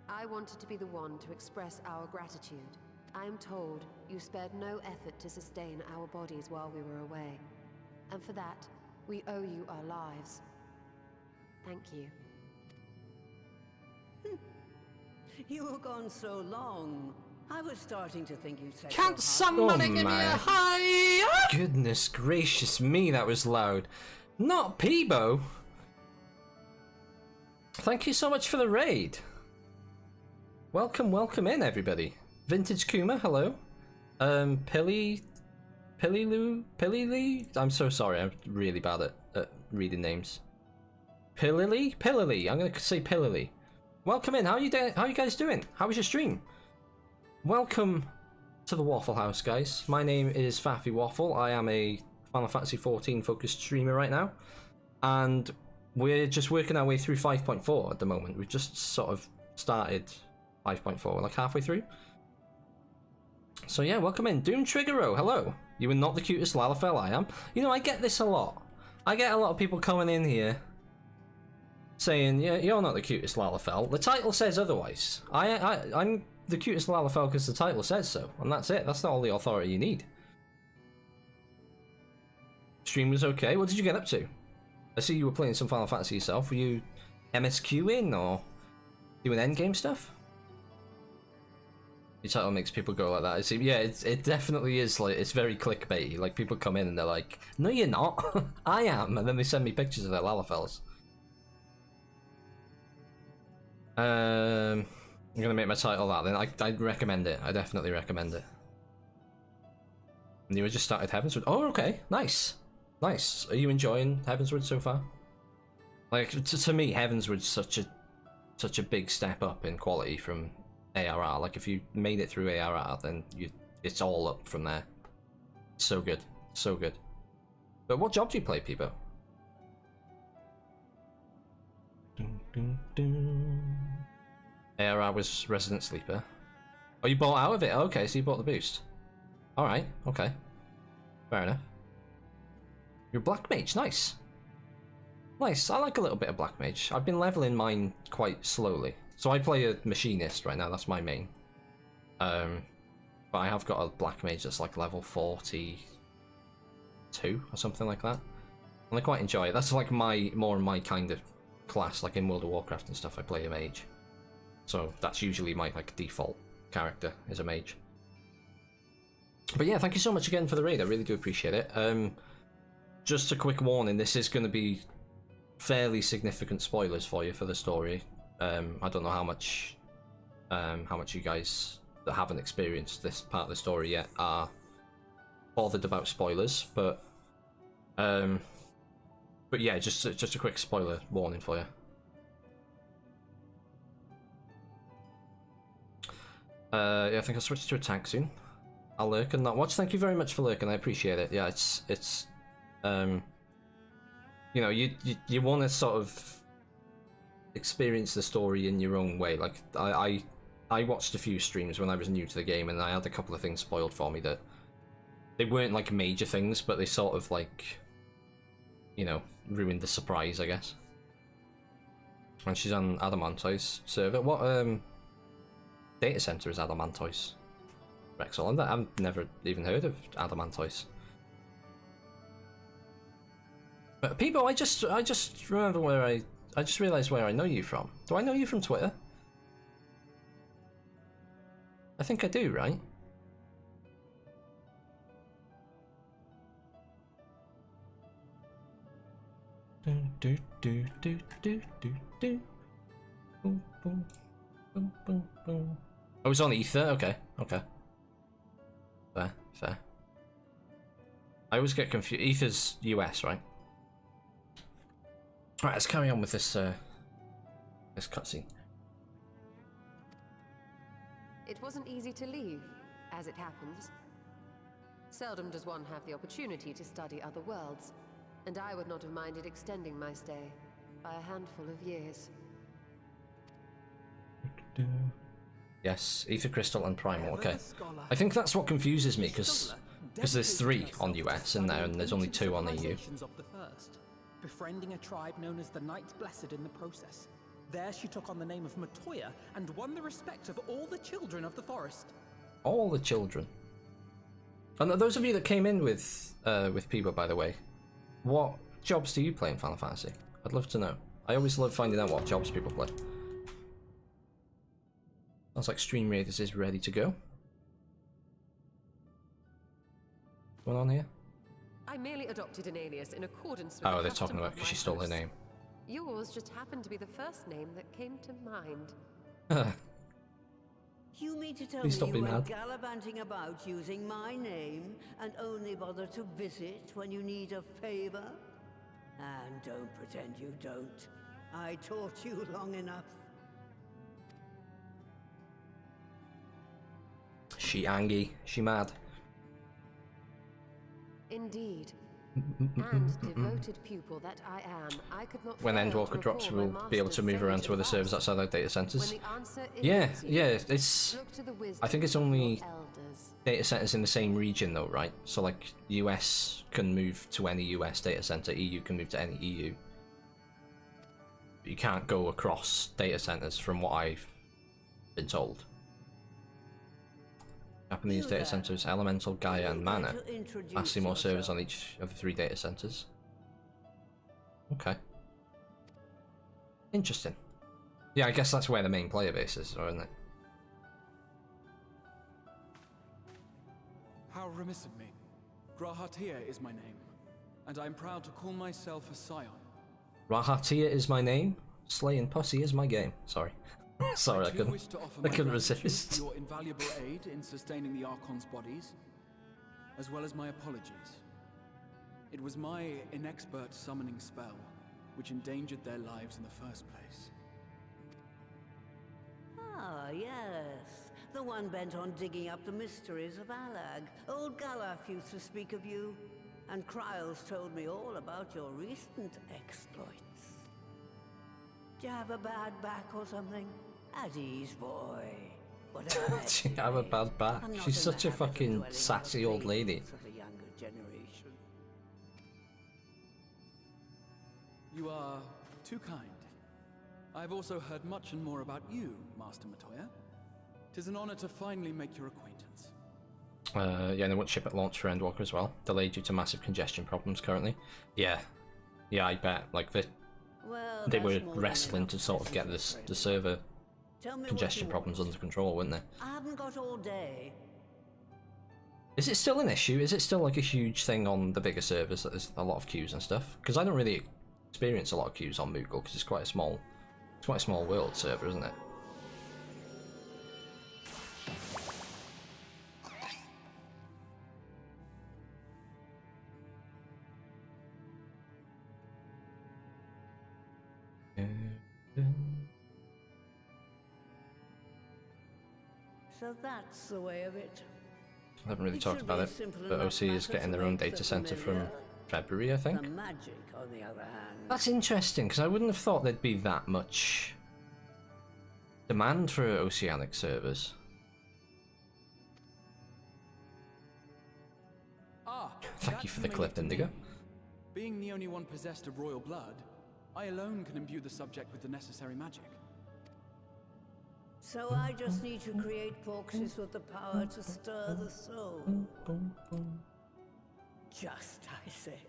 I wanted to be the one to express our gratitude. I am told you spared no effort to sustain our bodies while we were away. And for that, we owe you our lives. Thank you. You were gone so long. I was starting to think you'd say. Can't somebody give me a hi? Goodness gracious me, that was loud. Not Peebo. Thank you so much for the raid. Welcome, welcome in, everybody. Vintage Kuma, hello. Pilly I'm so sorry, I'm really bad at reading names. Pillily? I'm gonna say Pillily. Welcome in, how you guys doing? How was your stream? Welcome to the Waffle House, guys. My name is Faffy Waffle. I am a Final Fantasy XIV focused streamer right now. And we're just working our way through 5.4 at the moment. We've just sort of started 5.4, we're like halfway through. So yeah, welcome in. Doom Triggero, hello. You are not the cutest Lalafell, I am. You know, I get this a lot. I get a lot of people coming in here saying, yeah, you're not the cutest Lalafell. The title says otherwise. I'm the cutest Lalafell because the title says so, and that's it. That's not all the authority you need. Stream was okay. What did you get up to? I see you were playing some Final Fantasy yourself. Were you MSQing or doing endgame stuff? Your title makes people go like that. I see. Yeah, it definitely is. Like, it's very clickbaity. Like, people come in and they're like, "No, you're not. I am," and then they send me pictures of their Lalafells. I'm gonna make my title that. Then I'd recommend it. I definitely recommend it. And you just started Heavensward. Oh, okay, nice, nice. Are you enjoying Heavensward so far? Like, to me, Heavensward's such a big step up in quality from ARR. Like, if you made it through ARR, then it's all up from there. So good, so good. But what job do you play, Peebo? ARR was Resident Sleeper. Oh, you bought out of it? Okay, so you bought the boost. Alright, okay. Fair enough. You're a Black Mage, nice. Nice, I like a little bit of Black Mage. I've been leveling mine quite slowly. So I play a Machinist right now, that's my main. But I have got a Black Mage that's like level 42 or something like that. And I quite enjoy it. That's like more my kind of class, like in World of Warcraft and stuff, I play a mage. So that's usually my like default character, is a mage. But yeah, thank you so much again for the raid, I really do appreciate it. Just a quick warning, this is going to be fairly significant spoilers for you for the story. I don't know how much you guys that haven't experienced this part of the story yet are bothered about spoilers, but yeah, just a quick spoiler warning for you. Yeah, I think I'll switch to a tank soon. I'll lurk and not watch. Thank you very much for lurking. I appreciate it. Yeah, it's you know, you want to sort of experience the story in your own way. Like I watched a few streams when I was new to the game, and I had a couple of things spoiled for me that they weren't like major things, but they sort of like, you know, ruined the surprise, I guess. And she's on Adamantoy's server. What data center is Adamantoy's? Excellent. I've never even heard of Adamantoise. But people, I just remember where I just realised where I know you from. Do I know you from Twitter? I think I do, right? Do do do do do do. Boom boom boom boom boom. Oh, it's on Ether. Okay, okay. Fair, fair. I always get confused. Ether's US, right? Right, let's carry on with this this cutscene. It wasn't easy to leave, as it happens. Seldom does one have the opportunity to study other worlds, and I would not have minded extending my stay by a handful of years. Yes, Ether Crystal and Primal, okay. I think that's what confuses me, because there's 3 on US in there, and there's only 2 on EU. Befriending a tribe known as the Knights Blessed in the process. There she took on the name of Matoya and won the respect of all the children of the forest. All the children. And those of you that came in with people, by the way, what jobs do you play in Final Fantasy? I'd love to know. I always love finding out what jobs people play. Sounds like Stream Raiders is ready to go. What's going on here? I merely adopted an alias in accordance with Oh, they're talking about because she stole her name. Yours just happened to be the first name that came to mind. You mean to tell Please me stop you being went mad. gallivanting about using my name and only bother to visit when you need a favor? And don't pretend you don't. I taught you long enough. She angry. She mad. Indeed. And devoted pupil that I am, I could not When fail to Endwalker drops, recall we'll my be able to master's move around sage to other advice. servers outside our data centers. When the answer is Yeah, easy, yeah, it's... look to the wisdom I think it's of only your elders. data centers in the same region though, right? So like, US can move to any US data center, EU can move to any EU. But you can't go across data centers from what I've been told. Japanese data centers, Elemental, Gaia, and Mana. Vastly more servers on each of the 3 data centers. Okay. Interesting. Yeah, I guess that's where the main player base is, isn't it? How remiss of me. Grahatia is my name, and I'm proud to call myself a scion. Rahatia is my name. Slaying pussy is my game. Sorry. Sorry, I couldn't gratitude resist. for your invaluable aid in sustaining the Archon's bodies, as well as my apologies. It was my inexpert summoning spell which endangered their lives in the first place. Ah, yes. The one bent on digging up the mysteries of Alag. Old Galaf used to speak of you, and Kryles told me all about your recent exploits. Do you have a bad back or something? At ease, boy. Whatever. She have a bad back. I'm not She's in the such a habit of fucking dwelling on sassy the old lady. failings of the younger generation. You are too kind. I've also heard much and more about you, Master Matoya. 'Tis an honor to finally make your acquaintance. Yeah, and they won't ship at launch for Endwalker as well. Delayed due to massive congestion problems currently. Yeah. Yeah, I bet. Like, Well, they were that's more than wrestling enough to sort of present get for this, friends. the server Tell me what congestion you problems want. under control, weren't they? I haven't got all day. Is it still an issue? Is it still like a huge thing on the bigger servers that there's a lot of queues and stuff? Because I don't really experience a lot of queues on Moogle because it's quite a small world server, isn't it? So that's the way of it. I haven't really It talked should be about a it, simple but enough OC is matter getting to their own make data the center from familiar. February, I think. The magic, on the other hand. That's interesting, because I wouldn't have thought there'd be that much demand for oceanic servers. Thank you for the clip, Indigo. Being the only one possessed of royal blood, I alone can imbue the subject with the necessary magic. So I just need to create porxies with the power to stir the soul. Just, I say.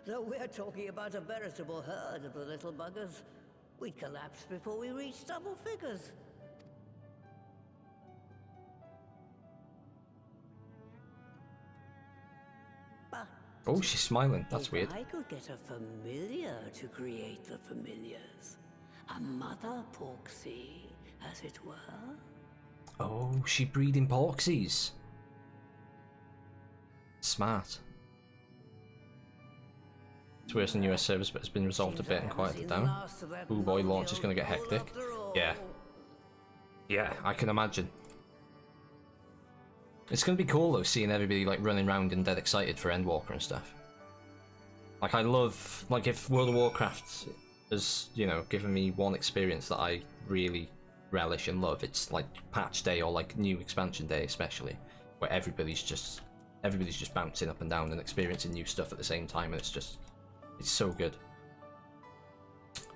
Though we're talking about a veritable herd of the little buggers, we'd collapse before we reach double figures. But Oh, she's smiling. That's weird. I could get a familiar to create the familiars. A mother porxie, as it were. Oh, she breeding porxies. Smart. It's worse than US service, but it's been resolved a bit and quieted down. Oh boy, launch is going to get hectic. Yeah. Yeah, I can imagine. It's going to be cool though, seeing everybody like running around and dead excited for Endwalker and stuff. Like I love, like if World of Warcraft has, you know, given me one experience that I really relish and love, it's like patch day or like new expansion day especially, where everybody's just bouncing up and down and experiencing new stuff at the same time, and it's so good.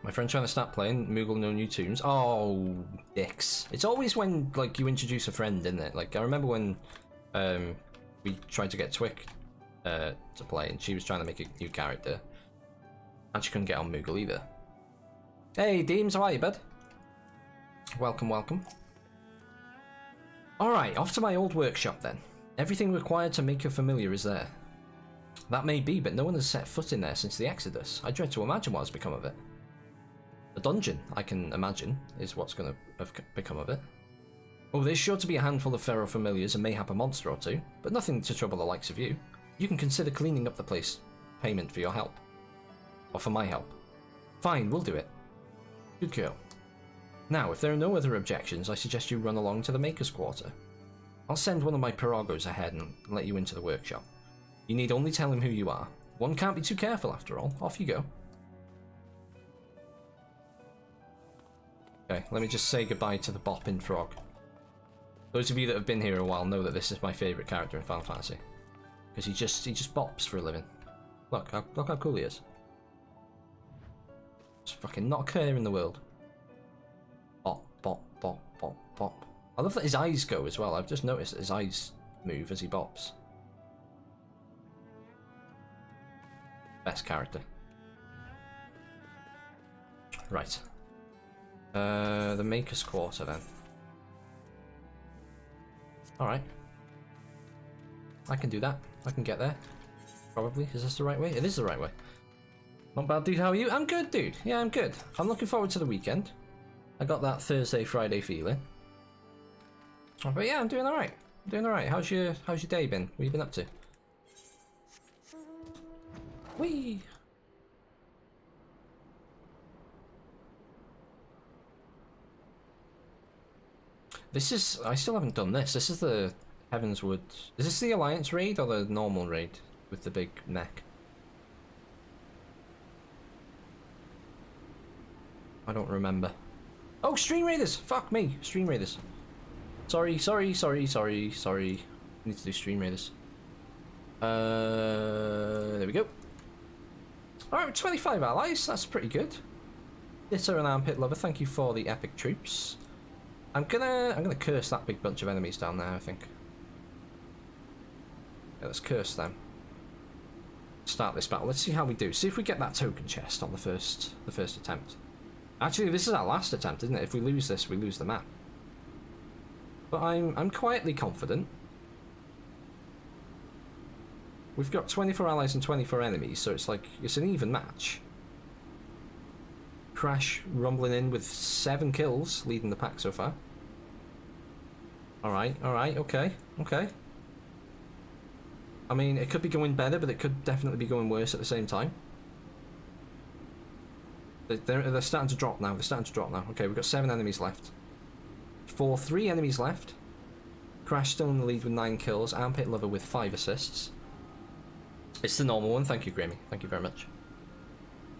My friend's trying to start playing Moogle No New Tombs. Oh, dicks. It's always when like you introduce a friend, isn't it? Like I remember when we tried to get Twick to play, and she was trying to make a new character, and she couldn't get on Moogle either. Hey Deems, how are you, bud? Welcome, welcome. Alright, off to my old workshop then. Everything required to make your familiar is there. That may be, but no one has set foot in there since the Exodus. I dread to imagine what has become of it. A dungeon, I can imagine, is what's going to have become of it. Oh, there's sure to be a handful of feral familiars and mayhap a monster or two, but nothing to trouble the likes of you. You can consider cleaning up the place. Payment for your help. Or for my help. Fine, we'll do it. Good girl. Now, if there are no other objections, I suggest you run along to the Maker's Quarter. I'll send one of my piragos ahead and let you into the workshop. You need only tell him who you are. One can't be too careful after all. Off you go. Okay, let me just say goodbye to the bopping frog. Those of you that have been here a while know that this is my favourite character in Final Fantasy. Because he just bops for a living. Look how cool he is. It's fucking not a care in the world. Bop, bop, bop, bop, bop. I love that his eyes go as well. I've just noticed that his eyes move as he bops. Best character. Right. The Maker's Quarter then. Alright. I can do that. I can get there. Probably. Is this the right way? It is the right way. Not bad, dude. How are you? I'm good, dude. Yeah, I'm good. I'm looking forward to the weekend. I got that Thursday, Friday feeling. But yeah, I'm doing alright. I'm doing alright. How's your day been? What have you been up to? Whee! This is... I still haven't done this. This is the Heavenswood... Is this the Alliance raid or the normal raid with the big neck? I don't remember. Oh, Stream Raiders! Fuck me! Stream Raiders. Sorry. Need to do Stream Raiders. There we go. Alright, 25 allies. That's pretty good. Ditto and Armpit Lover, thank you for the epic troops. I'm gonna curse that big bunch of enemies down there, I think. Yeah, let's curse them. Start this battle. Let's see how we do. See if we get that token chest on the first attempt. Actually, this is our last attempt, isn't it? If we lose this, we lose the map. But I'm quietly confident. We've got 24 allies and 24 enemies, so it's like it's an even match. Crash rumbling in with 7 kills, leading the pack so far. Alright, okay. I mean, it could be going better, but it could definitely be going worse at the same time. They're starting to drop now. Okay, we've got 7 enemies left. 3 enemies left. Crash still in the lead with 9 kills. Armpit Lover with 5 assists. It's the normal one. Thank you, Grammy. Thank you very much.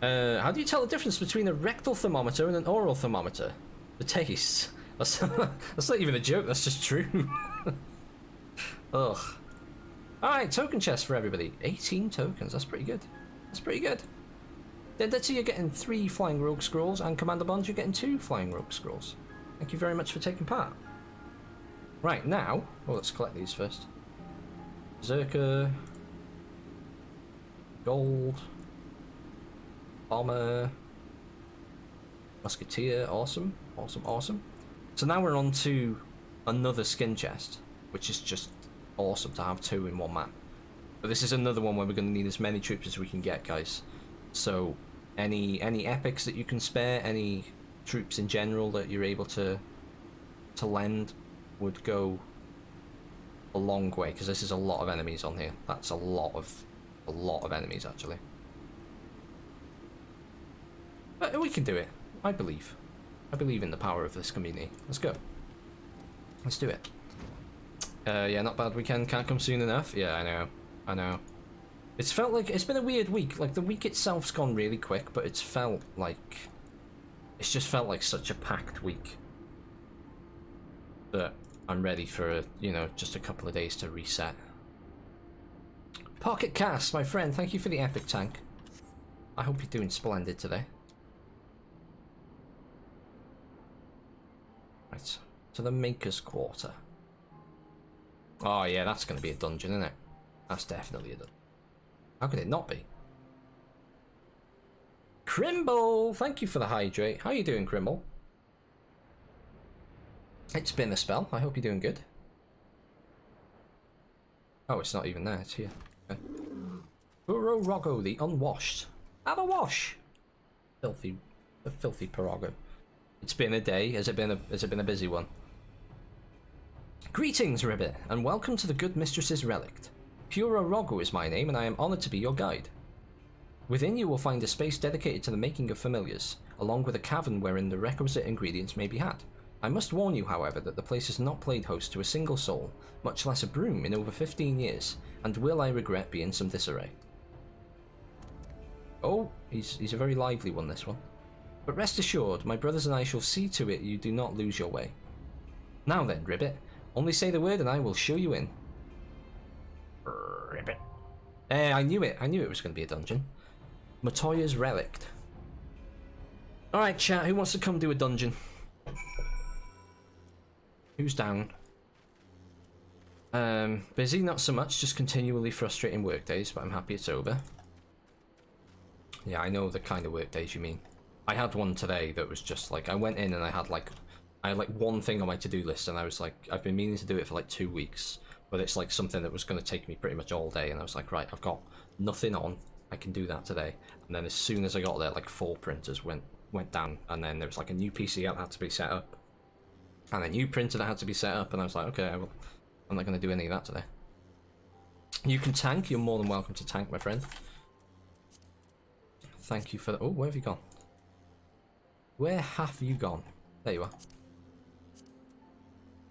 How do you tell the difference between a rectal thermometer and an oral thermometer? The taste. That's not even a joke. That's just true. Ugh. Alright, token chest for everybody. 18 tokens. That's pretty good. Let's see, you're getting 3 Flying Rogue Scrolls, and Commander Bond, you're getting 2 Flying Rogue Scrolls. Thank you very much for taking part. Right, now... well, let's collect these first. Berserker. Gold. Bomber. Musketeer. Awesome. Awesome, awesome. So now we're on to another skin chest, which is just awesome to have 2 in one map. But this is another one where we're going to need as many troops as we can get, guys. So any epics that you can spare, any troops in general that you're able to lend would go a long way, because this is a lot of enemies on here. That's a lot of enemies actually. But we can do it. I believe in the power of this community. Let's go. Let's do it. Yeah, not bad weekend. Can't come soon enough. Yeah, I know. It's felt like it's been a weird week. Like the week itself's gone really quick, but it's just felt like such a packed week that I'm ready for you know, just a couple of days to reset. Pocket Cast, my friend, thank you for the epic tank. I hope you're doing splendid today. Right, to the Maker's Quarter. Oh yeah, that's going to be a dungeon, isn't it? That's definitely a dungeon. How could it not be? Crimble, thank you for the hydrate. How you doing, Crimble? It's been a spell. I hope you're doing good. Oh, it's not even there. It's here. Okay. Burro Roggo, the unwashed. Have a wash. The filthy Parago. It's been a day. Has it been a busy one? Greetings, Ribbit, and welcome to the Good Mistress's Relict. Puro Roggo is my name, and I am honoured to be your guide. Within you will find a space dedicated to the making of familiars, along with a cavern wherein the requisite ingredients may be had. I must warn you, however, that the place has not played host to a single soul, much less a broom, in over 15 years, and will, I regret, be in some disarray. Oh, he's a very lively one, this one. But rest assured, my brothers and I shall see to it you do not lose your way. Now then, Ribbit, only say the word and I will show you in. Ribbit. I knew it was going to be a dungeon. Matoya's Relict. Alright, chat, who wants to come do a dungeon? Who's down? Busy, not so much, just continually frustrating work days, but I'm happy it's over. Yeah, I know the kind of work days you mean. I had one today that was just like, I went in and I had like one thing on my to-do list, and I was like, I've been meaning to do it for like 2 weeks, but it's like something that was going to take me pretty much all day, and I was like, right, I've got nothing on, I can do that today. And then as soon as I got there, like 4 printers went down, and then there was like a new PC that had to be set up, and a new printer that had to be set up, and I was like, okay, well, I'm not going to do any of that today. You can tank, you're more than welcome to tank, my friend. Thank you for the... oh, where have you gone? Where have you gone? There you are.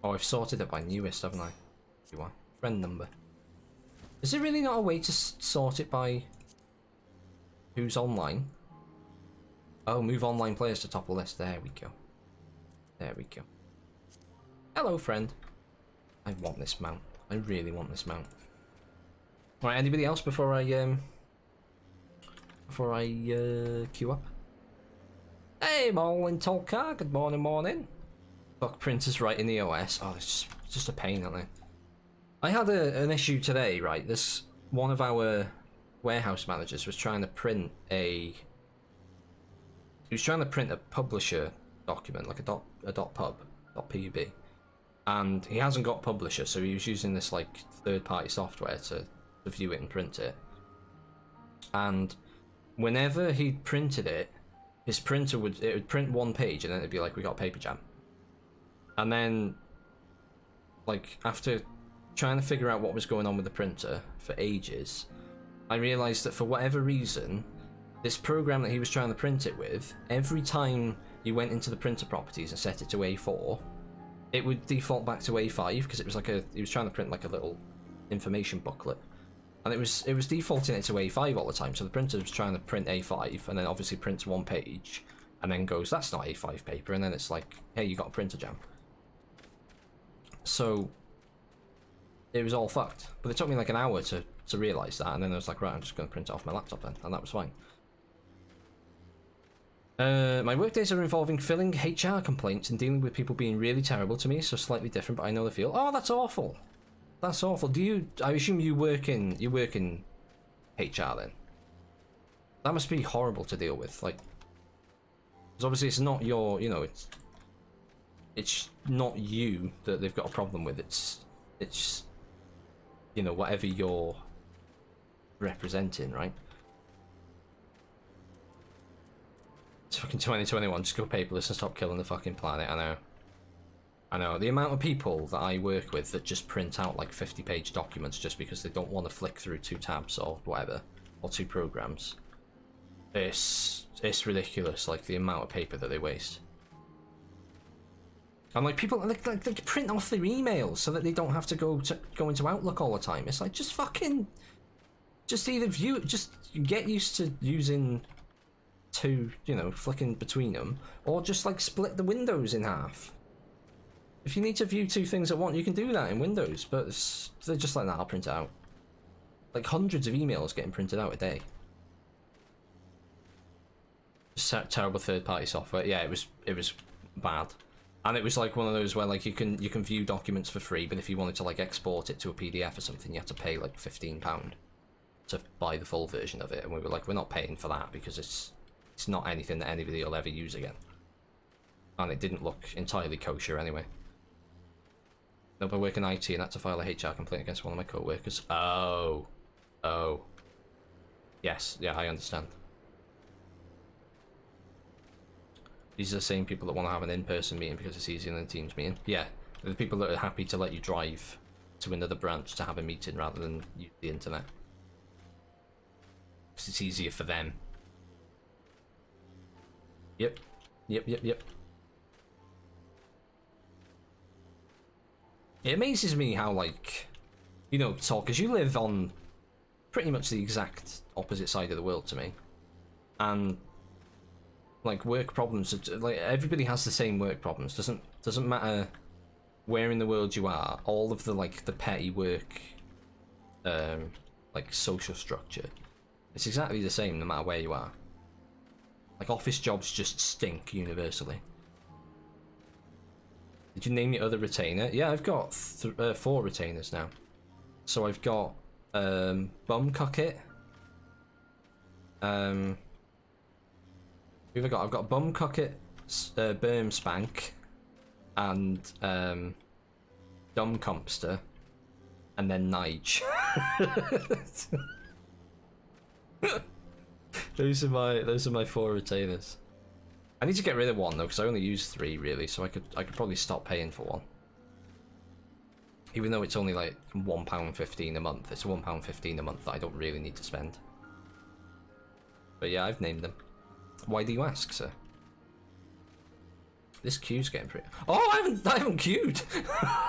Oh, I've sorted it by newest, haven't I? You are. Friend number. Is there really not a way to sort it by who's online? Oh, move online players to top of the list. There we go. There we go. Hello, friend. I want this mount. I really want this mount. Alright, anybody else before I queue up? Hey, Marlin Tolkar. Good morning, morning. Fuck, printers right in the OS. Oh, it's just a pain, aren't they? I had an issue today, right? This one of our warehouse managers was trying to print a... he was trying to print a publisher document, like a .pub, .pub, and he hasn't got publisher, so he was using this like third-party software to view it and print it. And whenever he printed it, his printer would print one page, and then it'd be like, we got paper jam. And then, like, after trying to figure out what was going on with the printer for ages, I realized that for whatever reason, this program that he was trying to print it with, every time you went into the printer properties and set it to A4, it would default back to A5, because it was like he was trying to print like a little information booklet, and it was defaulting it to A5 all the time. So the printer was trying to print A5, and then obviously prints one page, and then goes, that's not A5 paper, and then it's like, hey, you got a printer jam. So it was all fucked. But it took me like an hour to realise that, and then I was like, right, I'm just going to print it off my laptop then, and that was fine. My workdays are involving filling HR complaints and dealing with people being really terrible to me, so slightly different, but I know the feel. Oh, that's awful. That's awful. Do you? I assume you work in HR then. That must be horrible to deal with. Like, because obviously it's not your, you know, it's not you that they've got a problem with. It's you know, whatever you're representing, right? It's fucking 2021, just go paperless and stop killing the fucking planet. I know. The amount of people that I work with that just print out like 50-page documents just because they don't want to flick through 2 tabs or whatever, or 2 programs. It's ridiculous, like the amount of paper that they waste. And like people like print off their emails so that they don't have to go into Outlook all the time. It's like just either view, just get used to using 2, you know, flicking between them, or just like split the windows in half. If you need to view 2 things at once, you can do that in Windows, but they're just like, nah, I'll print it out. Like hundreds of emails getting printed out a day. Terrible third-party software. Yeah, it was bad, and it was like one of those where like you can view documents for free, but if you wanted to like export it to a PDF or something, you had to pay like £15 to buy the full version of it, and we were like, we're not paying for that because it's not anything that anybody will ever use again. And it didn't look entirely kosher anyway. No, but I work in IT and had to file a HR complaint against one of my co-workers. Oh. Yes, yeah, I understand. These are the same people that want to have an in-person meeting because it's easier than a Teams meeting. Yeah, they're the people that are happy to let you drive to another branch to have a meeting rather than use the internet. Because it's easier for them. Yep. It amazes me how, like, you know, because you live on pretty much the exact opposite side of the world to me, and like work problems, like everybody has the same work problems. Doesn't matter where in the world you are. All of the like the petty work, like social structure, it's exactly the same no matter where you are. Like office jobs just stink universally. Did you name your other retainer? Yeah, I've got 4 retainers now. So I've got Bumcocket. Who have I got? I've got Bumcocket, Bermspank, and Dumbcompster, and then Nige. Those are my 4 retainers. I need to get rid of 1 though, because I only use 3 really, so I could probably stop paying for 1. Even though it's only like £1.15 a month, it's £1.15 a month that I don't really need to spend. But yeah, I've named them. Why do you ask, sir? This queue's getting pretty. Oh, I haven't queued.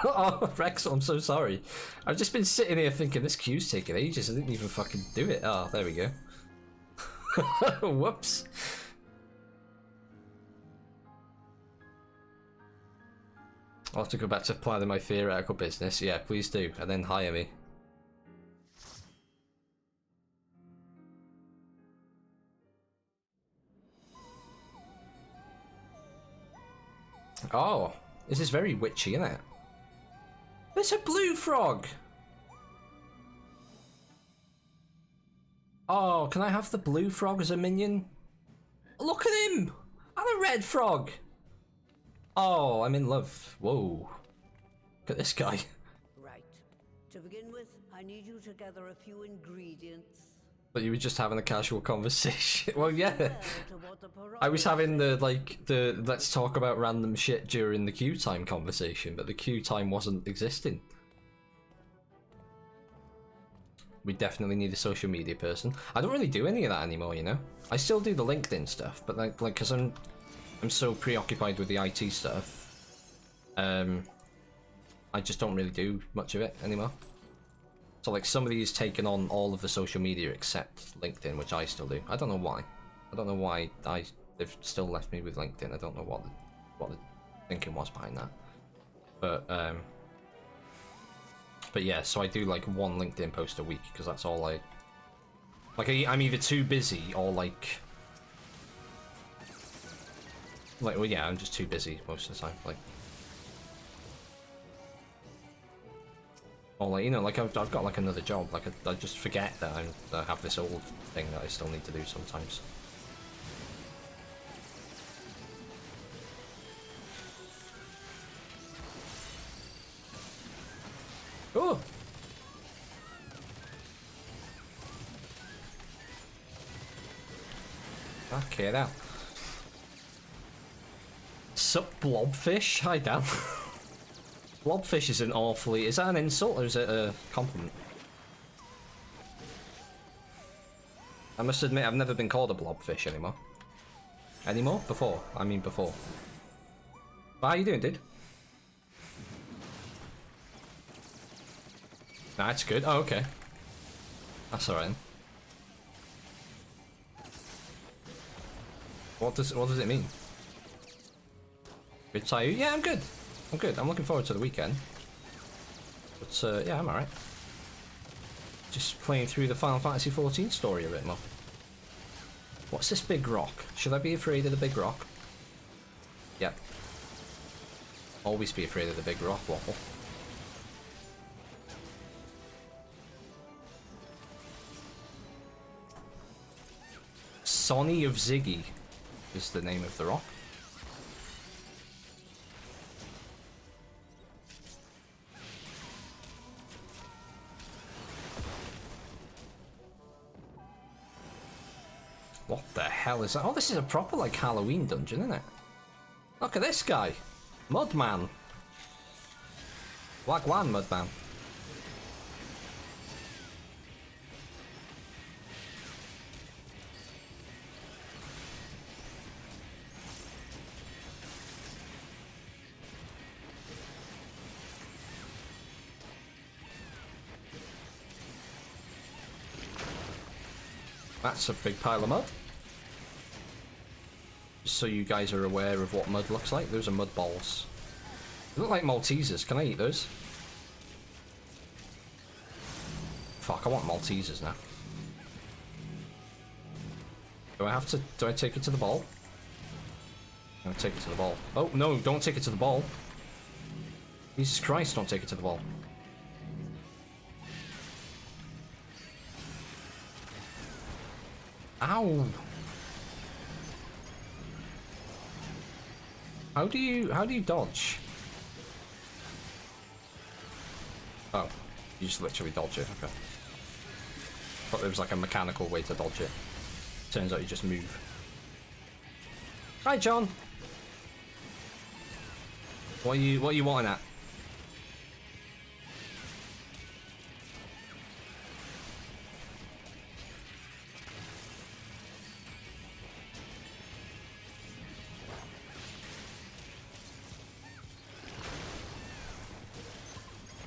Oh, Rexel, I'm so sorry. I've just been sitting here thinking this queue's taking ages. I didn't even fucking do it. Oh, there we go. Whoops. I'll have to go back to planning my theoretical business. Yeah, please do, and then hire me. Oh, this is very witchy, isn't it? There's a blue frog! Oh, can I have the blue frog as a minion? Look at him! And a red frog! Oh, I'm in love. Whoa. Look at this guy. Right. To begin with, I need you to gather a few ingredients. But you were just having a casual conversation. Well, yeah. I was having the let's talk about random shit during the queue time conversation, but the queue time wasn't existing. We definitely need a social media person. I don't really do any of that anymore, you know. I still do the LinkedIn stuff, but like because I'm so preoccupied with the IT stuff, I just don't really do much of it anymore. So like somebody's taken on all of the social media except LinkedIn, which I still do. I don't know why. I don't know why they've still left me with LinkedIn. I don't know what the thinking was behind that. But yeah, so I do like 1 LinkedIn post a week because that's all I... Like I'm either too busy or like... Like, well, yeah, I'm just too busy most of the time. Like, or like, you know, like I've got like another job. Like I just forget that I have this old thing that I still need to do sometimes. Oh. Okay, now. Sup, blobfish? Hi, Dan. Blobfish is an awfully... Is that an insult or is it a compliment? I must admit, I've never been called a blobfish anymore. Anymore? Before. I mean before. But how you doing, dude? Nah, it's good. Oh, okay. That's alright. What does it mean? Good to you? Yeah, I'm good. I'm good. I'm looking forward to the weekend. But yeah, I'm alright. Just playing through the Final Fantasy XIV story a bit more. What's this big rock? Should I be afraid of the big rock? Yep. Always be afraid of the big rock, Waffle. Sonny of Ziggy is the name of the rock. What the hell is that? Oh, this is a proper, like, Halloween dungeon, isn't it? Look at this guy! Mudman! Wagwan, Mudman. That's a big pile of mud. Just so you guys are aware of what mud looks like, those are mud balls. They look like Maltesers. Can I eat those? Fuck, I want Maltesers now. Do I take it to the ball? I'm gonna take it to the ball. Oh, no, don't take it to the ball. Jesus Christ, don't take it to the ball. Ow! How do you dodge? Oh, you just literally dodge it, okay. Thought there was like a mechanical way to dodge it. Turns out you just move. Hi, John! What are you wanting at?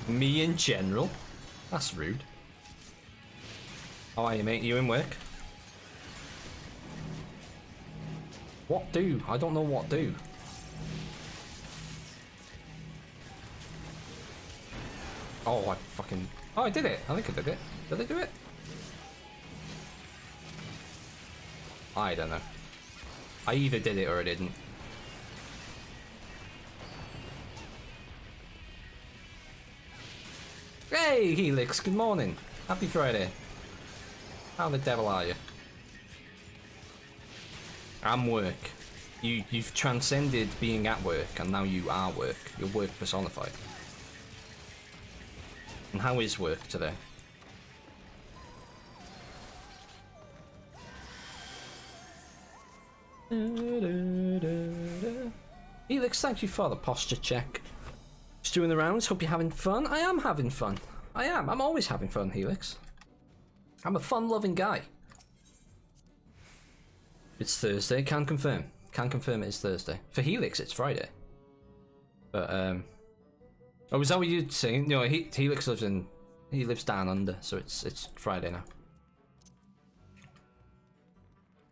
Me in general? That's rude. How are you, mate? You in work? What do? I don't know what do. Oh, I fucking... Oh, I did it. I think I did it. Did I do it? I don't know. I either did it or I didn't. Hey, Helix, good morning. Happy Friday. How the devil are you? I'm work. You've transcended being at work and now you are work. You're work personified. And how is work today? Helix, thank you for the posture check. Just doing the rounds, hope you're having fun. I am having fun. I am. I'm always having fun, Helix. I'm a fun-loving guy. It's Thursday, can confirm. Can confirm it's Thursday. For Helix, it's Friday. But, oh, is that what you're saying? No, Helix lives in... He lives down under, so it's Friday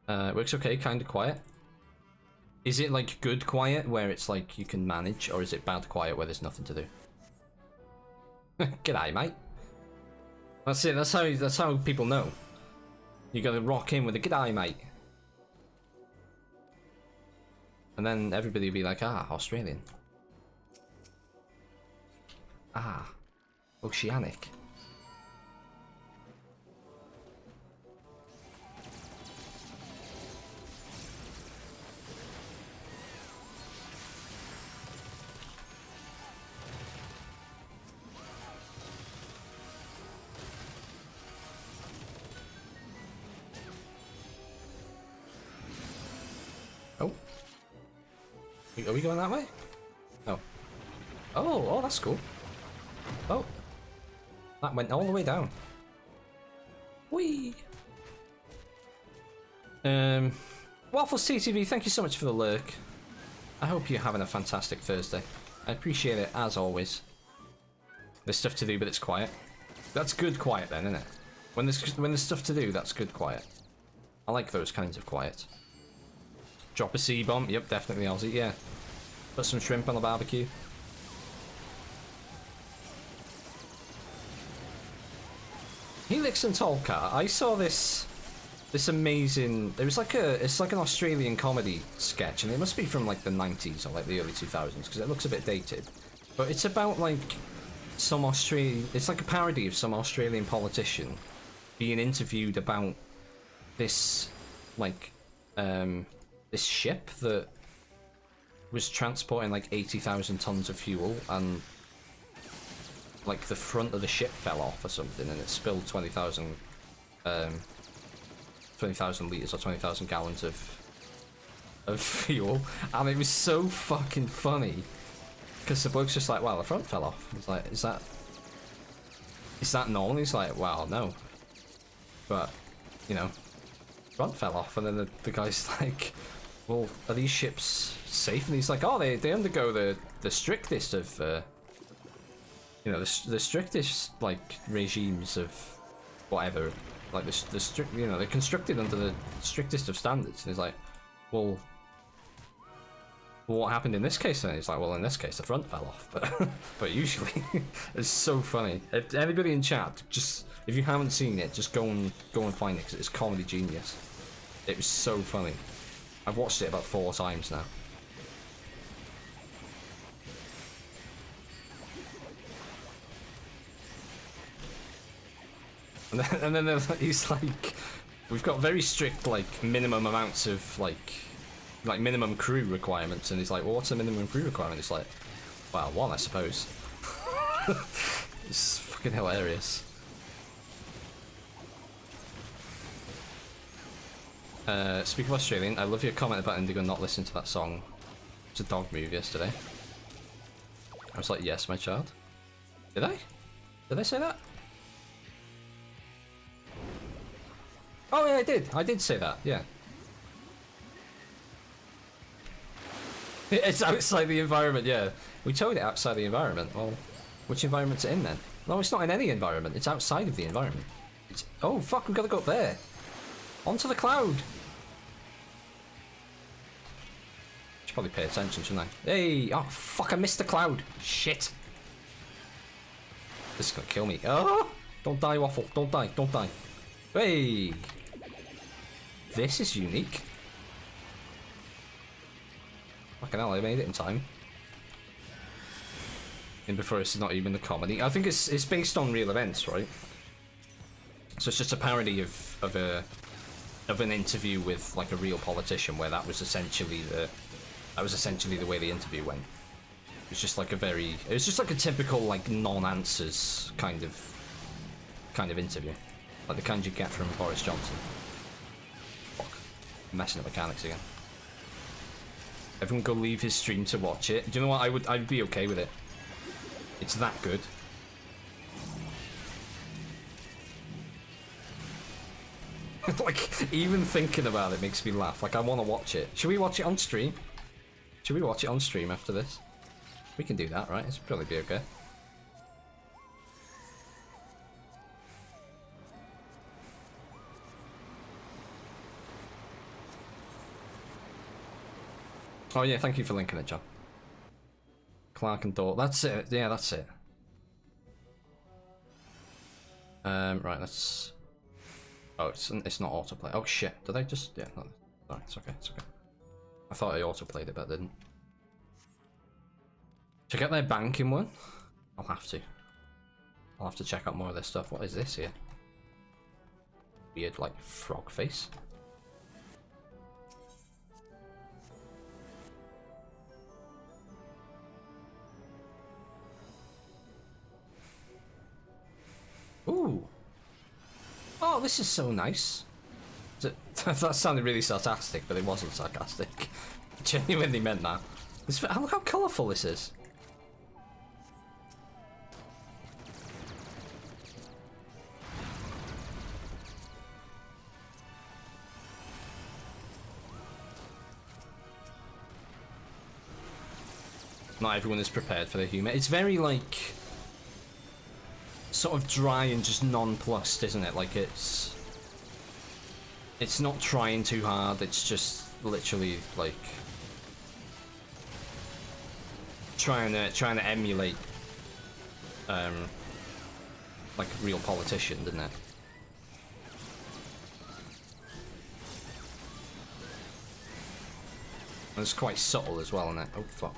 now. Works okay, kinda quiet. Is it like good quiet where it's like you can manage, or is it bad quiet where there's nothing to do? G'day, mate. That's it, that's how people know. You gotta rock in with a g'day, mate. And then everybody will be like, ah, Australian. Ah, Oceanic. Oh. Are we going that way? Oh. Oh, that's cool. Oh. That went all the way down. Whee! Waffles TTV, thank you so much for the lurk. I hope you're having a fantastic Thursday. I appreciate it, as always. There's stuff to do, but it's quiet. That's good quiet then, isn't it? When there's stuff to do, that's good quiet. I like those kinds of quiet. Drop a C-bomb. Yep, definitely Aussie, yeah. Put some shrimp on the barbecue. Helix and Tolkar. I saw this amazing. It's like an Australian comedy sketch, and it must be from like the 90s or like the early 2000s because it looks a bit dated. But it's about like some Australian. It's like a parody of some Australian politician being interviewed about this like this ship that was transporting like 80,000 tons of fuel, and like the front of the ship fell off or something, and it spilled 20,000 litres or 20,000 gallons of fuel, and it was so fucking funny because the bloke's just like, well, the front fell off. He's like, is that normal? He's like, well, no, but you know, front fell off. And then the guy's like, well, are these ships safe? And he's like, oh, they undergo the strictest of you know, the strictest like regimes of whatever, like the strict, you know, they're constructed under the strictest of standards. And he's like, well, what happened in this case? And he's like, well, in this case the front fell off, but usually it's so funny. If anybody in chat, just if you haven't seen it, just go and find it because it's comedy genius. It was so funny. I've watched it about 4 times now. And then he's like, we've got very strict like minimum amounts of like minimum crew requirements, and he's like, well, what's the minimum crew requirement? It's like, well, 1, I suppose. It's fucking hilarious. Speak of Australian, I love your comment about Indigo not listening to that song. It's a dog move yesterday. I was like, yes, my child. Did I? Did I say that? Oh yeah, I did. I did say that, yeah. It's outside the environment, yeah. We told it outside the environment. Well, which environment's it in then? No, it's not in any environment. It's outside of the environment. Oh fuck, we've got to go up there. Onto the cloud. Should probably pay attention, shouldn't I? Hey! Oh fuck, I missed the cloud. Shit. This is gonna kill me. Oh! Don't die, Waffle. Don't die. Don't die. Hey! This is unique. Fucking hell, I made it in time. And before it's not even a comedy. I think it's based on real events, right? So it's just a parody of an interview with like a real politician, where that was essentially the way the interview went. It was just like a typical like non-answers kind of interview, like the kind you get from Boris Johnson. Fuck, I'm messing up mechanics again. Everyone go leave his stream to watch it. Do you know what? I'd be okay with it. It's that good. Like, even thinking about it makes me laugh. Like, I want to watch it. Should we watch it on stream? Should we watch it on stream after this? We can do that, right? It's probably be okay. Oh yeah, thank you for linking it, John. Clark and Dort. That's it. Yeah, that's it. Right, let's... Oh, it's not autoplay. Oh shit, did I just... Yeah, no, it's okay, it's okay. I thought I autoplayed it, but I didn't. Check out their banking one. I'll have to. I'll have to check out more of their stuff. What is this here? Weird, like, frog face. Ooh. Oh, this is so nice. That sounded really sarcastic, but it wasn't sarcastic. I genuinely meant that. Look how colourful this is. Not everyone is prepared for the humour. It's very, like, sort of dry and just nonplussed, isn't it? Like, it's not trying too hard, it's just literally, like, trying to emulate, like a real politician, didn't it? And it's quite subtle as well, isn't it? Oh, fuck.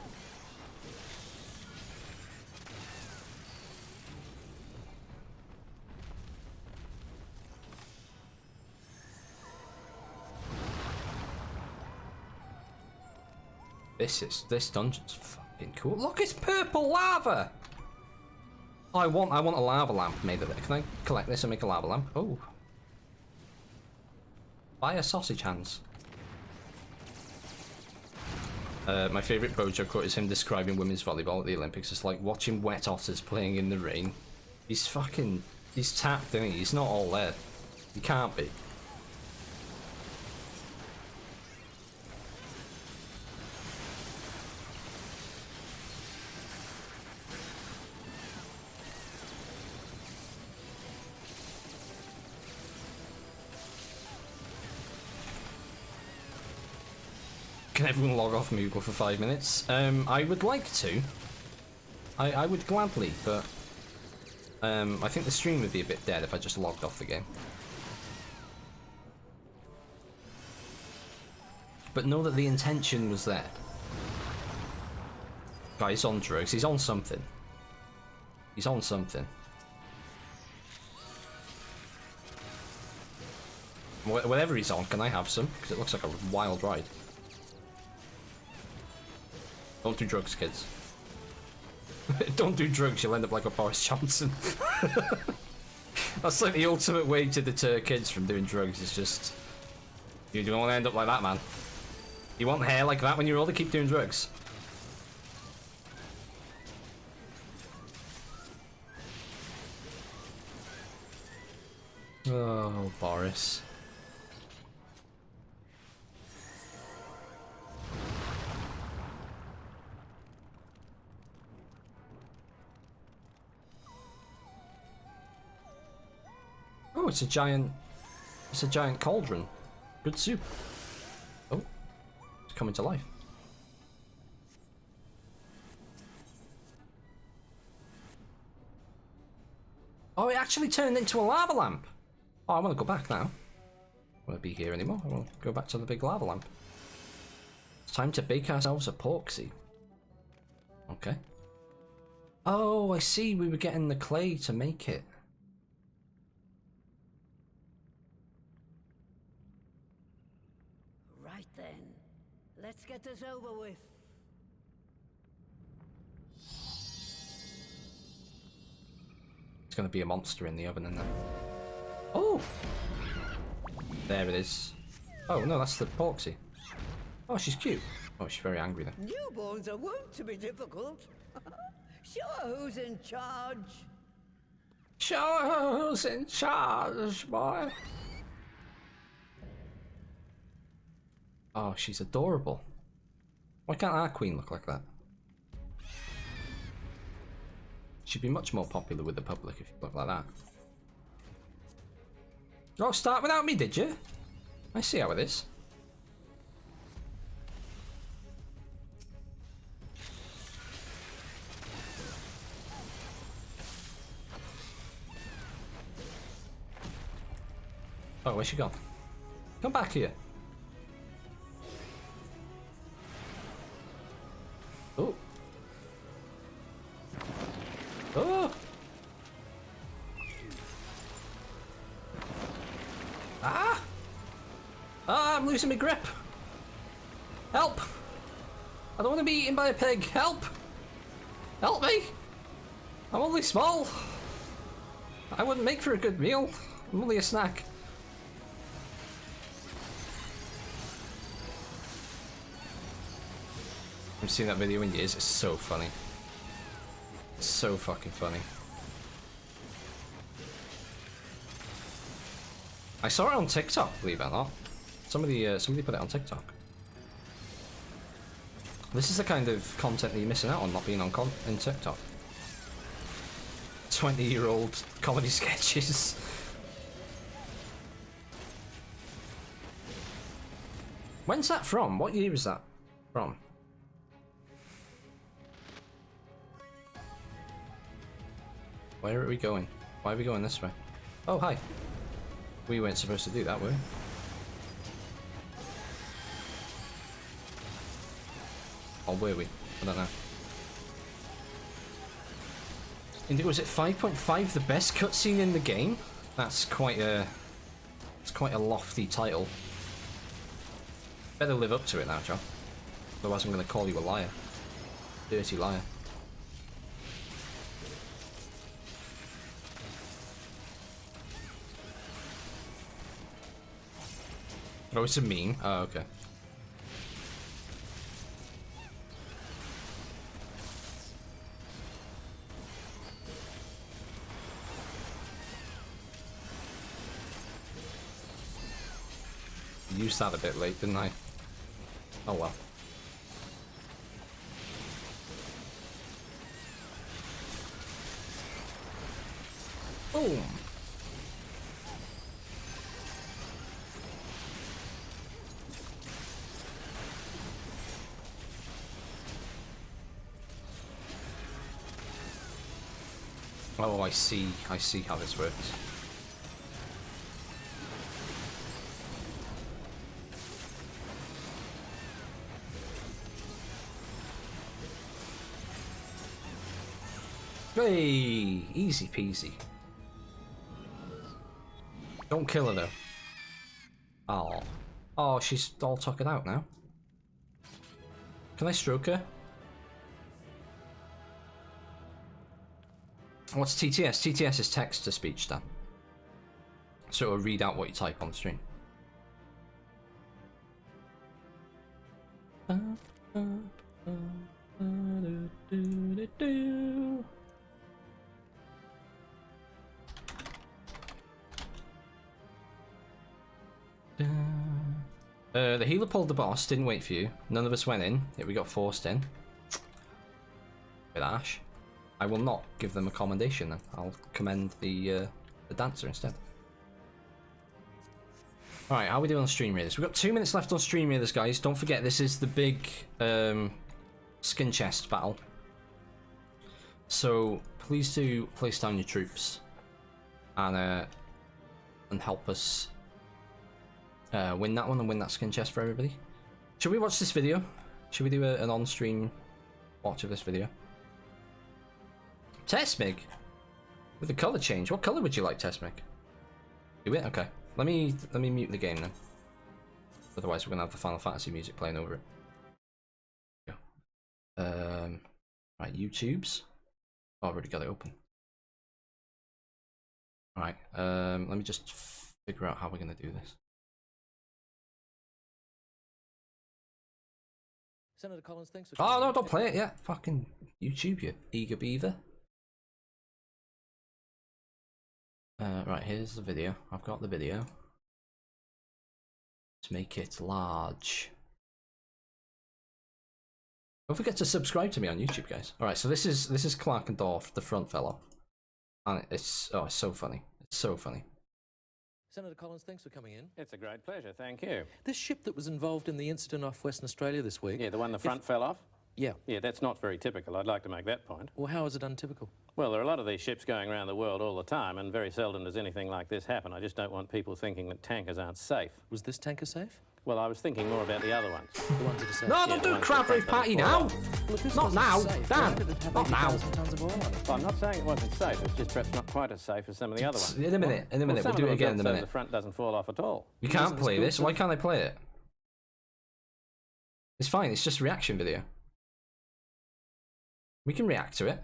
This dungeon's fucking cool. Look, it's purple lava. Oh, I want a lava lamp made of it. Can I collect this and make a lava lamp? Oh, buy a sausage hands. My favourite Bojo quote is him describing women's volleyball at the Olympics. It's like watching wet otters playing in the rain. He's tapped, isn't he? He's not all there. He can't be. Can everyone log off Moogle for 5 minutes? I would like to. I would gladly, but I think the stream would be a bit dead if I just logged off the game. But know that the intention was there. Guy's on drugs. He's on something. He's on something. Whatever he's on, can I have some? Because it looks like a wild ride. Don't do drugs, kids. Don't do drugs, you'll end up like a Boris Johnson. That's like the ultimate way to deter kids from doing drugs, is just... You don't want to end up like that, man. You want hair like that when you're older, keep doing drugs. Oh, Boris. Oh, it's a giant cauldron. Good soup. Oh, it's coming to life. Oh, it actually turned into a lava lamp. Oh, I want to go back now. I don't want to be here anymore. I want to go back to the big lava lamp. It's time to bake ourselves a porksy. Okay. Oh, I see. We were getting the clay to make it. Right then. Let's get this over with. It's going to be a monster in the oven, isn't it? Oh! There it is. Oh, no, that's the porksy. Oh, she's cute. Oh, she's very angry then. Newborns are wont to be difficult. Show her who's in charge. Show her who's in charge, boy. Oh, she's adorable. Why can't our queen look like that? She'd be much more popular with the public if you look like that. Oh, start without me, did you? I see how it is. Oh, where's she gone? Come back here. Oh! Ah! Ah, I'm losing my grip. Help! I don't want to be eaten by a pig. Help! Help me! I'm only small. I wouldn't make for a good meal. I'm only a snack. I've seen that video in years. It's so funny. It's so fucking funny. I saw it on TikTok, believe it or not. Somebody put it on TikTok. This is the kind of content that you're missing out on not being on in TikTok. 20-year-old comedy sketches. When's that from? What year is that from? Where are we going? Why are we going this way? Oh, hi. We weren't supposed to do that, were we? Or were we? I don't know. Indigo, was it 5.5 the best cutscene in the game? That's quite a... It's quite a lofty title. Better live up to it now, John. Otherwise I'm going to call you a liar. Dirty liar. Oh, it's a meme? Oh, okay. Used that a bit late, didn't I? Oh well. Boom! Oh, I see how this works. Hey, easy peasy. Don't kill her though. Oh. Oh, she's all tuckered out now. Can I stroke her? What's TTS? TTS is text to speech, Dan. So it'll read out what you type on the stream. The healer pulled the boss, didn't wait for you. None of us went in, yet we got forced in. With Ash. I will not give them a commendation then. I'll commend the dancer instead. Alright, how are we doing on Stream Raiders? We've got 2 minutes left on Stream Raiders, guys. Don't forget, this is the big skin chest battle. So please do place down your troops and help us win that one and win that skin chest for everybody. Should we watch this video? Should we do an on-stream watch of this video? Testmig? With the colour change. What colour would you like, Testmig? Do it? Okay. Let me mute the game then. Otherwise we're gonna have the Final Fantasy music playing over it. Right, YouTube's. Oh, I've already got it open. Alright, let me just figure out how we're gonna do this. Senator Collins, thanks for Oh no, don't play it yet. Fucking YouTube, you eager beaver. Right, here's the video. I've got the video. Let's make it large. Don't forget to subscribe to me on YouTube, guys. Alright, so this is Clarkendorf, the front fellow. And it's so funny. It's so funny. Senator Collins, thanks for coming in. It's a great pleasure, thank you. This ship that was involved in the incident off Western Australia this week... Yeah, the one the front fell off? Yeah. Yeah, that's not very typical. I'd like to make that point. Well, how is it untypical? Well, there are a lot of these ships going around the world all the time, and very seldom does anything like this happen. I just don't want people thinking that tankers aren't safe. Was this tanker safe? Well, I was thinking more about the other ones. The ones that are safe. No, don't do a crab rave party now! Not now, Dan! Not now! Well, I'm not saying it wasn't safe, it's just perhaps not quite as safe as some of the other ones. In a minute, we'll some do of it again them in a so minute. The front doesn't fall off at all. We can't play this, why can't I play it? It's fine, it's just a reaction video. We can react to it.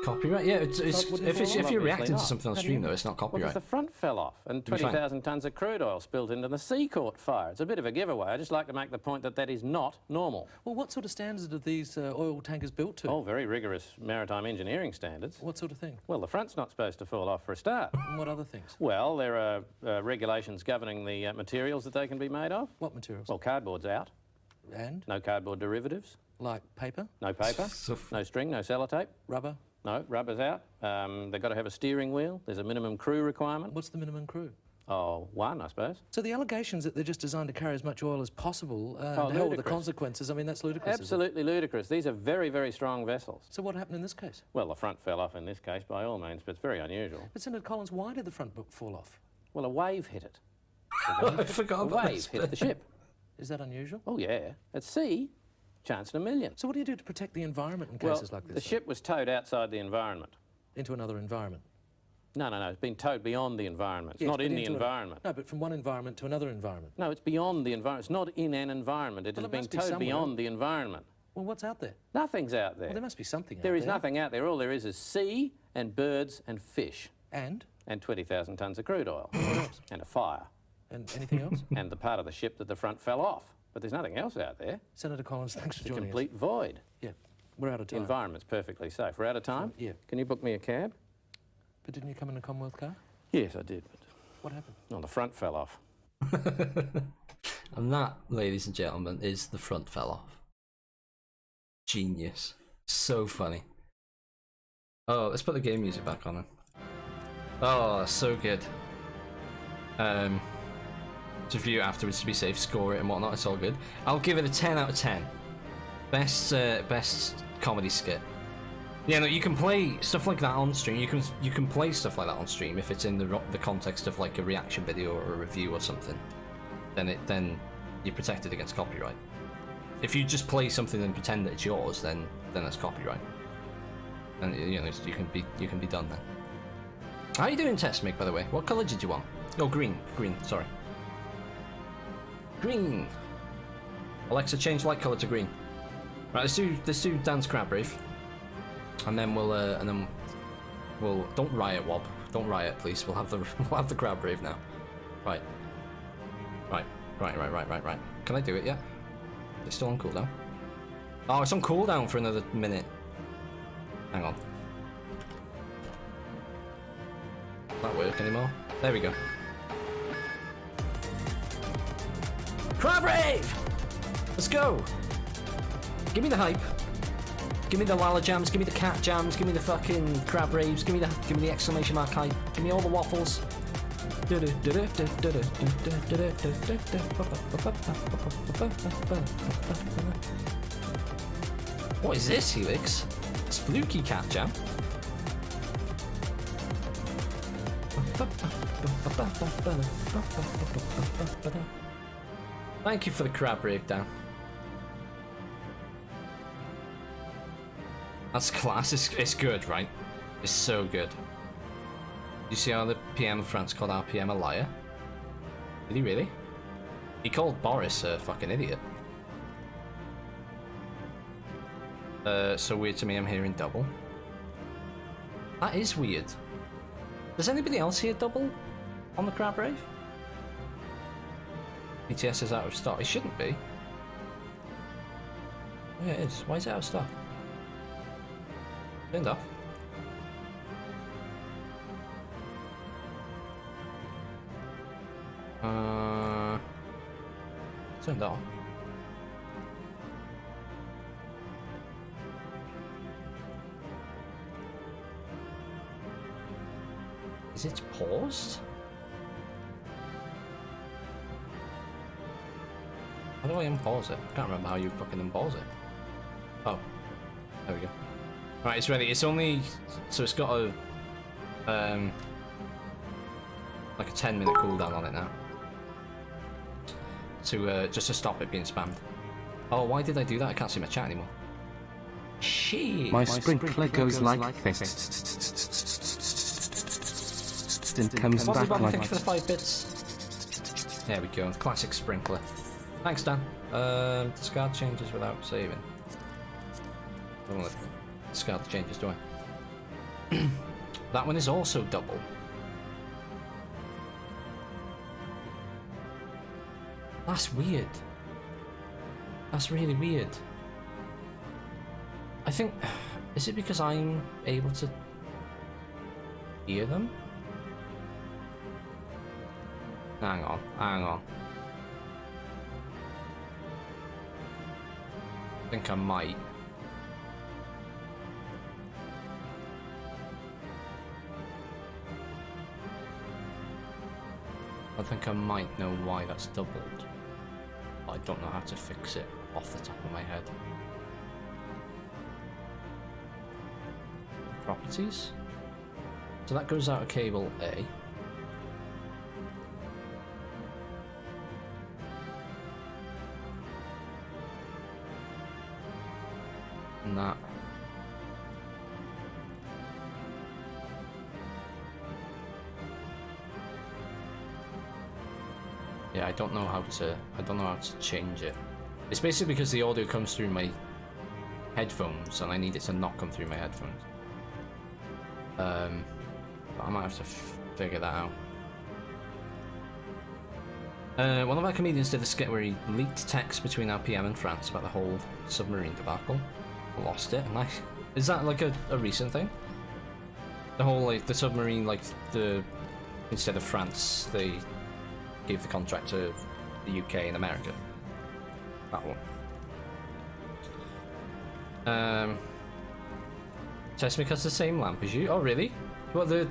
Copyright? Yeah, if you're reacting to something on stream though, it's not copyright. Well, the front fell off and 20,000 tonnes of crude oil spilled into the sea caught fire. It's a bit of a giveaway. I just like to make the point that that is not normal. Well, what sort of standards are these oil tankers built to? Oh, very rigorous maritime engineering standards. What sort of thing? Well, the front's not supposed to fall off for a start. And what other things? Well, there are regulations governing the materials that they can be made of. What materials? Well, cardboard's out. And? No cardboard derivatives. Like paper? No paper. No string, no sellotape. Rubber? No, rubber's out. They've got to have a steering wheel. There's a minimum crew requirement. What's the minimum crew? Oh, one, I suppose. So the allegations that they're just designed to carry as much oil as possible, and hell with the consequences, I mean, that's ludicrous. Absolutely ludicrous. These are very, very strong vessels. So what happened in this case? Well, the front fell off in this case, by all means, but it's very unusual. But Senator Collins, why did the front book fall off? Well, a wave hit it. I forgot about a wave hit the ship. Is that unusual? Oh, yeah. At sea, chance in a million. So what do you do to protect the environment in cases like this? The ship was towed outside the environment. Into another environment? No, it's been towed beyond the environment. It's not in the environment. No, but from one environment to another environment. No, it's beyond the environment. It's not in an environment. It has been towed beyond the environment. Well, what's out there? Nothing's out there. Well, there must be something out there. There is nothing out there. All there is sea and birds and fish. And 20,000 tonnes of crude oil. And a fire. And anything else? And the part of the ship that the front fell off. But there's nothing else out there. Senator Collins, thanks for joining us. It's a complete void. Yeah, we're out of time. The environment's perfectly safe. We're out of time? Yeah. Can you book me a cab? But didn't you come in a Commonwealth car? Yes, I did. But what happened? Oh, the front fell off. And that, ladies and gentlemen, is the front fell off. Genius. So funny. Oh, let's put the game music back on then. Oh, so good. To review it afterwards to be safe, score it and whatnot, it's all good. I'll give it a 10 out of 10. Best comedy skit. Yeah, no, you can play stuff like that on stream. You can play stuff like that on stream if it's in the context of like a reaction video or a review or something. Then you're protected against copyright. If you just play something and pretend that it's yours, then that's copyright. And you know you can be done then. How are you doing, Test Mick, by the way? What colour did you want? Oh, green. Green. Sorry. Green. Alexa, change light colour to green. Right, let's do Dance Crab Reef. And then we'll don't riot, Wob. Don't riot, please. We'll have the crab rave now. Right. Can I do it yet? It's still on cooldown. Oh, it's on cooldown for another minute. Hang on. Does that work anymore? There we go. Crab rave! Let's go! Give me the hype. Give me the Lala jams, give me the cat jams, give me the fucking crab raves, give me the exclamation mark hype, give me all the waffles. What is this, Helix? Spooky cat jam. Thank you for the crab rave, Dan. That's class. It's good, right? It's so good. You see how the PM of France called our PM a liar? Did he really? He called Boris a fucking idiot. So weird to me, I'm hearing double. That is weird. Does anybody else hear double on the crab rave? BTS is out of stock. It shouldn't be. Yeah, it is. Why is it out of stock? Turned off. Turned off. Is it paused? How do I unpause it? I can't remember how you fucking unpause it. Oh, there we go. Right, it's ready. It's only... So it's got a like a 10-minute cooldown on it now. To just to stop it being spammed. Oh, why did I do that? I can't see my chat anymore. Shit. My sprinkler goes like this. Then comes back like... Thank you for the 5 bits. There we go. Classic sprinkler. Thanks, Dan. Discard changes without saving. I don't want to discard the changes, do I? That one is also double. That's weird. That's really weird. I think... Is it because I'm able to hear them? Hang on, hang on. I think I might. I think I might know why that's doubled. But I don't know how to fix it off the top of my head. Properties? So that goes out of cable A. And that. Yeah, I don't know how to change it. It's basically because the audio comes through my headphones and I need it to not come through my headphones. But I might have to figure that out. One of our comedians did a skit where he leaked text between our PM and France about the whole submarine debacle. Lost it, and is that like a recent thing? The whole, like, the submarine, like, instead of France, they gave the contract to the UK and America. That one. Test me because the same lamp as you. Oh, really? Well, the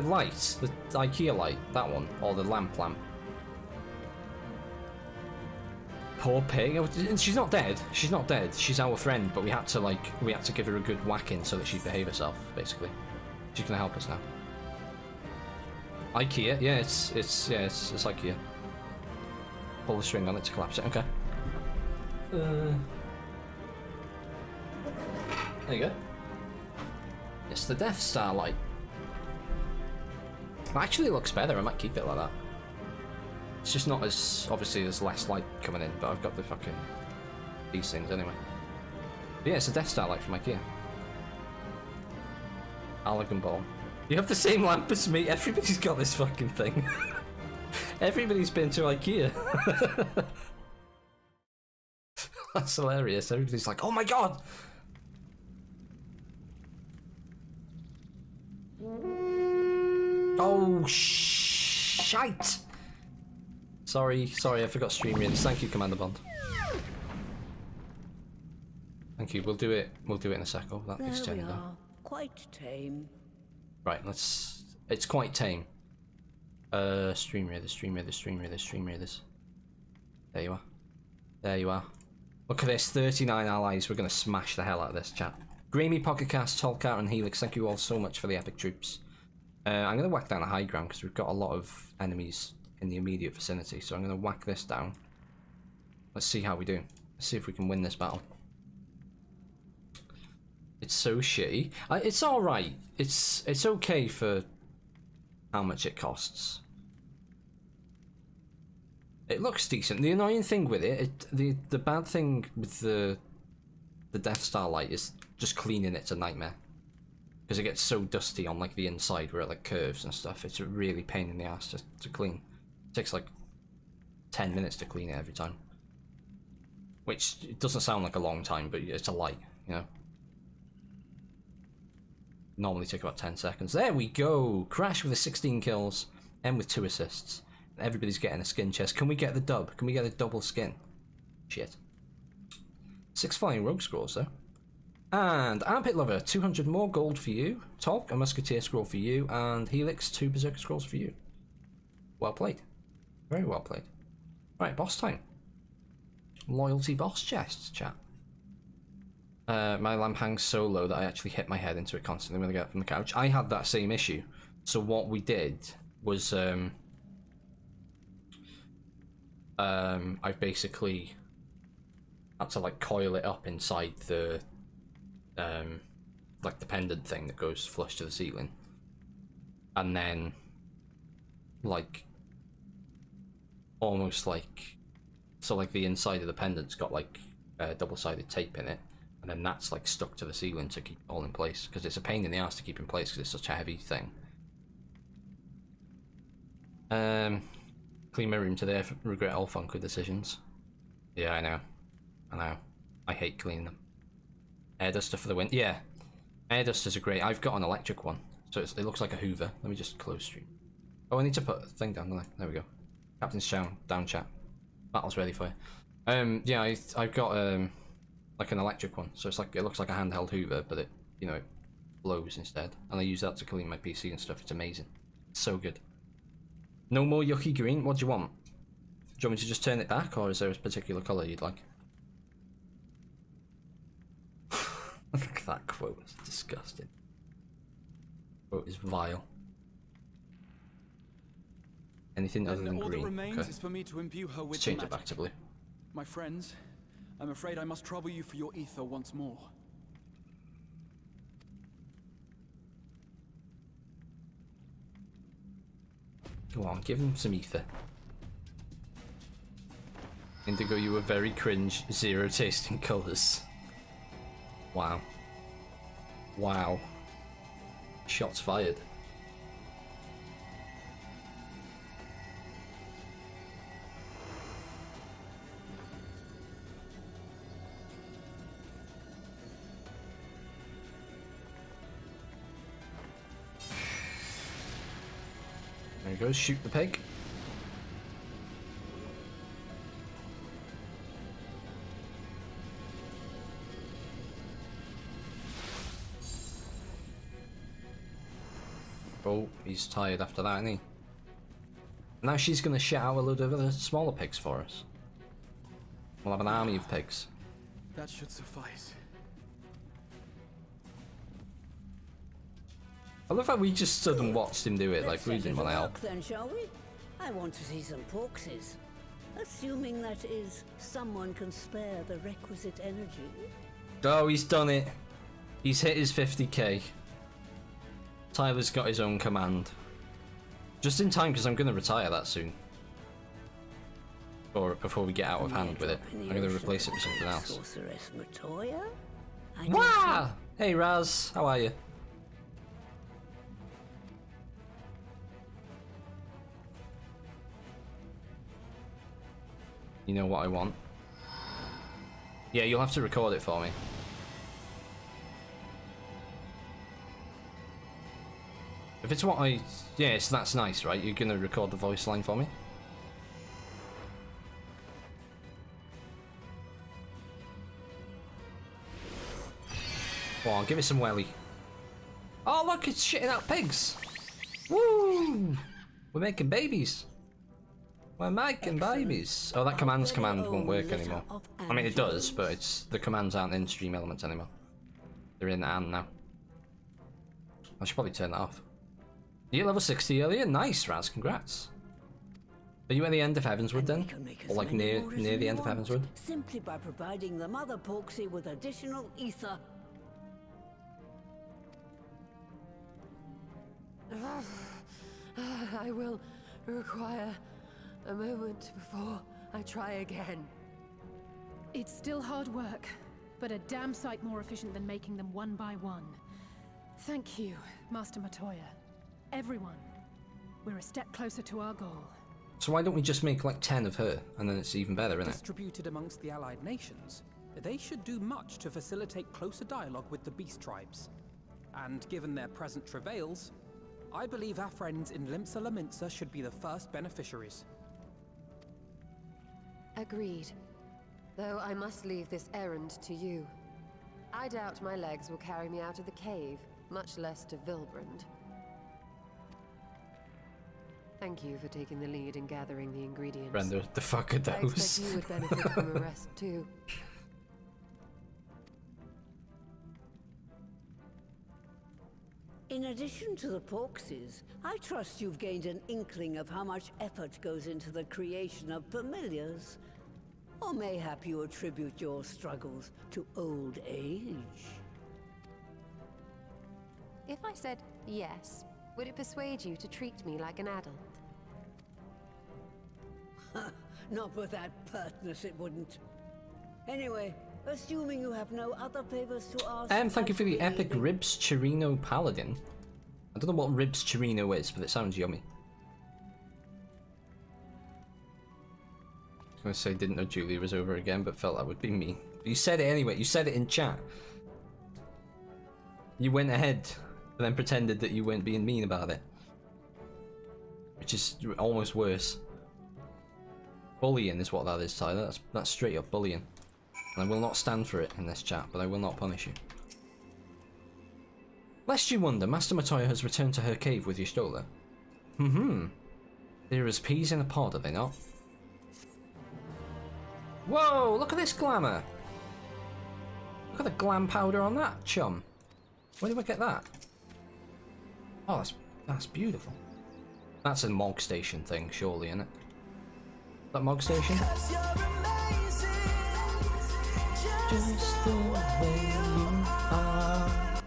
light, the IKEA light, that one, or the lamp. Poor pig. She's not dead. She's not dead. She's our friend, but we had to give her a good whacking so that she'd behave herself. Basically, she's gonna help us now. IKEA, yeah, it's IKEA. Pull the string on it to collapse it. Okay. There you go. It's the Death Star light. It actually looks better. I might keep it like that. It's just not as, obviously there's less light coming in, but I've got the fucking, these things anyway. But yeah, it's a Death Star light from IKEA. Allagan Ball. You have the same lamp as me. Everybody's got this fucking thing. Everybody's been to IKEA. That's hilarious. Everybody's like, oh my god! Oh, shite! Sorry, I forgot stream readings. Thank you, Commander Bond. Thank you. We'll do it in a sec. Oh, that is turning down. Quite tame. Right, it's quite tame. Stream readers. There you are. There you are. Look at this, 39 allies. We're gonna smash the hell out of this, chat. Grammy, Pocketcast, Tolkart, and Helix, thank you all so much for the epic troops. I'm gonna whack down the high ground because we've got a lot of enemies in the immediate vicinity, so I'm gonna whack this down. Let's see how we do. Let's see if we can win this battle. It's so shitty. It's alright. It's okay for how much it costs. It looks decent. The annoying thing with it, the bad thing with the Death Star light is just cleaning it's a nightmare. Because it gets so dusty on like the inside where it like curves and stuff. It's a really pain in the ass to clean. It takes like 10 minutes to clean it every time. Which it doesn't sound like a long time, but it's a light, you know. Normally take about 10 seconds. There we go! Crash with the 16 kills, and with 2 assists. Everybody's getting a skin chest. Can we get the dub? Can we get a double skin? Shit. 6 flying rogue scrolls though. And Armpit Lover, 200 more gold for you. Tolk, a musketeer scroll for you. And Helix, 2 berserker scrolls for you. Well played. Very well played. Right, boss time. Loyalty boss chests, chat. My lamp hangs so low that I actually hit my head into it constantly when I get up from the couch. I had that same issue. So what we did was I basically had to like coil it up inside the like the pendant thing that goes flush to the ceiling, and then like almost like so like the inside of the pendant's got like double-sided tape in it, and then that's like stuck to the ceiling to keep it all in place, because it's a pain in the ass to keep in place because it's such a heavy thing. Clean my room today. I regret all Funko decisions. Yeah, I know. I hate cleaning them. Air duster for the wind. Yeah, air dusters are great. I've got an electric one, so it looks like a Hoover. Let me just close stream. Oh, I need to put a thing down, don't I? There we go. Captain's down chat. Battle's ready for you. Yeah, I've got like an electric one, so it's like it looks like a handheld Hoover, but it it blows instead, and I use that to clean my PC and stuff. It's amazing. It's so good. No more yucky green. What do you want? Do you want me to just turn it back, or is there a particular colour you'd like? Look at that quote. It's disgusting. Quote is vile. Anything other than all green? That remains Okay. is for me to imbue her with Let's change the it back to magic. blue. My friends, I'm afraid I must trouble you for your ether once more. Go on, give him some ether. Indigo, you were very cringe, zero tasting colours. Wow. Wow. Shots fired. There he goes, shoot the pig. Oh, he's tired after that, isn't he? Now she's gonna shit out a load of other smaller pigs for us. We'll have an army of pigs. That should suffice. I love how we just stood and watched him do it, like we Let's didn't set want to to help. work then, shall we? I want to see some porkses. Assuming that is, someone can spare the requisite energy. Oh, he's done it. He's hit his 50k. Tyler's got his own command. Just in time, because I'm going to retire that soon. Or before we get out of hand with it. I'm going to replace it with something else. Sorceress Matoya? Wah! Hey Raz, how are you? You know what I want? Yeah, you'll have to record it for me. If it's what I... Yes, that's nice, right? You're gonna record the voice line for me? Go on, give it some welly. Oh look, it's shitting out pigs! Woo! We're making babies! We're making babies! Oh, that command won't work anymore. I mean, it does, but it's the commands aren't in stream elements anymore. They're in and now. I should probably turn that off. You're level 60 earlier? Nice, Raz, congrats. Are you at the end of Heavenswood then? Or like near the end of Heavenswood? Simply by providing the mother porksy with additional ether. I will require a moment before I try again. It's still hard work, but a damn sight more efficient than making them one by one. Thank you, Master Matoya. Everyone. We're a step closer to our goal. So why don't we just make like 10 of her, and then it's even better, isn't it? Distributed amongst the allied nations, they should do much to facilitate closer dialogue with the beast tribes. And given their present travails, I believe our friends in Limsa Laminsa should be the first beneficiaries. Agreed. Though I must leave this errand to you. I doubt my legs will carry me out of the cave, much less to Vilbrand. Thank you for taking the lead in gathering the ingredients. Brenda, the fuck are I those? expect you would benefit from a rest too. In addition to the Porkses, I trust you've gained an inkling of how much effort goes into the creation of familiars. Or mayhap you attribute your struggles to old age? If I said yes, would it persuade you to treat me like an adult? Not with that pertness, it wouldn't. Anyway, assuming you have no other favors to ask... Thank you for the epic Ribs Chirino Paladin. I don't know what Ribs Chirino is, but it sounds yummy. I was gonna say didn't know Julia was over again, but felt that would be me. You said it anyway, you said it in chat. You went ahead and then pretended that you weren't being mean about it. Which is almost worse. Bullying is what that is, Tyler. That's straight up bullying. And I will not stand for it in this chat, but I will not punish you. Lest you wonder, Master Matoya has returned to her cave with Y'shtola. They're as peas in a pod, are they not? Whoa, look at this glamour! Look at the glam powder on that, chum. Where did we get that? Oh, that's beautiful. That's a Mog Station thing, surely, isn't it? That Mog Station? Just the way you are.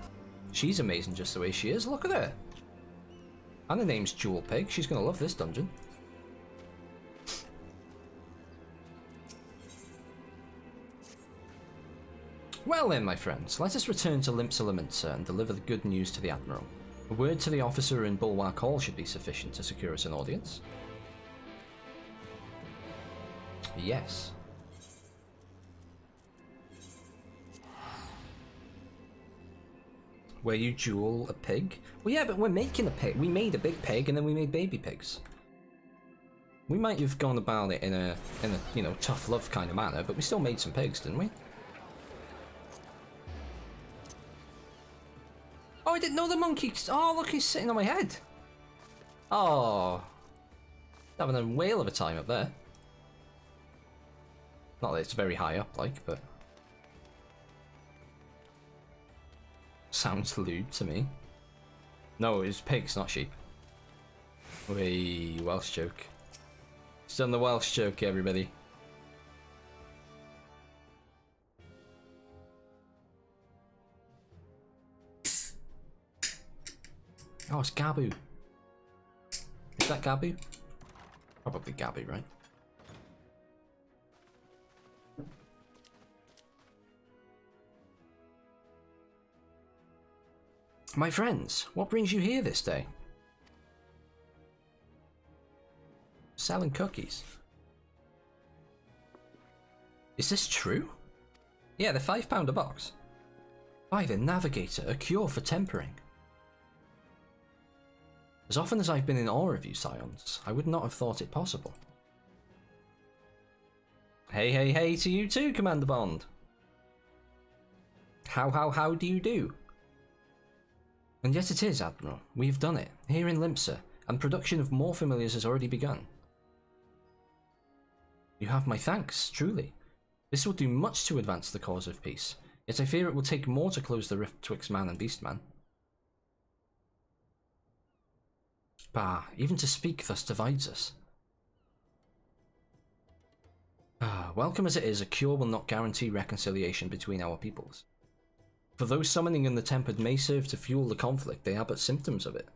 She's amazing just the way she is, look at her. And her name's Jewel Pig, she's gonna love this dungeon. Well then, my friends, let us return to Limpsa Lominsa and deliver the good news to the Admiral. A word to the officer in Bulwark Hall should be sufficient to secure us an audience. Yes. Were you Jewel a pig? Well, yeah, but we're making a pig. We made a big pig and then we made baby pigs. We might have gone about it in a you know, tough love kind of manner, but we still made some pigs, didn't we? Oh, I didn't know the monkey. Oh, look, he's sitting on my head. Oh, having a whale of a time up there. Not that it's very high up, like, but sounds lewd to me. No, it's pigs, not sheep. Wee, Welsh joke. It's done the Welsh joke, everybody. Oh, it's Gabu. Is that Gabu? Probably Gabu, right? My friends, what brings you here this day? Selling cookies. Is this true? Yeah, they're £5 a box. By the Navigator, a cure for tempering. As often as I've been in awe of you, Scions, I would not have thought it possible. Hey, hey, hey to you too, Commander Bond. How do you do? And yet it is, Admiral. We've done it, here in Limpsa, and production of more familiars has already begun. You have my thanks, truly. This will do much to advance the cause of peace, yet I fear it will take more to close the rift twixt man and beastman. Bah, even to speak thus divides us. Ah, welcome as it is, a cure will not guarantee reconciliation between our peoples. For though summoning in the tempered may serve to fuel the conflict, they are but symptoms of it.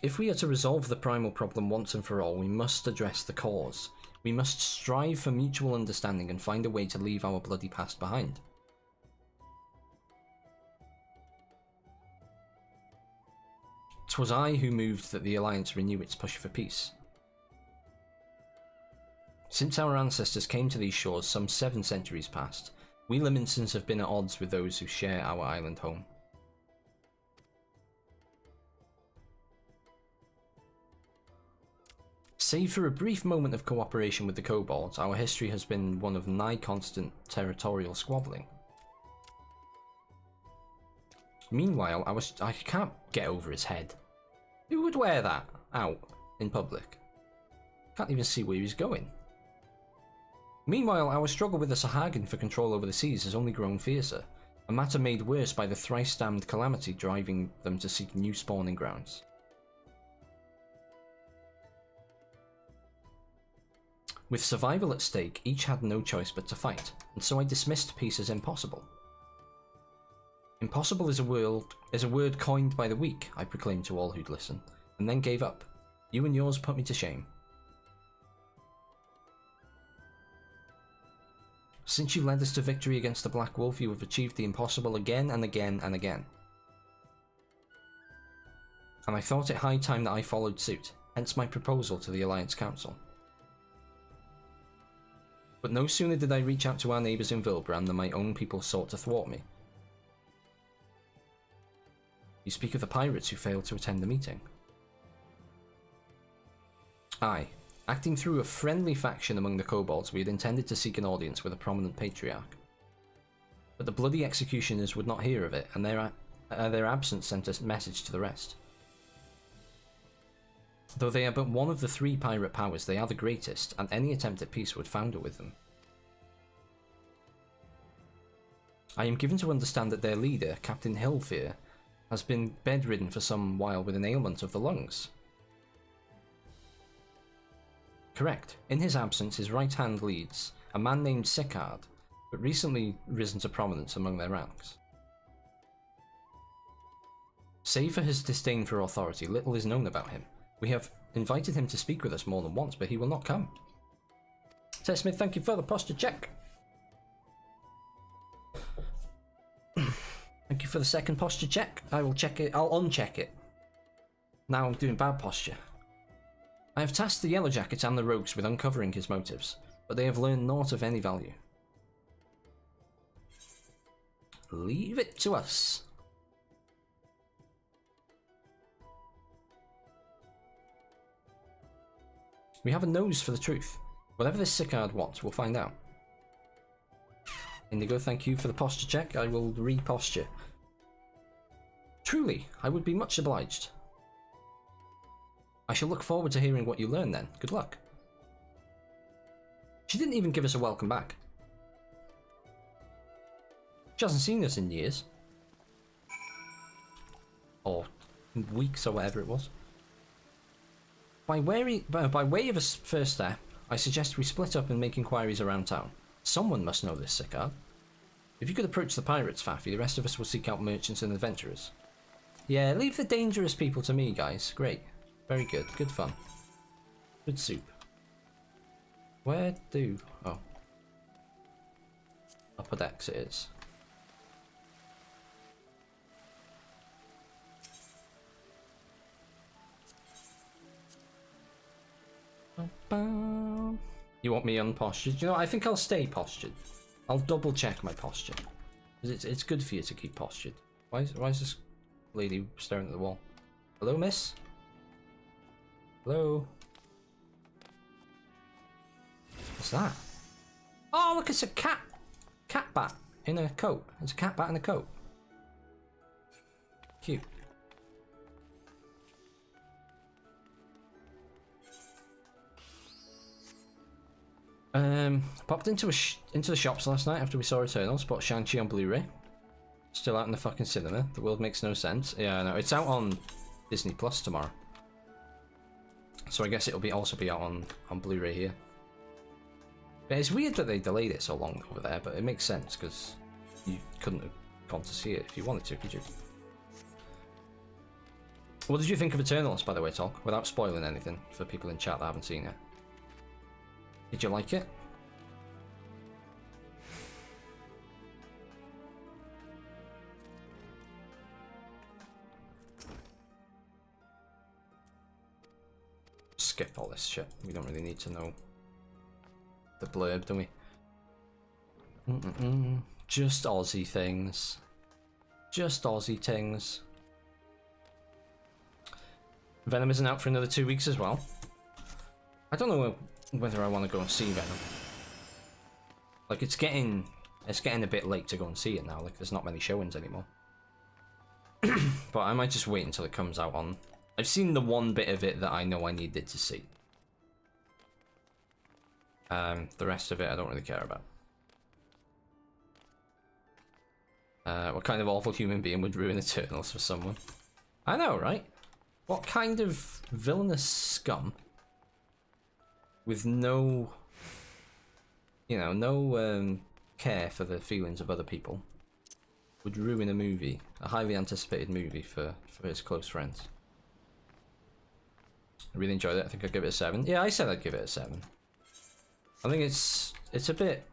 If we are to resolve the primal problem once and for all, we must address the cause. We must strive for mutual understanding and find a way to leave our bloody past behind. 'Twas I who moved that the Alliance renew its push for peace. Since our ancestors came to these shores some 7 centuries past, we Liminsons have been at odds with those who share our island home. Save for a brief moment of cooperation with the kobolds, our history has been one of nigh constant territorial squabbling. Meanwhile, I can't get over his head. Who would wear that out in public? Can't even see where he's going. Meanwhile, our struggle with the Sahagin for control over the seas has only grown fiercer. a matter made worse by the thrice-damned calamity driving them to seek new spawning grounds. With survival at stake, each had no choice but to fight, and so I dismissed peace as impossible. Impossible is a word coined by the weak, I proclaimed to all who'd listen, and then gave up. You and yours put me to shame. Since you led us to victory against the Black Wolf, you have achieved the impossible again and again and again. And I thought it high time that I followed suit, hence my proposal to the Alliance Council. But no sooner did I reach out to our neighbours in Vilbrand than my own people sought to thwart me. You speak of the pirates who failed to attend the meeting. Aye. Acting through a friendly faction among the kobolds, we had intended to seek an audience with a prominent patriarch. But the bloody executioners would not hear of it, and their absence sent a message to the rest. Though they are but one of the 3 pirate powers, they are the greatest, and any attempt at peace would founder with them. I am given to understand that their leader, Captain Hilfear, has been bedridden for some while with an ailment of the lungs. Correct. In his absence, his right hand leads a man named Sicard, but recently risen to prominence among their ranks. Save for his disdain for authority, little is known about him. We have invited him to speak with us more than once, but he will not come. Tess Smith, thank you for the posture check. Thank you for the second posture check. I will check it. I'll uncheck it. Now I'm doing bad posture. I have tasked the Yellow Jackets and the Rogues with uncovering his motives, but they have learned naught of any value. Leave it to us. We have a nose for the truth. Whatever this Sicard wants, we'll find out. Indigo, thank you for the posture check. I will re-posture. Truly, I would be much obliged. I shall look forward to hearing what you learn then. Good luck. She didn't even give us a welcome back. She hasn't seen us in years. Or weeks or whatever it was. By way of a first step, I suggest we split up and make inquiries around town. Someone must know this Sicard. If you could approach the pirates, Faffy, the rest of us will seek out merchants and adventurers. Yeah, leave the dangerous people to me, guys. Great. Very good. Good fun. Good soup. Where do... Oh. Upper decks it is. You want me unpostured? You know, I think I'll stay postured. I'll double check my posture. It's good for you to keep postured. Why is this lady staring at the wall? Hello, miss? Hello? What's that? Oh, look, it's a cat! Cat bat in a coat. It's a cat bat in a coat. Cute. Popped into the shops last night after we saw Eternals, bought Shang-Chi on Blu-ray. Still out in the fucking cinema. The world makes no sense. Yeah, no, it's out on Disney Plus tomorrow. So I guess it'll also be out on Blu-ray here. But it's weird that they delayed it so long over there, but it makes sense because you couldn't have gone to see it if you wanted to, could you? What did you think of Eternals, by the way, Talk? Without spoiling anything for people in chat that haven't seen it. Did you like it? Skip all this shit. We don't really need to know the blurb, do we? Just Aussie things. Just Aussie things. Venom isn't out for another 2 weeks as well. I don't know whether I want to go and see Venom. Like, it's getting a bit late to go and see it now. Like, there's not many showings anymore. But I might just wait until it comes out on... I've seen the one bit of it that I know I needed to see. The rest of it I don't really care about. What kind of awful human being would ruin Eternals for someone? I know, right? What kind of villainous scum with no, you know, no care for the feelings of other people would ruin a movie, a highly anticipated movie for his close friends? I really enjoyed it. I think I'd give it a 7. Yeah, I said I'd give it a 7. I think it's a bit,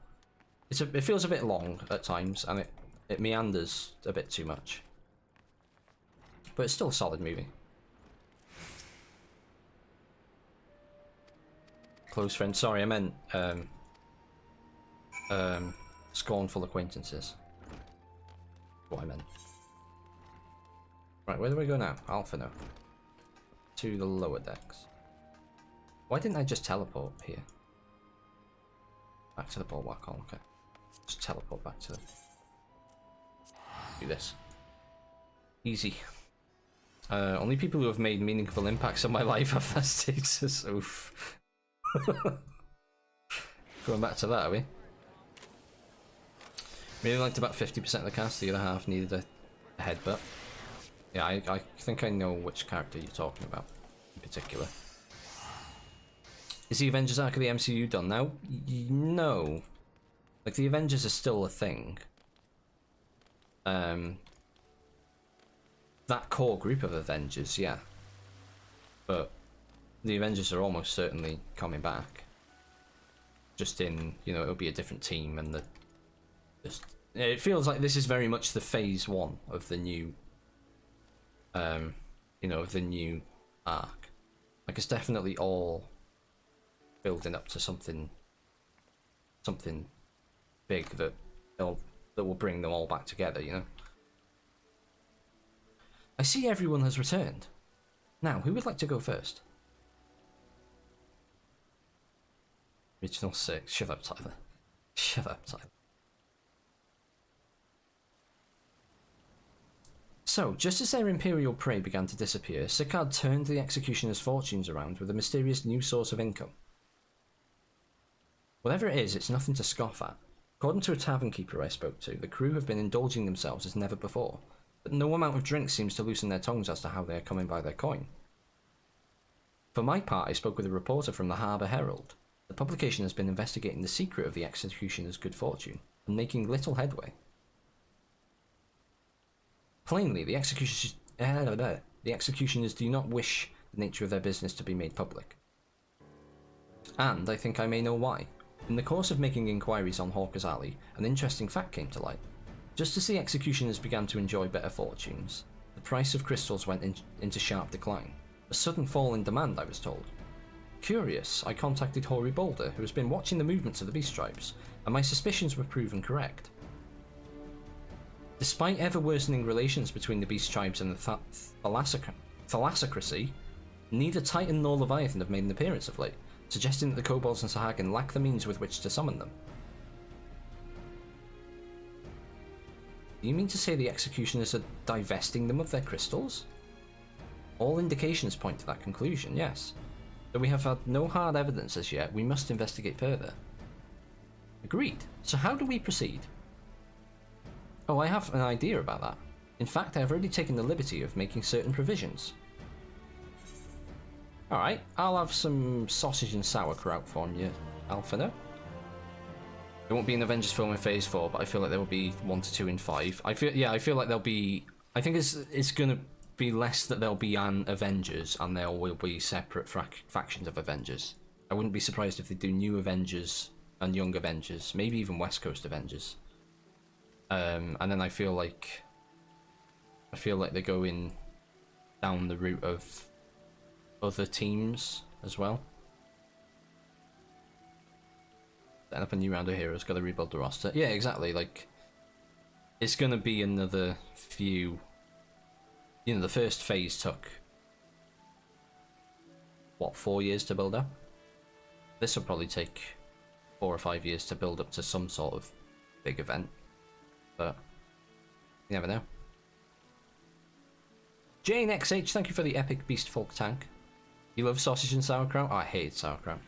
it feels a bit long at times, and it meanders a bit too much. But it's still a solid movie. Close friend. Sorry, I meant scornful acquaintances. What I meant. Right, where do we go now? Alpha now. To the lower decks. Why didn't I just teleport here? Back to the bulwark hall. Okay. Just teleport back to the. Do this. Easy. Only people who have made meaningful impacts on my life have that status. Oof. Going back to that, are we? Really liked about 50% of the cast, the other half needed a headbutt. Yeah, I think I know which character you're talking about in particular. Is the Avengers arc of the MCU done now? No. Like, the Avengers are still a thing. That core group of Avengers, yeah. But the Avengers are almost certainly coming back. Just in, you know, it'll be a different team, and it feels like this is very much the phase 1 of the new, you know, of the new arc. Like, it's definitely all building up to something big that will bring them all back together, you know. I see everyone has returned. Now, who would like to go first? Original 6. Shut up, Tyler. Shut up, Tyler. So, just as their Imperial prey began to disappear, Sicard turned the Executioner's fortunes around with a mysterious new source of income. Whatever it is, it's nothing to scoff at. According to a tavern keeper I spoke to, the crew have been indulging themselves as never before, but no amount of drink seems to loosen their tongues as to how they are coming by their coin. For my part, I spoke with a reporter from the Harbour Herald. The publication has been investigating the secret of the Executioner's good fortune, and making little headway. Plainly, the Executioners do not wish the nature of their business to be made public. And I think I may know why. In the course of making inquiries on Hawker's Alley, an interesting fact came to light. Just as the Executioners began to enjoy better fortunes, the price of crystals went into sharp decline. A sudden fall in demand, I was told. Curious, I contacted Hoary Boulder, who has been watching the movements of the Beast Tribes, and my suspicions were proven correct. Despite ever-worsening relations between the Beast Tribes and the Thalassocracy, neither Titan nor Leviathan have made an appearance of late, suggesting that the Kobolds and Sahagin lack the means with which to summon them. Do you mean to say the Executioners are divesting them of their crystals? All indications point to that conclusion, yes. Though we have had no hard evidence as yet, we must investigate further. Agreed. So how do we proceed? Oh, I have an idea about that. In fact, I have already taken the liberty of making certain provisions. Alright, I'll have some sausage and sauerkraut for you, Alphino. There won't be an Avengers film in Phase 4, but I feel like there will be 1 to 2 in 5. I feel like there'll be... I think it's gonna be less that there'll be an Avengers, and there will be separate factions of Avengers. I wouldn't be surprised if they do new Avengers and young Avengers, maybe even West Coast Avengers. And then I feel like they're going down the route of other teams as well. Setting up a new round of heroes, gotta rebuild the roster. Yeah, exactly, like, it's gonna be another few... You know, the first phase took, what, 4 years to build up? This will probably take 4 or 5 years to build up to some sort of big event. But you never know. Jane XH, thank you for the epic Beast Folk tank. You love sausage and sauerkraut? Oh, I hate sauerkraut.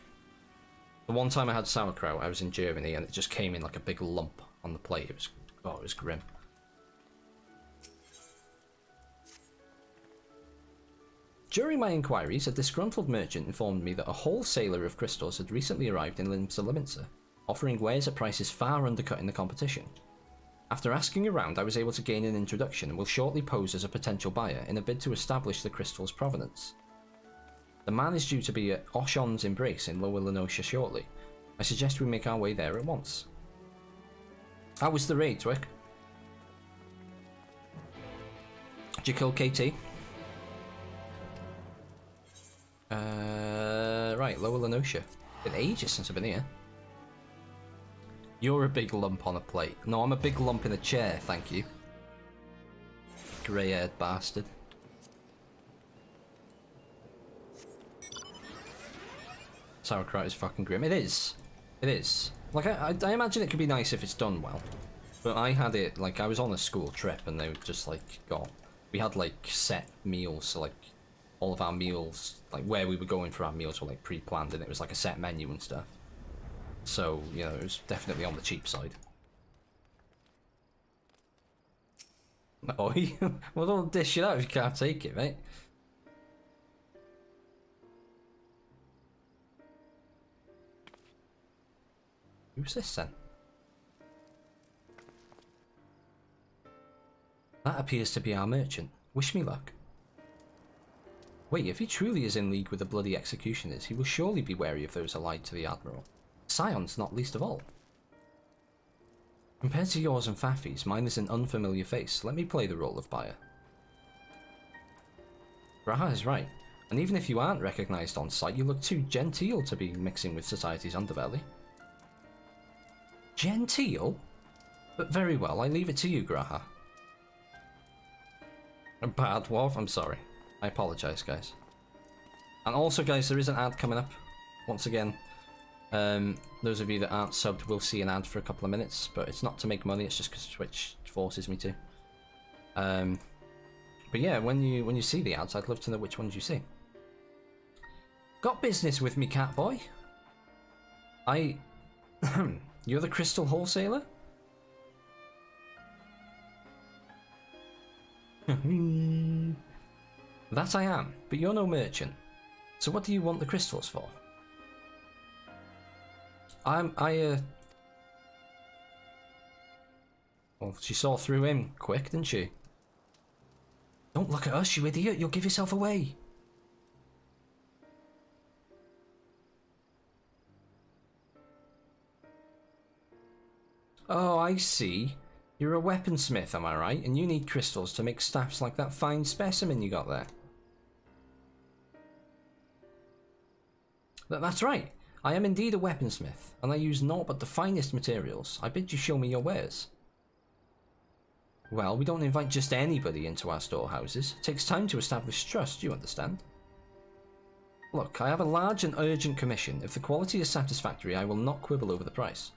The one time I had sauerkraut, I was in Germany, and it just came in like a big lump on the plate. It was grim. During my inquiries, a disgruntled merchant informed me that a wholesaler of crystals had recently arrived in Limsa, offering wares at prices far undercutting the competition. After asking around, I was able to gain an introduction and will shortly pose as a potential buyer in a bid to establish the crystal's provenance. The man is due to be at Oshon's Embrace in Lower Lenosha shortly. I suggest we make our way there at once. How was the raid, Twick? Did you kill KT? Right, Lower Lenosha. Been ages since I've been here. You're a big lump on a plate. No, I'm a big lump in a chair, thank you. Grey-haired bastard. Sauerkraut is fucking grim. It is. It is. Like, I imagine it could be nice if it's done well. But I had it, like, I was on a school trip and they just, like, we had, like, set meals, so, like, all of our meals, like, where we were going for our meals were, like, pre-planned and it was, like, a set menu and stuff. So, you know, it was definitely on the cheap side. Oh, well, don't dish it out if you can't take it, mate. Who's this then? That appears to be our merchant. Wish me luck. Wait, if he truly is in league with the bloody executioners, he will surely be wary of those allied to the Admiral. Scion's not least of all. Compared to yours and Faffy's, mine is an unfamiliar face. Let me play the role of buyer. Graha is right, and even if you aren't recognised on sight, you look too genteel to be mixing with society's underbelly. Genteel? But very well, I leave it to you, Graha. A bad dwarf? I'm sorry. I apologise, guys. And also, guys, there is an ad coming up. Once again, those of you that aren't subbed will see an ad for a couple of minutes, but it's not to make money, it's just because Twitch forces me to. But yeah, when you see the ads, I'd love to know which ones you see. Got business with me, Catboy? You're the crystal wholesaler? That I am, but you're no merchant. So what do you want the crystals for? Well, she saw through him quick, didn't she? Don't look at us, you idiot, you'll give yourself away. Oh, I see. You're a weaponsmith, am I right? And you need crystals to make staffs like that fine specimen you got there. That's right. I am indeed a weaponsmith, and I use naught but the finest materials. I bid you show me your wares. Well, we don't invite just anybody into our storehouses. It takes time to establish trust, you understand? Look, I have a large and urgent commission. If the quality is satisfactory, I will not quibble over the price.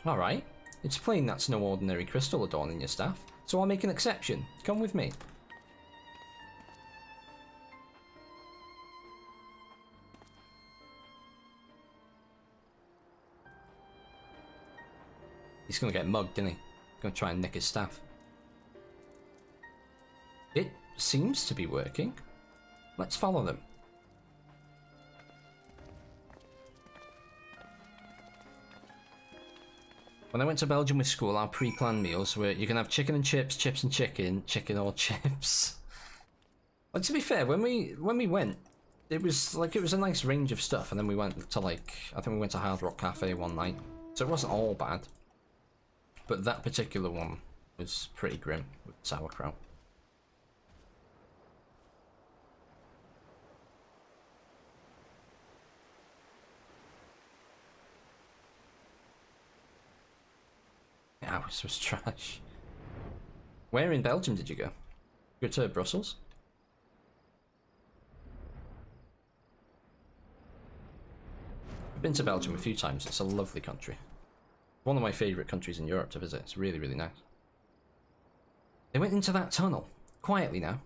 Alright, it's plain that's no ordinary crystal adorning your staff, so I'll make an exception. Come with me. He's gonna get mugged, isn't he? Gonna try and nick his staff. It seems to be working. Let's follow them. When I went to Belgium with school, our pre-planned meals were you can have chicken and chips, chips and chicken, chicken or chips. Like, to be fair, when we went, it was a nice range of stuff, and then we went to I think we went to Hard Rock Cafe one night, so it wasn't all bad. But that particular one was pretty grim with sauerkraut. Yeah, this was trash. Where in Belgium did you go? Go to Brussels? I've been to Belgium a few times. It's a lovely country. One of my favourite countries in Europe to visit. It's really, really nice. They went into that tunnel. Quietly now.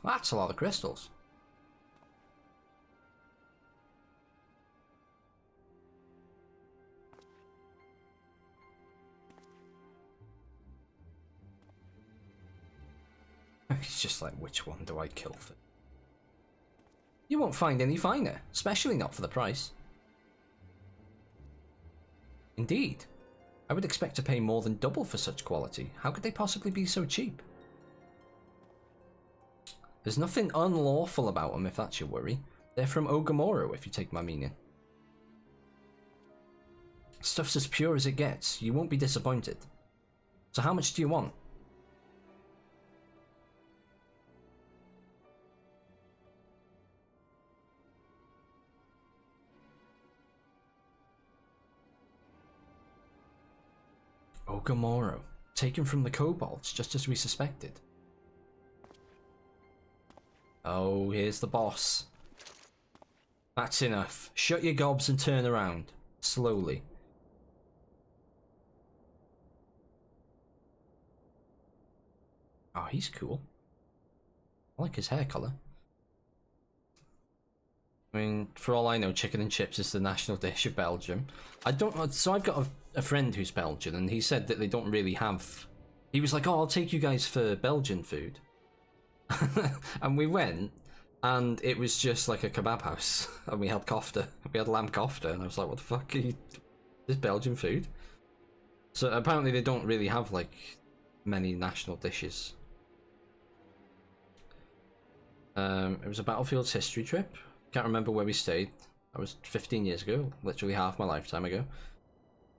That's a lot of crystals. He's just like, which one do I kill for? You won't find any finer, especially not for the price. Indeed. I would expect to pay more than double for such quality. How could they possibly be so cheap? There's nothing unlawful about them, if that's your worry. They're from Ogamoro, if you take my meaning. Stuff's as pure as it gets. You won't be disappointed. So how much do you want? Ogamoro. Taken from the kobolds, just as we suspected. Oh, here's the boss. That's enough. Shut your gobs and turn around. Slowly. Oh, he's cool. I like his hair colour. I mean, for all I know, chicken and chips is the national dish of Belgium. I don't know, so I've got a friend who's Belgian, and he said that they don't really have... He was like, oh, I'll take you guys for Belgian food. And we went, and it was just like a kebab house, and we had kofta. We had lamb kofta, and I was like, what the fuck are you... This Belgian food? So apparently they don't really have, like, many national dishes. It was a Battlefield's history trip. Can't remember where we stayed. That was 15 years ago, literally half my lifetime ago.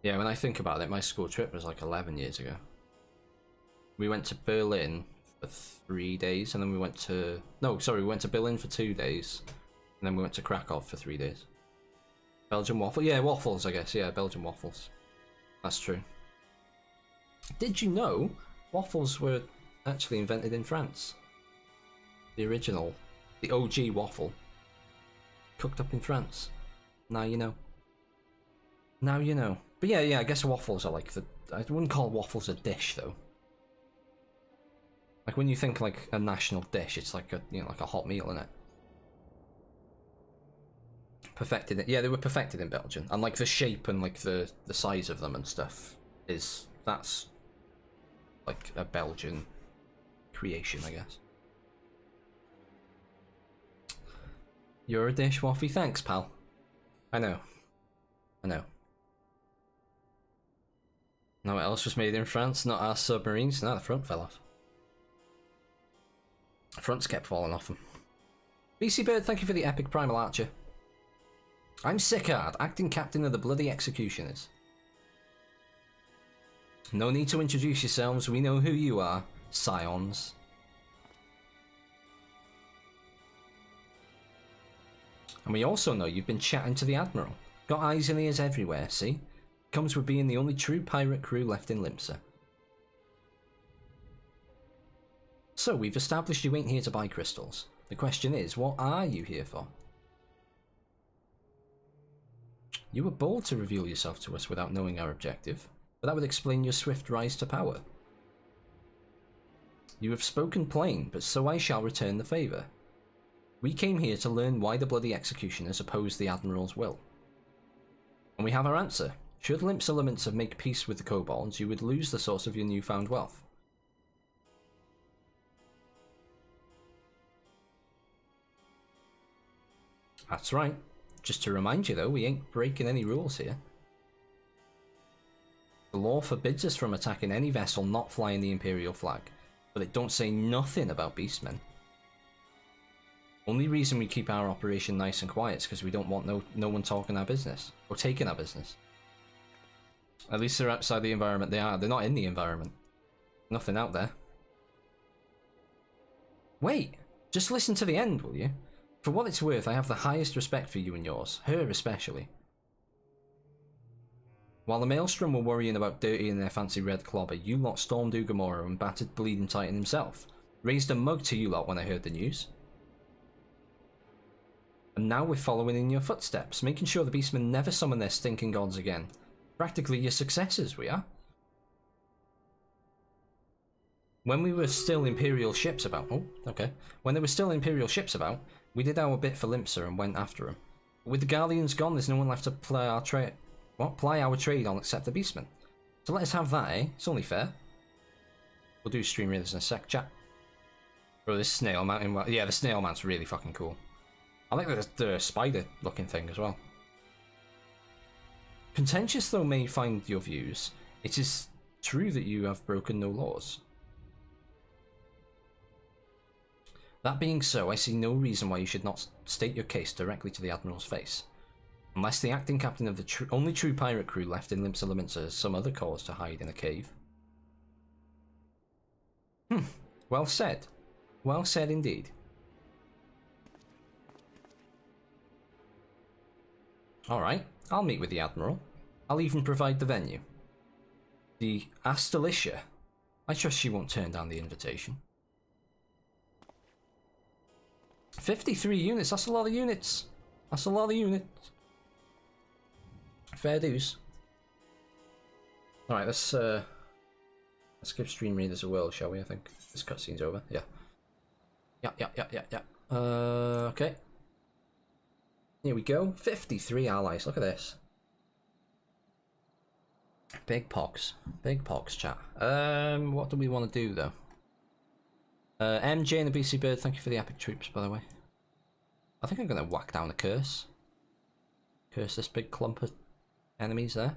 Yeah, when I think about it, my school trip was like 11 years ago. We went to Berlin for 3 days, and then we went to... No, sorry, we went to Berlin for 2 days, and then we went to Krakow for 3 days. Belgian waffle? Yeah, waffles, I guess. Yeah, Belgian waffles. That's true. Did you know waffles were actually invented in France? The original, the OG waffle. Cooked up in France. Now you know. Now you know. But yeah, I guess waffles are like the... I wouldn't call waffles a dish, though. Like, when you think, like, a national dish, it's like a, you know, like a hot meal, innit? Perfected it. Yeah, they were perfected in Belgium. And, like, the shape and, like, the size of them and stuff is... That's, like, a Belgian creation, I guess. You're a dish, Waffy. Thanks, pal. I know. I know. Now what else was made in France? Not our submarines. No, the front fell off. The fronts kept falling off them. BC Bird, thank you for the epic primal archer. I'm Sickard, acting captain of the bloody executioners. No need to introduce yourselves. We know who you are, scions. And we also know you've been chatting to the Admiral. Got eyes and ears everywhere, see? Comes with being the only true pirate crew left in Limsa. So, we've established you ain't here to buy crystals. The question is, what are you here for? You were bold to reveal yourself to us without knowing our objective, but that would explain your swift rise to power. You have spoken plain, but so I shall return the favour. We came here to learn why the bloody executioners oppose the Admiral's will. And we have our answer. Should Limsa Limsa make peace with the kobolds, you would lose the source of your newfound wealth. That's right. Just to remind you though, we ain't breaking any rules here. The law forbids us from attacking any vessel not flying the Imperial flag, but it don't say nothing about beastmen. Only reason we keep our operation nice and quiet is because we don't want no one talking our business, or taking our business. At least they're outside the environment they are. They're not in the environment. Nothing out there. Wait! Just listen to the end, will you? For what it's worth, I have the highest respect for you and yours. Her especially. While the Maelstrom were worrying about Dirty and their fancy red clobber, you lot stormed Ugamora and battered Bleeding Titan himself. Raised a mug to you lot when I heard the news. And now we're following in your footsteps, making sure the Beastmen never summon their stinking gods again. Practically your successors, we are. When we were still Imperial ships about... Oh, okay. When there were still Imperial ships about, we did our bit for Limsa and went after them. But with the Guardians gone, there's no one left to ply our trade... What? Ply our trade on except the Beastmen. So let us have that, eh? It's only fair. We'll do stream readers in a sec, chat. Bro, this snail mountain. Yeah, the snail mount's really fucking cool. I like the spider-looking thing as well. Contentious though may find your views, it is true that you have broken no laws. That being so, I see no reason why you should not state your case directly to the Admiral's face. Unless the acting captain of the only true pirate crew left in Limsa Lominsa has some other cause to hide in a cave. Well said. Well said indeed. Alright, I'll meet with the Admiral. I'll even provide the venue. The Astalicia. I trust she won't turn down the invitation. 53 units, that's a lot of units. That's a lot of units. Fair dues. Alright, let's give stream readers a whirl, shall we? I think this cutscene's over. Yeah. Yeah. Okay. Here we go. 53 allies. Look at this. Big pox. Big pox, chat. What do we want to do, though? MJ and the BC Bird, thank you for the epic troops, by the way. I think I'm going to whack down a curse. Curse this big clump of enemies there.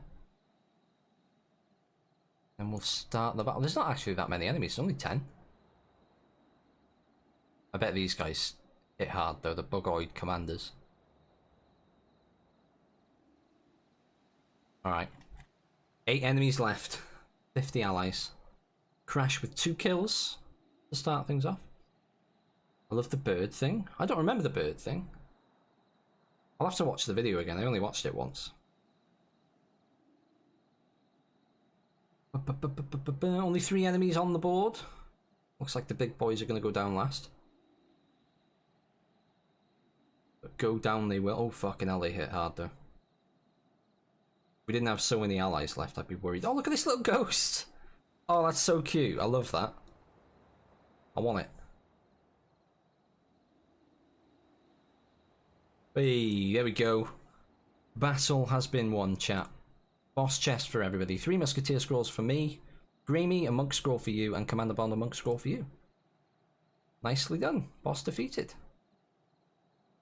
And we'll start the battle. There's not actually that many enemies, there's only 10. I bet these guys hit hard, though, the Bugoid commanders. Alright. 8 enemies left. 50 allies. Crash with 2 kills to start things off. I love the bird thing. I don't remember the bird thing. I'll have to watch the video again. I only watched it once. Only 3 enemies on the board. Looks like the big boys are going to go down last. But go down they will. Oh, fucking hell, they hit hard, though. If we didn't have so many allies left, I'd be worried. Oh, look at this little ghost! Oh, that's so cute. I love that. I want it. Hey, there we go. Battle has been won, chat. Boss chest for everybody. 3 Musketeer scrolls for me. Gramey, a monk scroll for you, and Commander Bond, a monk scroll for you. Nicely done. Boss defeated.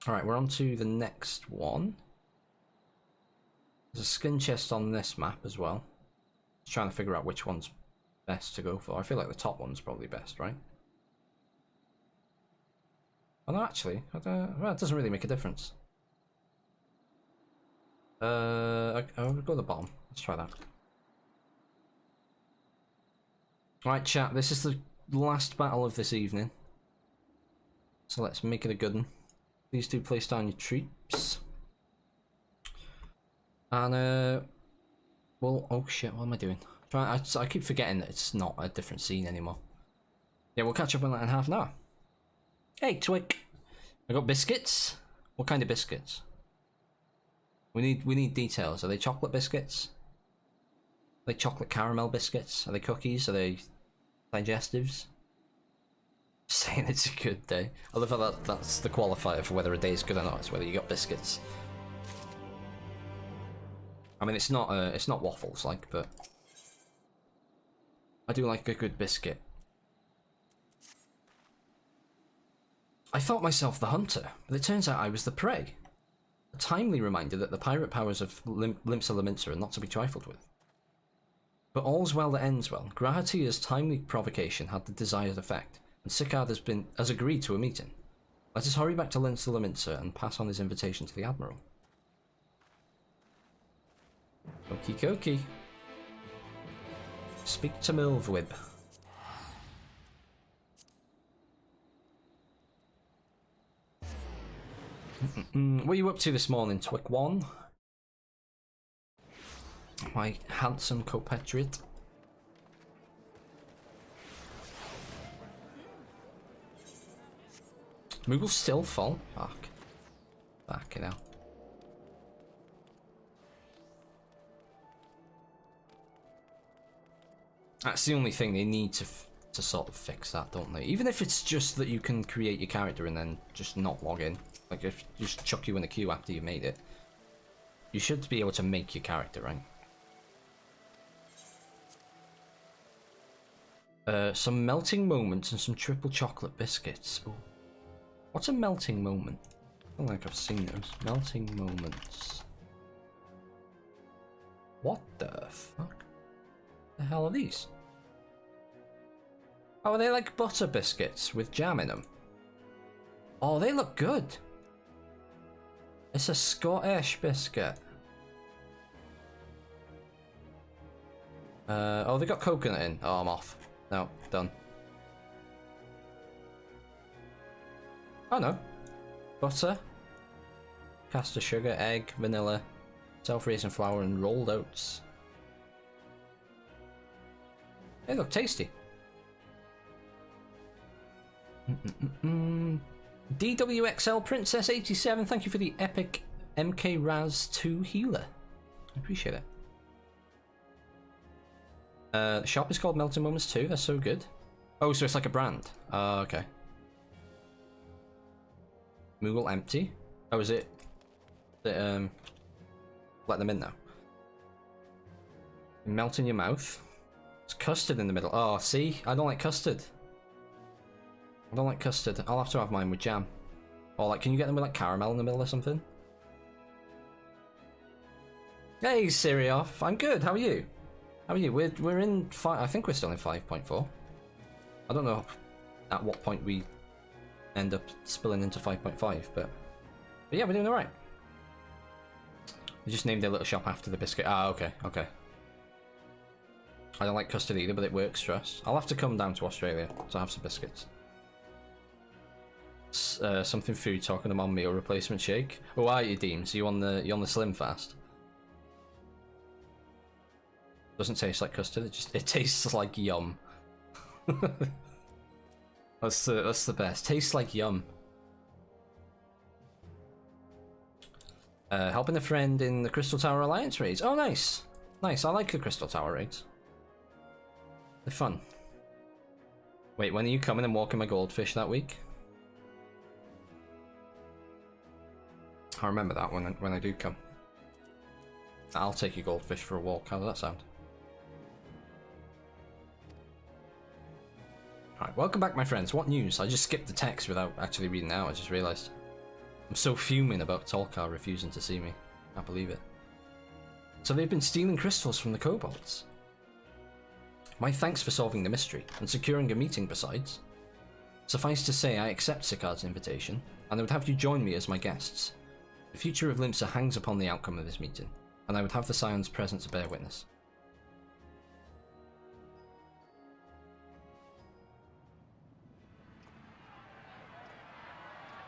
Alright, we're on to the next one. There's a skin chest on this map as well. Just trying to figure out which one's best to go for. I feel like the top one's probably best, right? Oh no, actually, well, it doesn't really make a difference. I'll go the bottom. Let's try that. Alright, chat, this is the last battle of this evening. So let's make it a good one. Please do place down your troops. And, well, oh shit, what am I doing? I keep forgetting that it's not a different scene anymore. Yeah, we'll catch up in like in half an hour. Hey, Twick. I got biscuits. What kind of biscuits? We need details. Are they chocolate biscuits? Are they chocolate caramel biscuits? Are they cookies? Are they digestives? Saying it's a good day. I love how that's the qualifier for whether a day is good or not. It's whether you got biscuits. I mean, it's not waffles, like, but I do like a good biscuit. I thought myself the hunter, but it turns out I was the prey. A timely reminder that the pirate powers of Limsa Lominsa are not to be trifled with. But all's well that ends well. Grahatia's timely provocation had the desired effect, and Sicard has agreed to a meeting. Let us hurry back to Limsa Lominsa and pass on his invitation to the Admiral. Okie dokie. Speak to Milvwib. What are you up to this morning, Twick One? My handsome compatriot. Moogle's still full. Fuck. Fucking hell. That's the only thing they need to sort of fix that, don't they? Even if it's just that you can create your character and then just not log in. Like, if just chuck you in the queue after you made it. You should be able to make your character, right? Some melting moments and some triple chocolate biscuits. Ooh. What's a melting moment? I don't think I've seen those. Melting moments. What the fuck? The hell are these? Oh, are they like butter biscuits with jam in them? Oh, they look good. It's a Scottish biscuit. Oh, they got coconut in. Oh, I'm off. No, done. Oh no. Butter, caster sugar, egg, vanilla, self-raising flour, and rolled oats. They look tasty. DWXL Princess 87, thank you for the epic MK Raz 2 healer. I appreciate it. The shop is called Melting Moments 2, that's so good. Oh, so it's like a brand. Okay. Moogle empty. Oh, is it? Let them in now. Melt in your mouth. It's custard in the middle. Oh, see? I don't like custard. I don't like custard. I'll have to have mine with jam. Or like, can you get them with like caramel in the middle or something? Hey, Sirioff. I'm good. How are you? How are you? We're in I think we're still in 5.4. I don't know at what point we end up spilling into 5.5, but yeah, we're doing alright. We just named their little shop after the biscuit. Ah, okay, okay. I don't like custard either, but it works for us. I'll have to come down to Australia to have some biscuits. Something food talking about meal replacement shake. Oh, are you, Deems? You on the slim fast? Doesn't taste like custard. It tastes like yum. That's the best. Tastes like yum. Helping a friend in the Crystal Tower Alliance raids. Oh, nice, nice. I like the Crystal Tower raids. They're fun. Wait, when are you coming and walking my goldfish that week? I remember that when I do come. I'll take your goldfish for a walk. How does that sound? Alright, welcome back, my friends. What news? I just skipped the text without actually reading it out. I just realised. I'm so fuming about Tolkar refusing to see me. I can't believe it. So they've been stealing crystals from the kobolds. My thanks for solving the mystery and securing a meeting besides. Suffice to say, I accept Sicard's invitation, and I would have you join me as my guests. The future of Limsa hangs upon the outcome of this meeting, and I would have the Scions present to bear witness.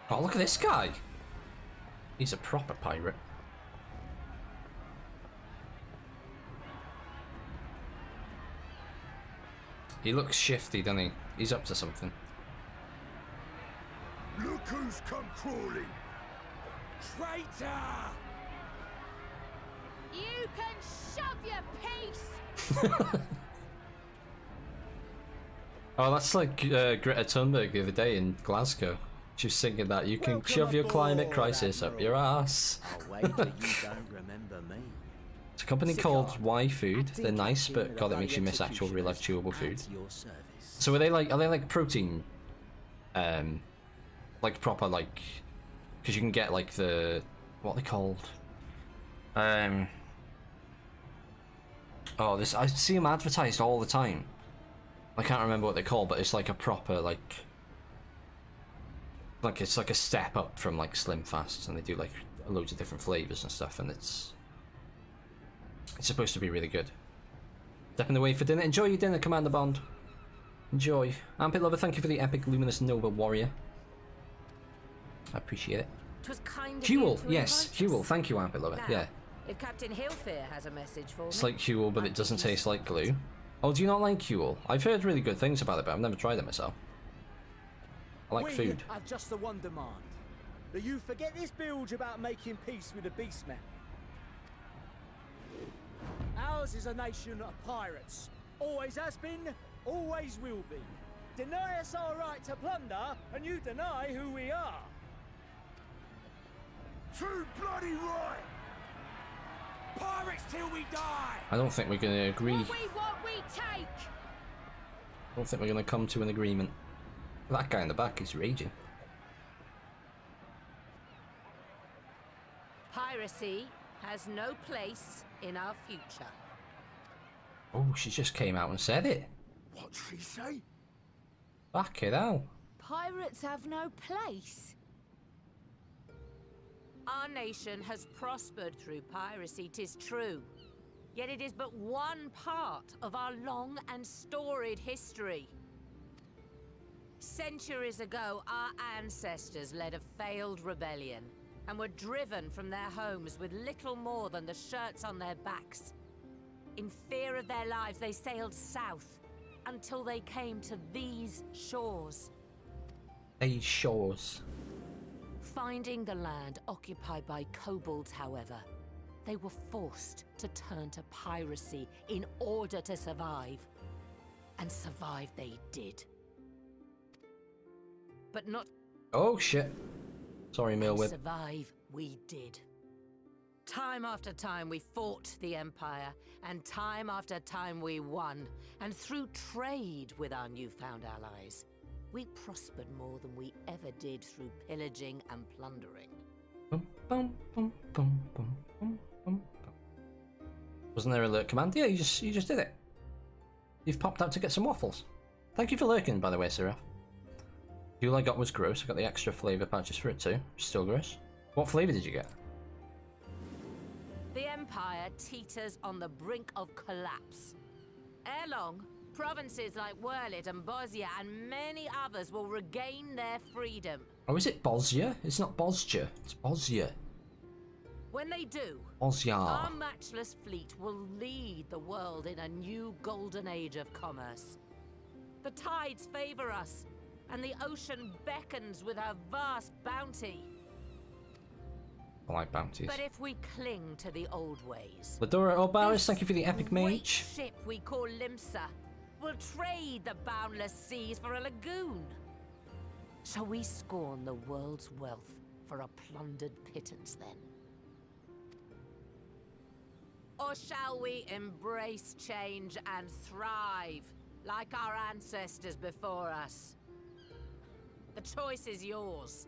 Oh, look at this guy! He's a proper pirate. He looks shifty, doesn't he? He's up to something. Look who's come crawling! Traitor! You can shove your piece! Oh, that's like Greta Thunberg the other day in Glasgow. She was singing that you can shove your climate crisis up your ass. I'll wager you don't remember me. It's a company called Y Food. They're nice, but God, it makes you miss actual real life chewable food. So are they like protein? Like proper like, because you can get like the what are they called? Oh, this I see them advertised all the time. I can't remember what they're called, but it's like a proper like it's like a step up from like Slim Fasts, and they do like loads of different flavors and stuff, and it's supposed to be really good. Stepping away for dinner. Enjoy your dinner, Commander Bond. Enjoy. Armpit Lover, thank you for the epic Luminous Nova Warrior. I appreciate it. Huel, yes, Huel, thank you, Armpit Lover. Yeah. If Captain Hillfear has a message for me. It's like Huel, but it doesn't taste like glue. Oh, do you not like Huel? I've heard really good things about it, but I've never tried it myself. I like food. We have just the one demand. That you forget this bilge about making peace with the Beastmen. Ours is a nation of pirates. Always has been, always will be. Deny us our right to plunder, and you deny who we are. Too bloody right! Pirates till we die! I don't think we're going to agree. What we want, we take! I don't think we're going to come to an agreement. That guy in the back is raging. Piracy has no place in our future. Oh, she just came out and said it. What'd she say? Back it out. Pirates have no place. Our nation has prospered through piracy, 'tis true. Yet it is but one part of our long and storied history. Centuries ago, our ancestors led a failed rebellion and were driven from their homes with little more than the shirts on their backs. In fear of their lives, they sailed south until they came to these shores. These shores. Finding the land occupied by kobolds, however, they were forced to turn to piracy in order to survive. And survive they did. But not... Oh shit. Sorry, Millwhip. Survive we did. Time after time we fought the Empire, and time after time we won. And through trade with our newfound allies, we prospered more than we ever did through pillaging and plundering. Bum, bum, bum, bum, bum, bum, bum. Wasn't there a alert command? Yeah, you just did it. You've popped out to get some waffles. Thank you for lurking, by the way, Seraph. The all I got was gross. I got the extra flavour patches for it too. Still gross. What flavour did you get? The Empire teeters on the brink of collapse. Ere long, provinces like Wurlit and Bosnia and many others will regain their freedom. Oh, is it Bosnia? It's not Bosnia. It's Bosnia. When they do, Bosnia. our matchless fleet will lead the world in a new golden age of commerce. The tides favour us, and the ocean beckons with her vast bounty. I like bounties. But if we cling to the old ways... Ladora Obaris, thank you for the epic great mage. ship we call Limsa will trade the boundless seas for a lagoon. Shall we scorn the world's wealth for a plundered pittance then? Or shall we embrace change and thrive like our ancestors before us? The choice is yours.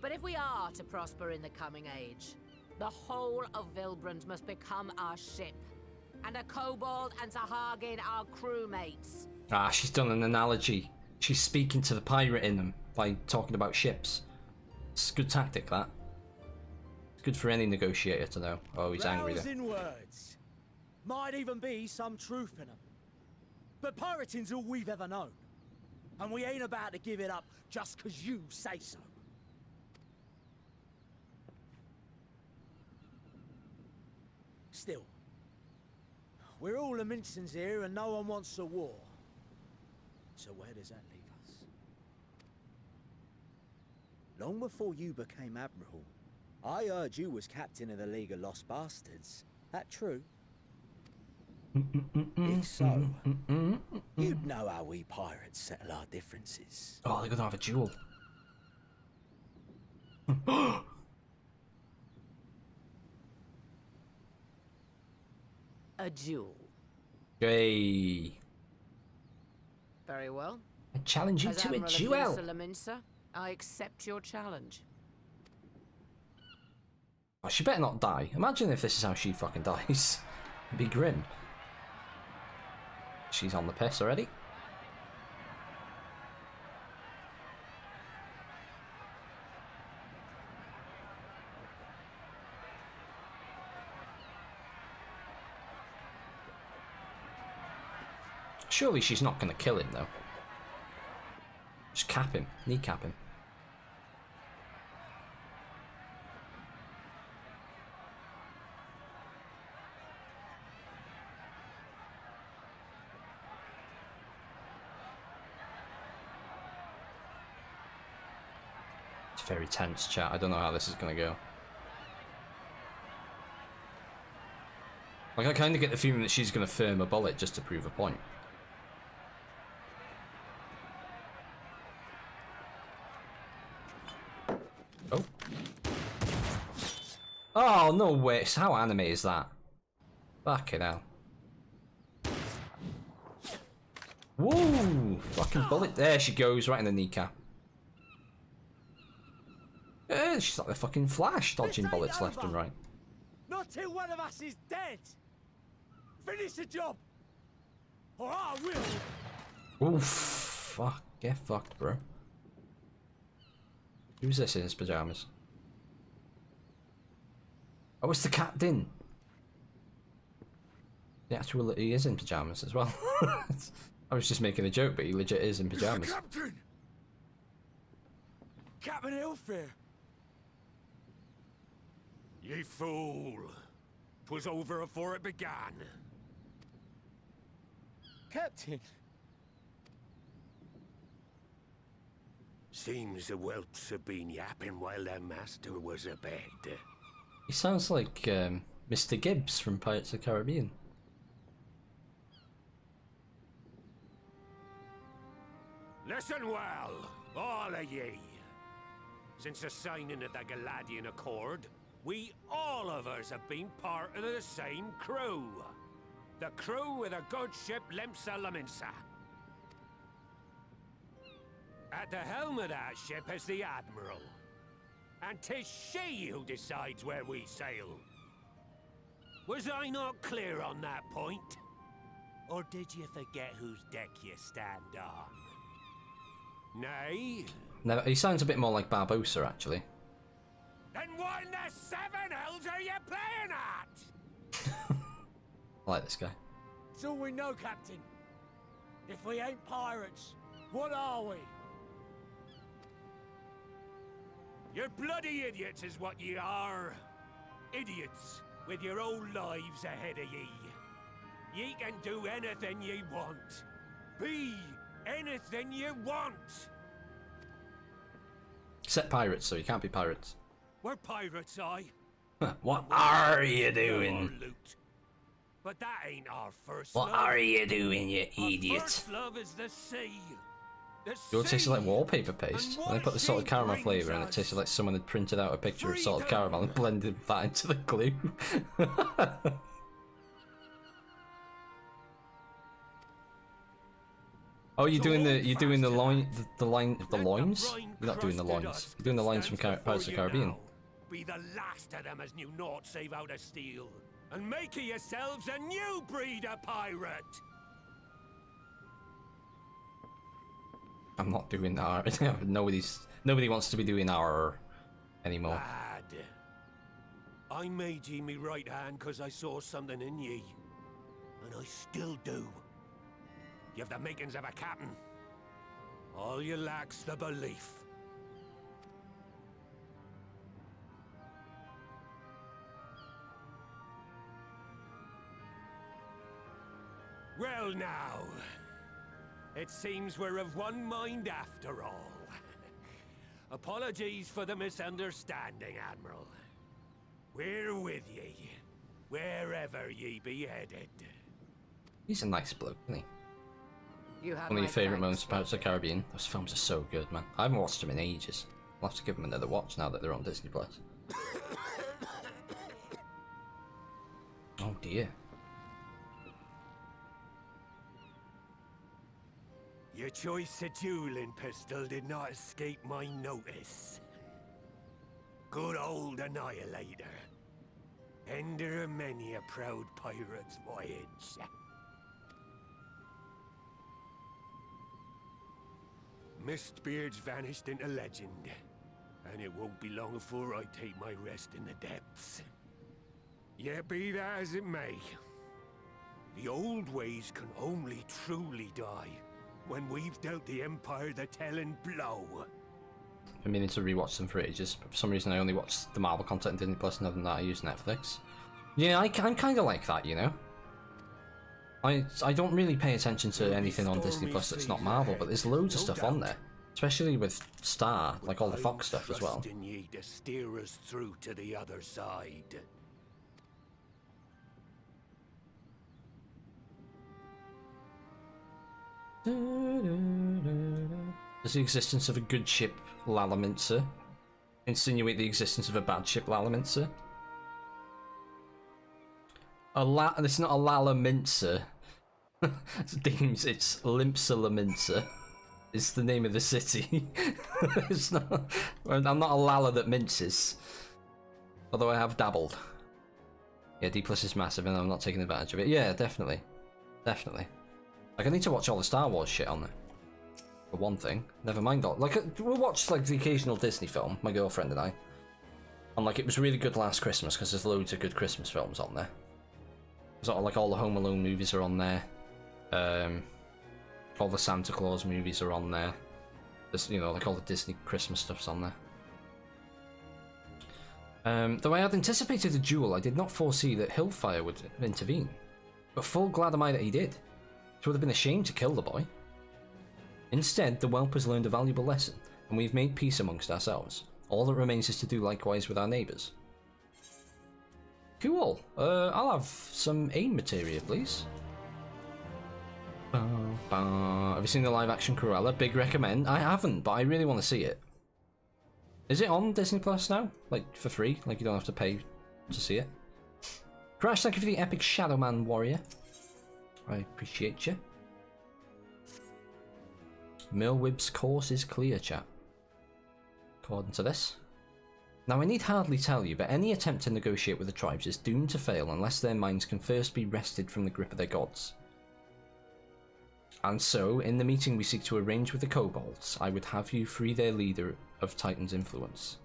But if we are to prosper in the coming age, the whole of Vilbrand must become our ship, and a kobold and Sahagin our crewmates. Ah, she's done an analogy. She's speaking to the pirate in them by talking about ships. It's a good tactic, that. It's good for any negotiator to know. Oh, he's angry there. Rousing words. Might even be some truth in them. But pirating's all we've ever known. And we ain't about to give it up just 'cause you say so. Still, we're all the Mincins here and no one wants a war. So where does that leave us? Long before you became Admiral, I heard you was captain of the League of Lost Bastards. That true? If so, you'd know how we pirates settle our differences. Oh, they're gonna have a duel. A duel. Hey. Very well. I challenge you As to a Admiral of duel. Laminsa, I accept your challenge. Oh, she better not die. Imagine if this is how she fucking dies. It'd be grim. She's on the piss already. Surely she's not going to kill him, though. Just cap him. Kneecap him. It's very tense, chat. I don't know how this is going to go. Like, I kind of get the feeling that she's going to firm a bullet just to prove a point. Oh. Oh, no way. How anime is that? Fucking hell. Whoa! Fucking bullet. There she goes, right in the kneecap. She's like the fucking Flash, dodging bullets left and right. Not till one of us is dead. Finish the job, or I will. Oof! Fuck! Get fucked, bro. Who's this in his pajamas? Oh, it's the captain. He is in pajamas as well. I was just making a joke, but he legit is in pajamas. Captain! Captain Elfair! Ye fool! 'Twas over afore it began. Captain! Seems the whelps have been yapping while their master was abed. He sounds like Mr. Gibbs from Pirates of the Caribbean. Listen well, all of ye. Since the signing of the Galadian Accord, we all of us have been part of the same crew. The crew of the good ship Lemsa Laminsa. At the helm of that ship is the Admiral. And 'tis she who decides where we sail. Was I not clear on that point? Or did you forget whose deck you stand on? Nay? No, he sounds a bit more like Barbossa, actually. Then what in the seven hells are you playing at? I like this guy. It's all we know, Captain. If we ain't pirates, what are we? You're bloody idiots is what ye are. Idiots with your own lives ahead of ye. Ye can do anything ye want. Be anything you want. Except pirates, so you can't be pirates. We're pirates, aye. What are you doing? Our loot. But that ain't our first What love. are you doing, you idiot? Our first love is the sea. Yours tasted like wallpaper paste. When they put the salted caramel flavour in, it tasted like someone had printed out a picture of salted caramel and blended that into the glue. Oh, you're doing the loins? You're not doing the loins. You're doing the lines from Pirates of the Caribbean. Be the last of them as knew naught save out of steel, and make of yourselves a new breed of pirate. I'm not doing R. Nobody wants to be doing R anymore. Lad, I made ye me right hand because I saw something in ye, and I still do. You have the makings of a captain. All you lack's the belief. Well now, it seems we're of one mind after all. Apologies for the misunderstanding, Admiral. We're with ye, wherever ye be headed. He's a nice bloke, isn't he? You have One of your my favourite thanks. moments of Pirates of the Caribbean. Those films are so good, man. I haven't watched them in ages. I'll have to give them another watch now that they're on Disney Plus. Oh dear. Your choice of dueling pistol did not escape my notice. Good old Annihilator. Ender of many a proud pirate's voyage. Mistbeard's vanished into legend, and it won't be long before I take my rest in the depths. Yet be that as it may, the old ways can only truly die when we've dealt the Empire the telling blow. I've been meaning to rewatch them for ages, but for some reason I only watch the Marvel content in Disney Plus, and other than that I use Netflix. Yeah, I'm kind of like that, you know? I don't really pay attention to anything on Disney Plus that's not Marvel, but there's loads of stuff on there. Especially with Star, like all the Fox stuff as well. Trusting ye to steer us through to the other side. Does the existence of a good ship, Lalaminster, insinuate the existence of a bad ship, Lalaminster? It's not a Lalaminster. Deems it's Limpsa. It's the name of the city. It's not. I'm not a lala that minces. Although I have dabbled. Yeah, D+ is massive and I'm not taking advantage of it. Yeah, definitely. Definitely. Like, I need to watch all the Star Wars shit on there. For one thing. Never mind all... Like, we'll watch, like, the occasional Disney film, my girlfriend and I. And, like, it was really good last Christmas, because there's loads of good Christmas films on there. So, like, all the Home Alone movies are on there. All the Santa Claus movies are on there. There's, you know, like, all the Disney Christmas stuff's on there. Though I had anticipated a duel, I did not foresee that Hillfire would intervene. But full glad am I that he did. It would have been a shame to kill the boy. Instead, the whelp has learned a valuable lesson, and we've made peace amongst ourselves. All that remains is to do likewise with our neighbours. Cool. I'll have some aim materia, please. Have you seen the live-action Cruella? Big recommend. I haven't, but I really want to see it. Is it on Disney Plus now? Like, for free? Like, you don't have to pay to see it? Crash, thank you for the epic Shadowman Warrior. I appreciate you. Milwib's course is clear, chat. According to this. Now, I need hardly tell you, but any attempt to negotiate with the tribes is doomed to fail unless their minds can first be wrested from the grip of their gods. And so, in the meeting we seek to arrange with the kobolds, I would have you free their leader of Titan's influence.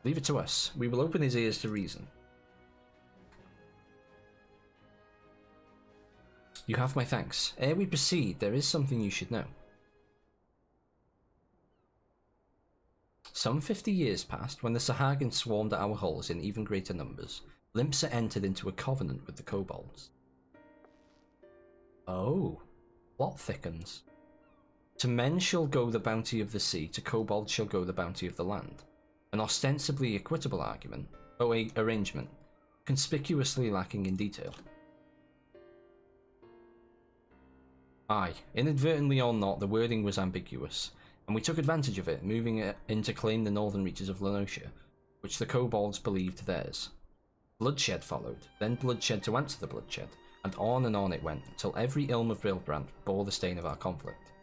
Leave it to us. We will open his ears to reason. You have my thanks. Ere we proceed, there is something you should know. Some 50 years passed when the Sahagin swarmed at our halls in even greater numbers. Limpsa entered into a covenant with the kobolds. Oh, plot thickens. To men shall go the bounty of the sea, to kobolds shall go the bounty of the land. An ostensibly equitable argument, arrangement, conspicuously lacking in detail. Aye, inadvertently or not, the wording was ambiguous, and we took advantage of it, moving it in to claim the northern reaches of Lenotia, which the kobolds believed theirs. Bloodshed followed, then bloodshed to answer the bloodshed, and on it went, until every Ilm of Vilbrand bore the stain of our conflict.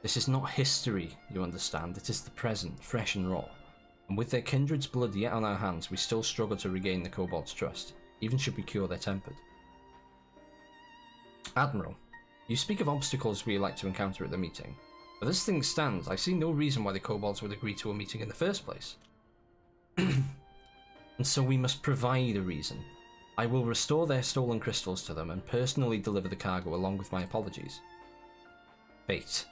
This is not history, you understand, it is the present, fresh and raw, and with their kindred's blood yet on our hands, we still struggle to regain the kobolds' trust, even should we cure their tempered. Admiral, you speak of obstacles we like to encounter at the meeting, but as things stand, I see no reason why the kobolds would agree to a meeting in the first place. And so we must provide a reason. I will restore their stolen crystals to them and personally deliver the cargo along with my apologies. Fate.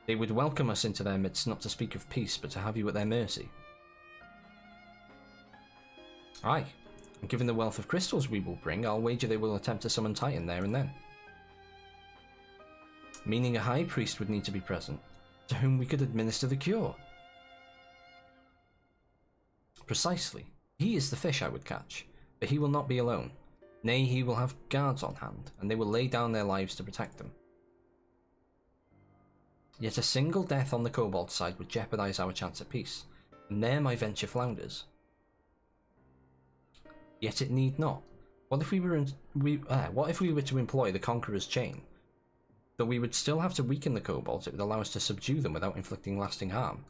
They would welcome us into their midst not to speak of peace, but to have you at their mercy. Aye, and given the wealth of crystals we will bring, I'll wager they will attempt to summon Titan there and then. Meaning a high priest would need to be present, to whom we could administer the cure. Precisely. He is the fish I would catch, but he will not be alone. Nay, he will have guards on hand, and they will lay down their lives to protect them. Yet a single death on the kobold side would jeopardize our chance at peace, and there my venture flounders. Yet it need not. What if we were to employ the Conqueror's Chain? Though we would still have to weaken the kobolds, it would allow us to subdue them without inflicting lasting harm.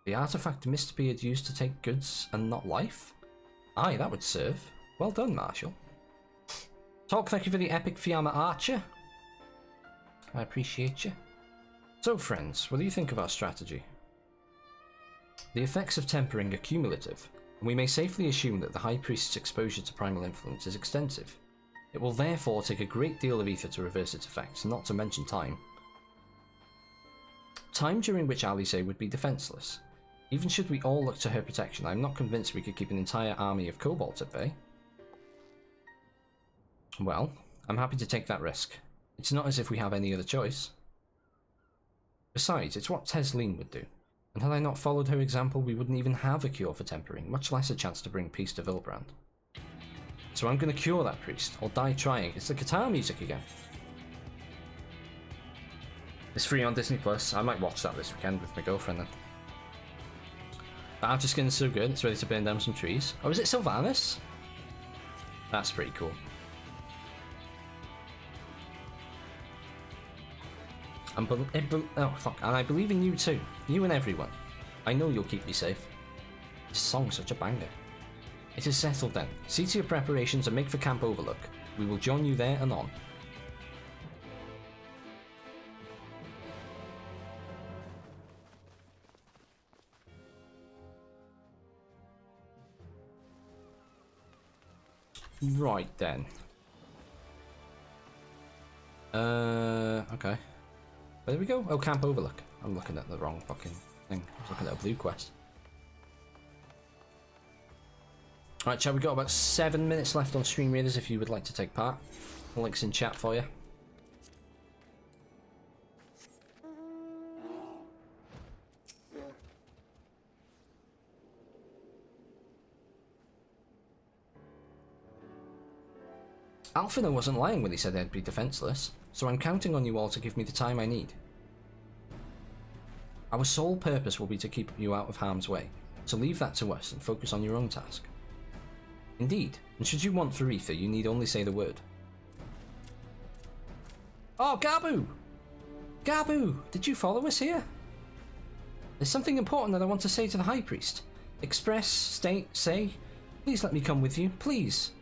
The artifact Mistbeard used to take goods and not life? Aye, that would serve. Well done, Marshal. Talk, thank you for the epic Fiamma Archer. I appreciate you. So, friends, what do you think of our strategy? The effects of tempering are cumulative, and we may safely assume that the High Priest's exposure to primal influence is extensive. It will therefore take a great deal of ether to reverse its effects, not to mention time. Time during which Alice would be defenseless. Even should we all look to her protection, I'm not convinced we could keep an entire army of kobolds at bay. Well, I'm happy to take that risk. It's not as if we have any other choice. Besides, it's what Tesleen would do, and had I not followed her example, we wouldn't even have a cure for tempering, much less a chance to bring peace to Vilbrand. So I'm going to cure that priest, or die trying. It's the guitar music again. It's free on Disney Plus. I might watch that this weekend with my girlfriend then. The outer skin's so good, it's ready to burn down some trees. Oh, is it Sylvanas? That's pretty cool. Oh fuck, and I believe in you too. You and everyone. I know you'll keep me safe. This song's such a banger. It is settled then. See to your preparations and make for Camp Overlook. We will join you there anon. Right then. Okay. There we go. Oh, Camp Overlook. I'm looking at the wrong fucking thing. I was looking at a blue quest. Right, chat, we've got about 7 minutes left on Stream Raiders if you would like to take part. The link's in chat for you. Alphina wasn't lying when he said they'd be defenseless, so I'm counting on you all to give me the time I need. Our sole purpose will be to keep you out of harm's way, so leave that to us and focus on your own task. Indeed, and should you want for ether, you need only say the word. Oh, Gabu! Gabu, did you follow us here? There's something important that I want to say to the High Priest. Express, state, say. Please let me come with you, please.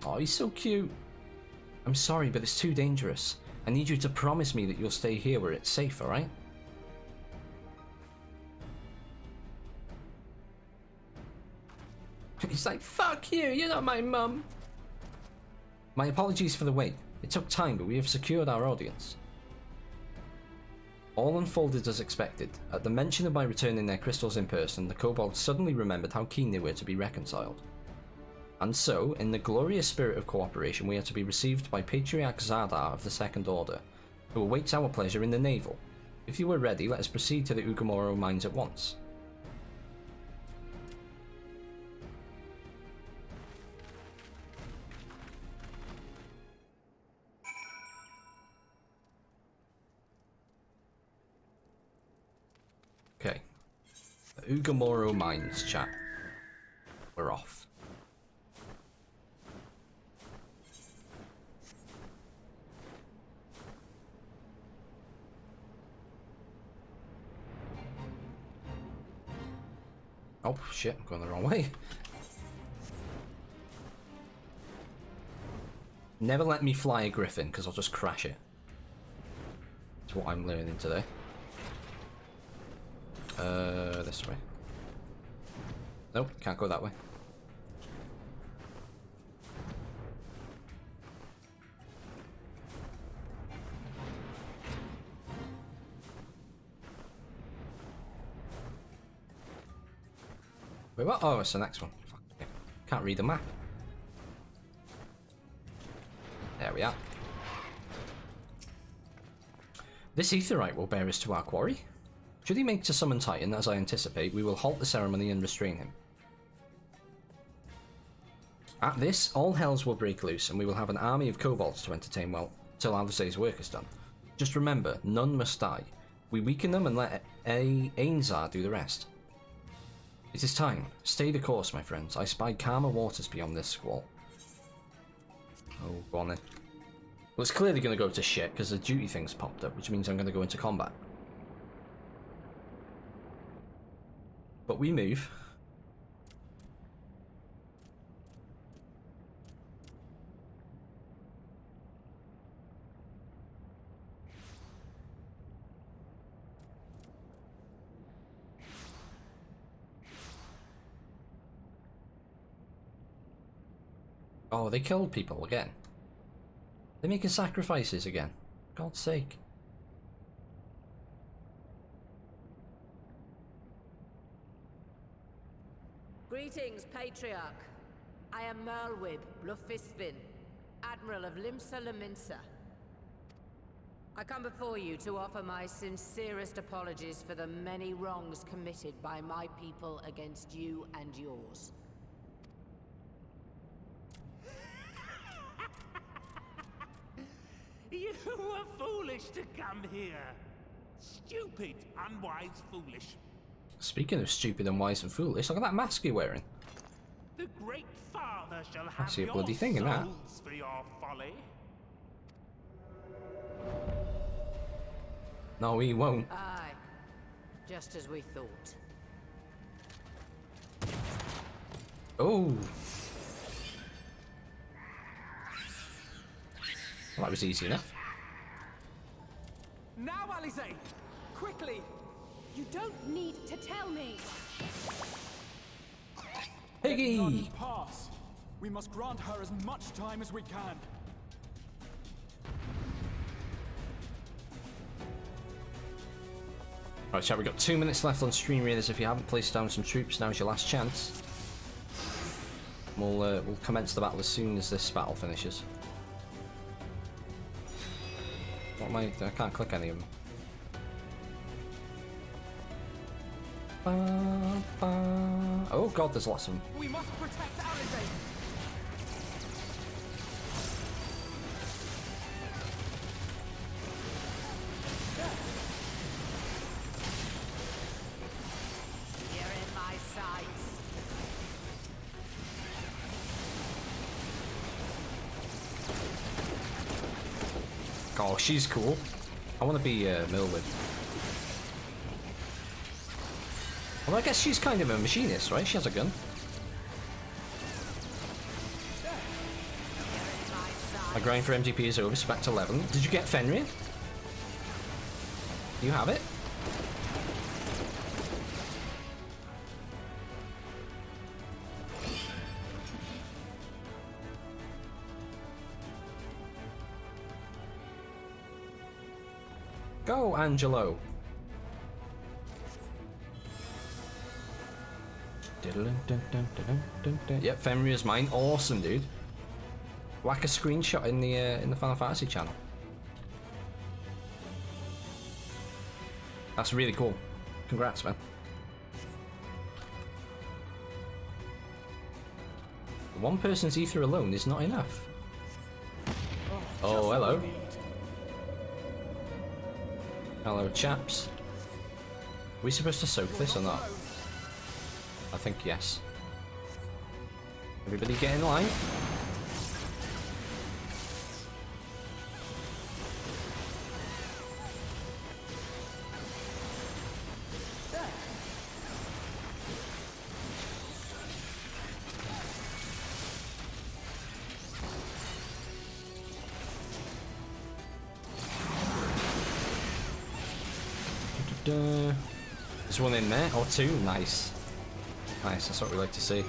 Oh, he's so cute. I'm sorry, but it's too dangerous. I need you to promise me that you'll stay here where it's safe, alright? He's like, fuck you, you're not my mum. My apologies for the wait. It took time, but we have secured our audience. All unfolded as expected. At the mention of my returning their crystals in person, the kobolds suddenly remembered how keen they were to be reconciled. And so, in the glorious spirit of cooperation, we are to be received by Patriarch Zadar of the Second Order, who awaits our pleasure in the Navel. If you are ready, let us proceed to the Ugamoro mines at once. Okay. The Ugamoro mines, chat. We're off. Oh shit, I'm going the wrong way. Never let me fly a griffin, because I'll just crash it. That's what I'm learning today. This way. Nope, can't go that way. Wait, what? Oh, it's the next one. Fuck. Okay. Can't read the map. There we are. This aetheryte will bear us to our quarry. Should he make to summon Titan, as I anticipate, we will halt the ceremony and restrain him. At this, all hells will break loose, and we will have an army of kobolds to entertain well till Alisay's work is done. Just remember, none must die. We weaken them and let Ainzar do the rest. It is time. Stay the course, my friends. I spy calmer waters beyond this squall. Oh, go on then. Well, it's clearly going to go to shit, because the duty thing's popped up, which means I'm going to go into combat. But we move. Oh, they killed people again. They're making sacrifices again. God's sake. Greetings, Patriarch. I am Merlwib Blufisvin, Admiral of Limsa Laminsa. I come before you to offer my sincerest apologies for the many wrongs committed by my people against you and yours. You were foolish to come here. Stupid, unwise, foolish. Speaking of stupid and wise and foolish, look at that mask you're wearing. The Great Father shall have see a your bloody thing in that. souls for your folly. No, he won't. Aye, just as we thought. Oh. Well, that was easy enough. Now, Alize! Quickly! You don't need to tell me! Piggy! Garden pass. We must grant her as much time as we can. Right, chat, we've got 2 minutes left on Stream Raiders. If you haven't placed down some troops, now's your last chance. We'll commence the battle as soon as this battle finishes. What am I can't click any of them. Oh god, there's lots of them. We must protect Alize! You're in my sights. Oh, she's cool. I want to be Millwood. Well, I guess she's kind of a machinist, right? She has a gun. My grind for MGP is over, so back to 11. Did you get Fenrir? You have it? Go, Angelo. Yep, Fenrir's mine. Awesome, dude. Whack a screenshot in the Final Fantasy channel. That's really cool. Congrats, man. One person's ether alone is not enough. Oh, hello. Hello, chaps. Are we supposed to soak this or not? I think yes. Everybody get in line. There's one in there, or two. Nice. Nice, that's what we like to see.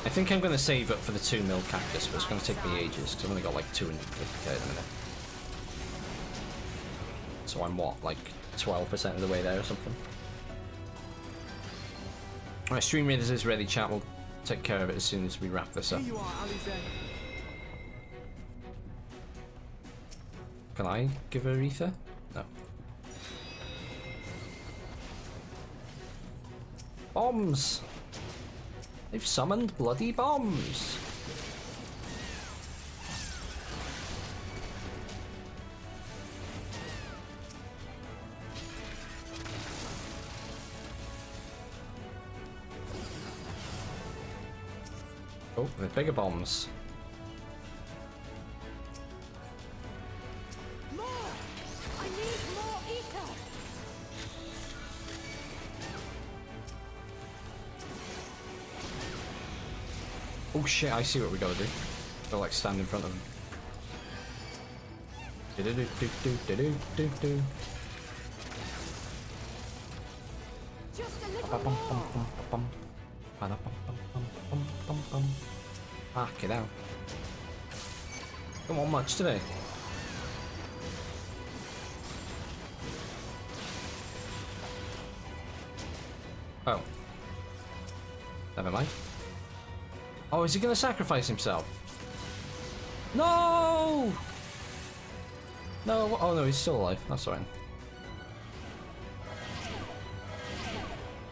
I think I'm going to save up for the 2 mil cactus, but it's going to take me ages, because I've only got like 250k at the minute. So I'm what, like 12% of the way there or something? Alright, Stream Raiders is ready, chat. We'll take care of it as soon as we wrap this up. Here you are, Alize. Can I give her ether? No. Bombs! They've summoned bloody bombs! Oh, they're bigger bombs. Oh shit, I see what we gotta do. Gotta like stand in front of them. Ah, get out. Don't want much today. Oh. Never mind. Oh, is he gonna sacrifice himself? No! No, oh no, he's still alive. That's fine.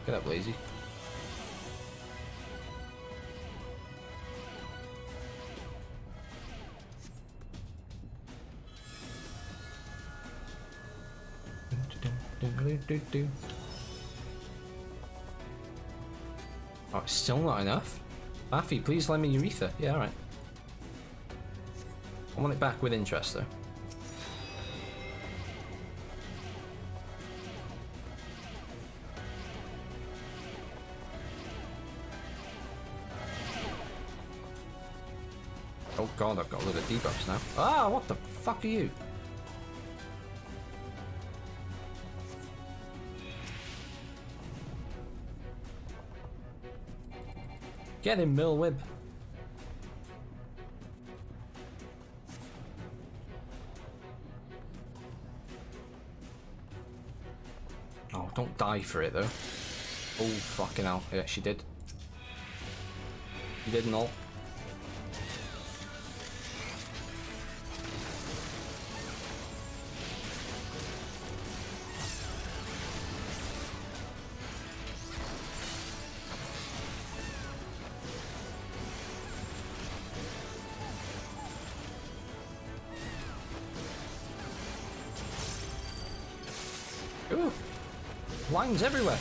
Get up, lazy. Oh, it's still not enough? Baffy, please lend me your ether. Yeah, alright. I want it back with interest, though. Oh god, I've got a lot of debuffs now. Ah, what the fuck are you? Get him, Millwib. Oh, don't die for it, though. Oh, fucking hell. Yeah, she did. She did not. Ooh, lines everywhere.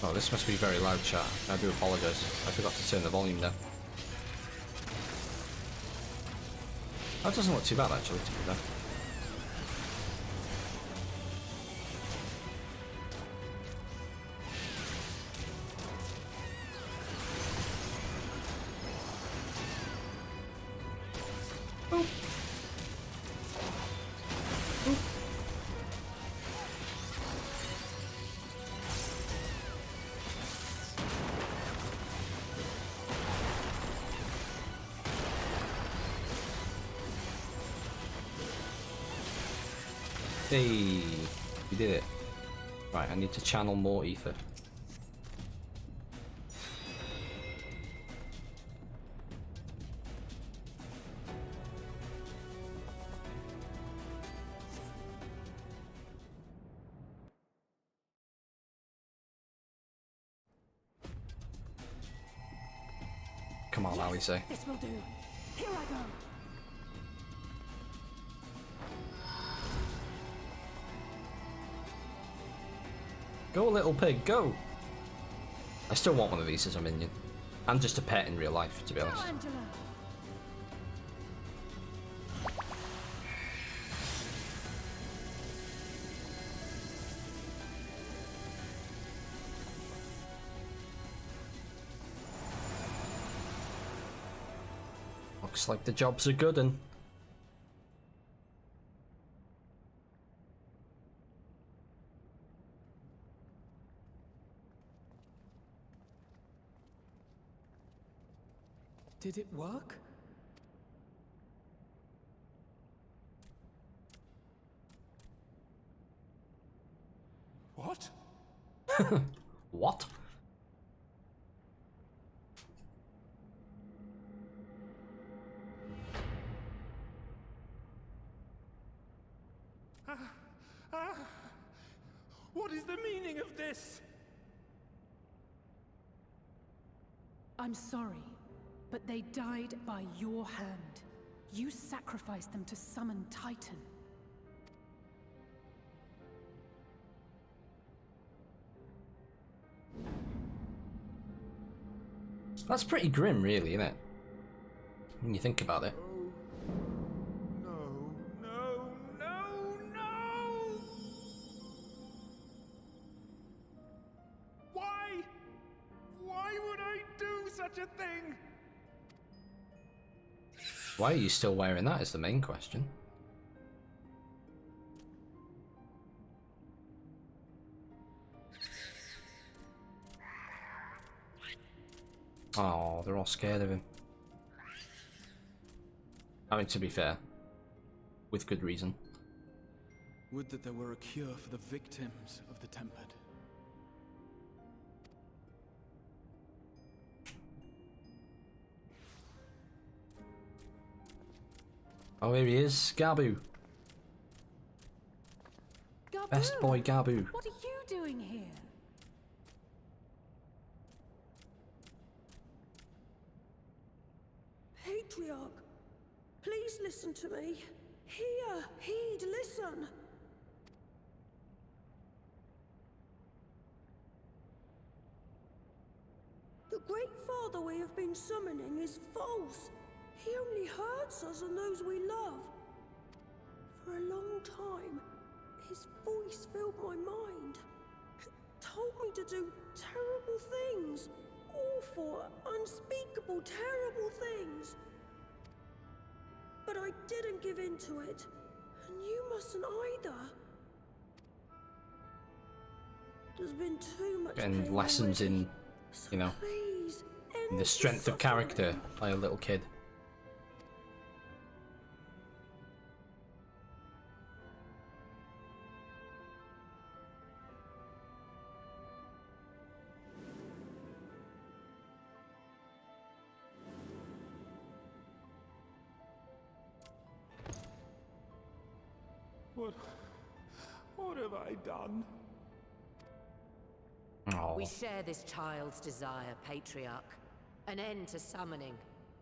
Oh, this must be very loud, chat. I do apologise. I forgot to turn the volume down. That doesn't look too bad, actually, to be fair. Hey, we did it. Right, I need to channel more ether. Come on, Alice. This will do. Here I go. Go, little pig, go! I still want one of these as a minion. And just a pet in real life, to be honest. Looks like the job's a good one. Did it work? What? What? What is the meaning of this? I'm sorry, but they died by your hand. You sacrificed them to summon Titan. That's pretty grim, really, isn't it? When you think about it. Why are you still wearing that is the main question. Oh, they're all scared of him. I mean, to be fair, with good reason. Would that there were a cure for the victims of the Tempered. Oh, here he is, Gabu. Gabu, best boy Gabu. What are you doing here? Patriarch, please listen to me. Hear, heed, listen. Great Father we have been summoning is false. He only hurts us and those we love. For a long time, his voice filled my mind. It told me to do terrible things. Awful, unspeakable, terrible things. But I didn't give in to it. And you mustn't either. There's been too much And pain lessons already. in, you know, Please, in the strength of character by a little kid. What have I done? We share this child's desire, Patriarch. An end to summoning,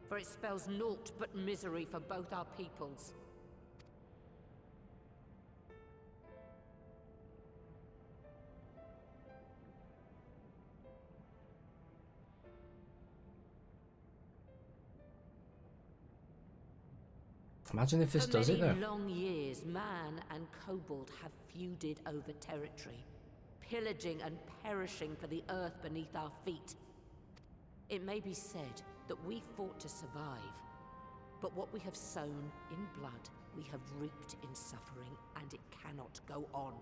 for it spells naught but misery for both our peoples. Imagine if this does it, though. For many long years, man and kobold have feuded over territory, pillaging and perishing for the earth beneath our feet. It may be said that we fought to survive, but what we have sown in blood, we have reaped in suffering, and it cannot go on.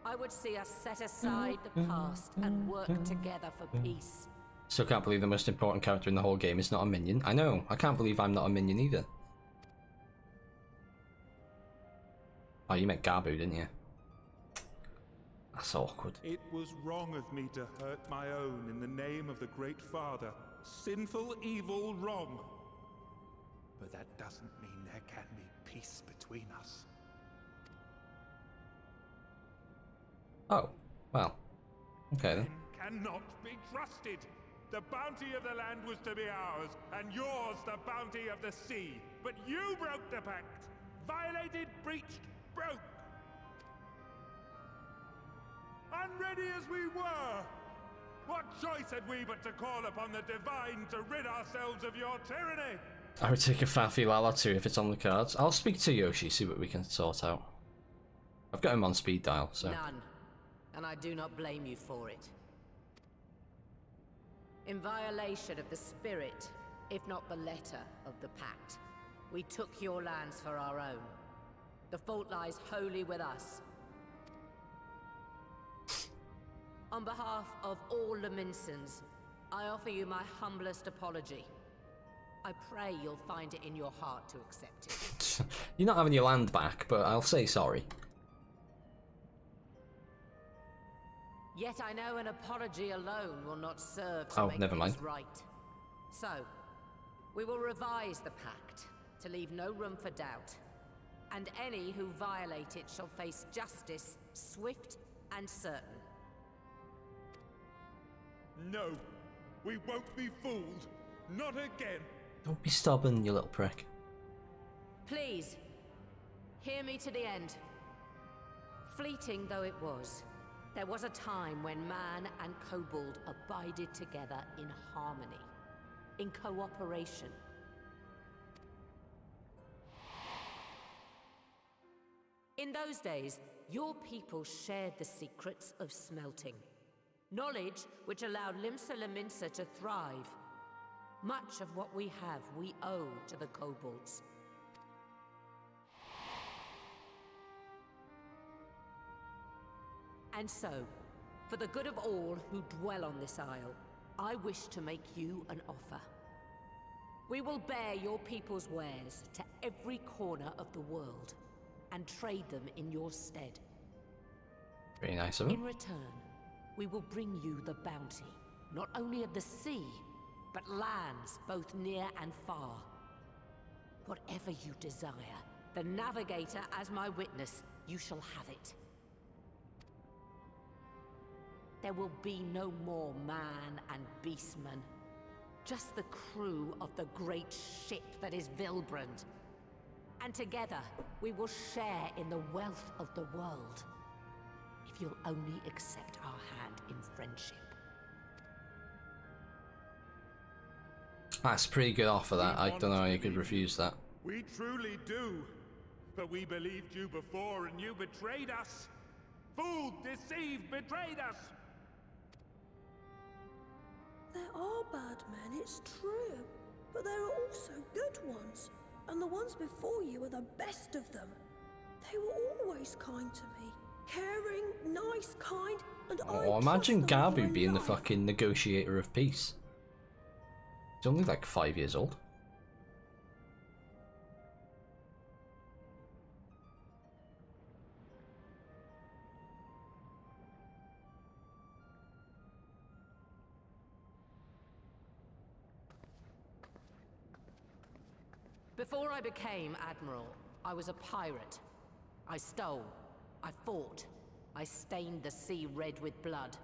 I would see us set aside the past and work together for peace. Still can't believe the most important character in the whole game is not a minion. I know, I can't believe I'm not a minion either. Oh, you meant Garbu, didn't you? That's awkward. It was wrong of me to hurt my own in the name of the Great Father. Sinful, evil, wrong. But that doesn't mean there can be peace between us. Oh, well. Okay then. Cannot be trusted. The bounty of the land was to be ours, and yours the bounty of the sea. But you broke the pact. Violated, breached, broke. Unready as we were, what choice had we but to call upon the divine to rid ourselves of your tyranny? I would take a Fafi Lala too if it's on the cards. I'll speak to Yoshi, see what we can sort out. I've got him on speed dial, so. None, and I do not blame you for it. In violation of the spirit, if not the letter of the pact, we took your lands for our own. The fault lies wholly with us. On behalf of all Laminsons, I offer you my humblest apology. I pray you'll find it in your heart to accept it. You're not having your land back, but I'll say sorry. Yet I know an apology alone will not serve to make never mind. things right. So, we will revise the pact to leave no room for doubt. And any who violate it shall face justice, swift and certain. No, we won't be fooled. Not again. Don't be stubborn, you little prick. Please, hear me to the end. Fleeting though it was, there was a time when man and kobold abided together in harmony, in cooperation. In those days, your people shared the secrets of smelting. Knowledge which allowed Limsa Laminsa to thrive. Much of what we have, we owe to the kobolds. And so, for the good of all who dwell on this isle, I wish to make you an offer. We will bear your people's wares to every corner of the world, and trade them in your stead. Very nice of him. In return, we will bring you the bounty, not only of the sea, but lands both near and far. Whatever you desire, the Navigator as my witness, you shall have it. There will be no more man and beastman, just the crew of the great ship that is Vilbrand. And together, we will share in the wealth of the world, if you'll only accept our hand in friendship. That's a pretty good offer, that. I don't know how you could refuse that. We truly do. But we believed you before and you betrayed us. Fooled, deceived, betrayed us. There are bad men, it's true. But there are also good ones. And the ones before you are the best of them. They were always kind to me. Caring, nice, kind, and Oh, imagine Gabu being the fucking negotiator of peace. He's only like 5 years old. Before I became Admiral, I was a pirate. I stole. I fought. I stained the sea red with blood.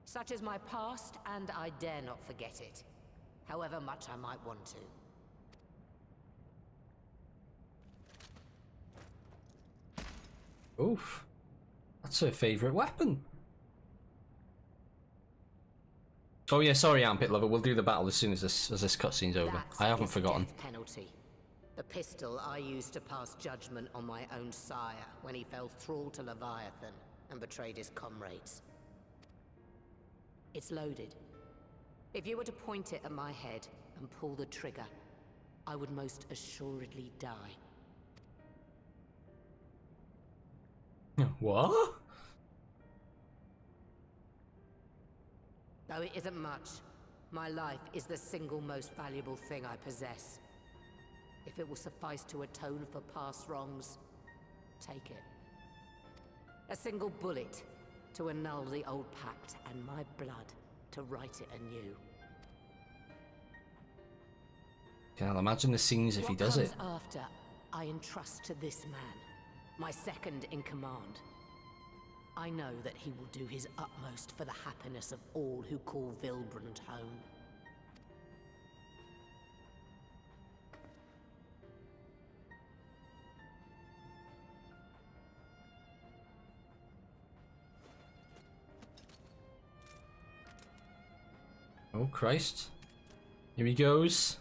Such is my past, and I dare not forget it, however much I might want to. Oof. That's her favourite weapon. Oh yeah, sorry, Armpit Lover. We'll do the battle as soon as this cutscene's over. That's I haven't his forgotten. death penalty. The pistol I used to pass judgment on my own sire when he fell thrall to Leviathan and betrayed his comrades. It's loaded. If you were to point it at my head and pull the trigger, I would most assuredly die. What? Though it isn't much, my life is the single most valuable thing I possess. If it will suffice to atone for past wrongs, take it. A single bullet to annul the old pact, and my blood to write it anew. Can't imagine the scenes if he does it. What comes after, I entrust to this man, my second in command. I know that he will do his utmost for the happiness of all who call Vilbrand home. Oh Christ. Here he goes.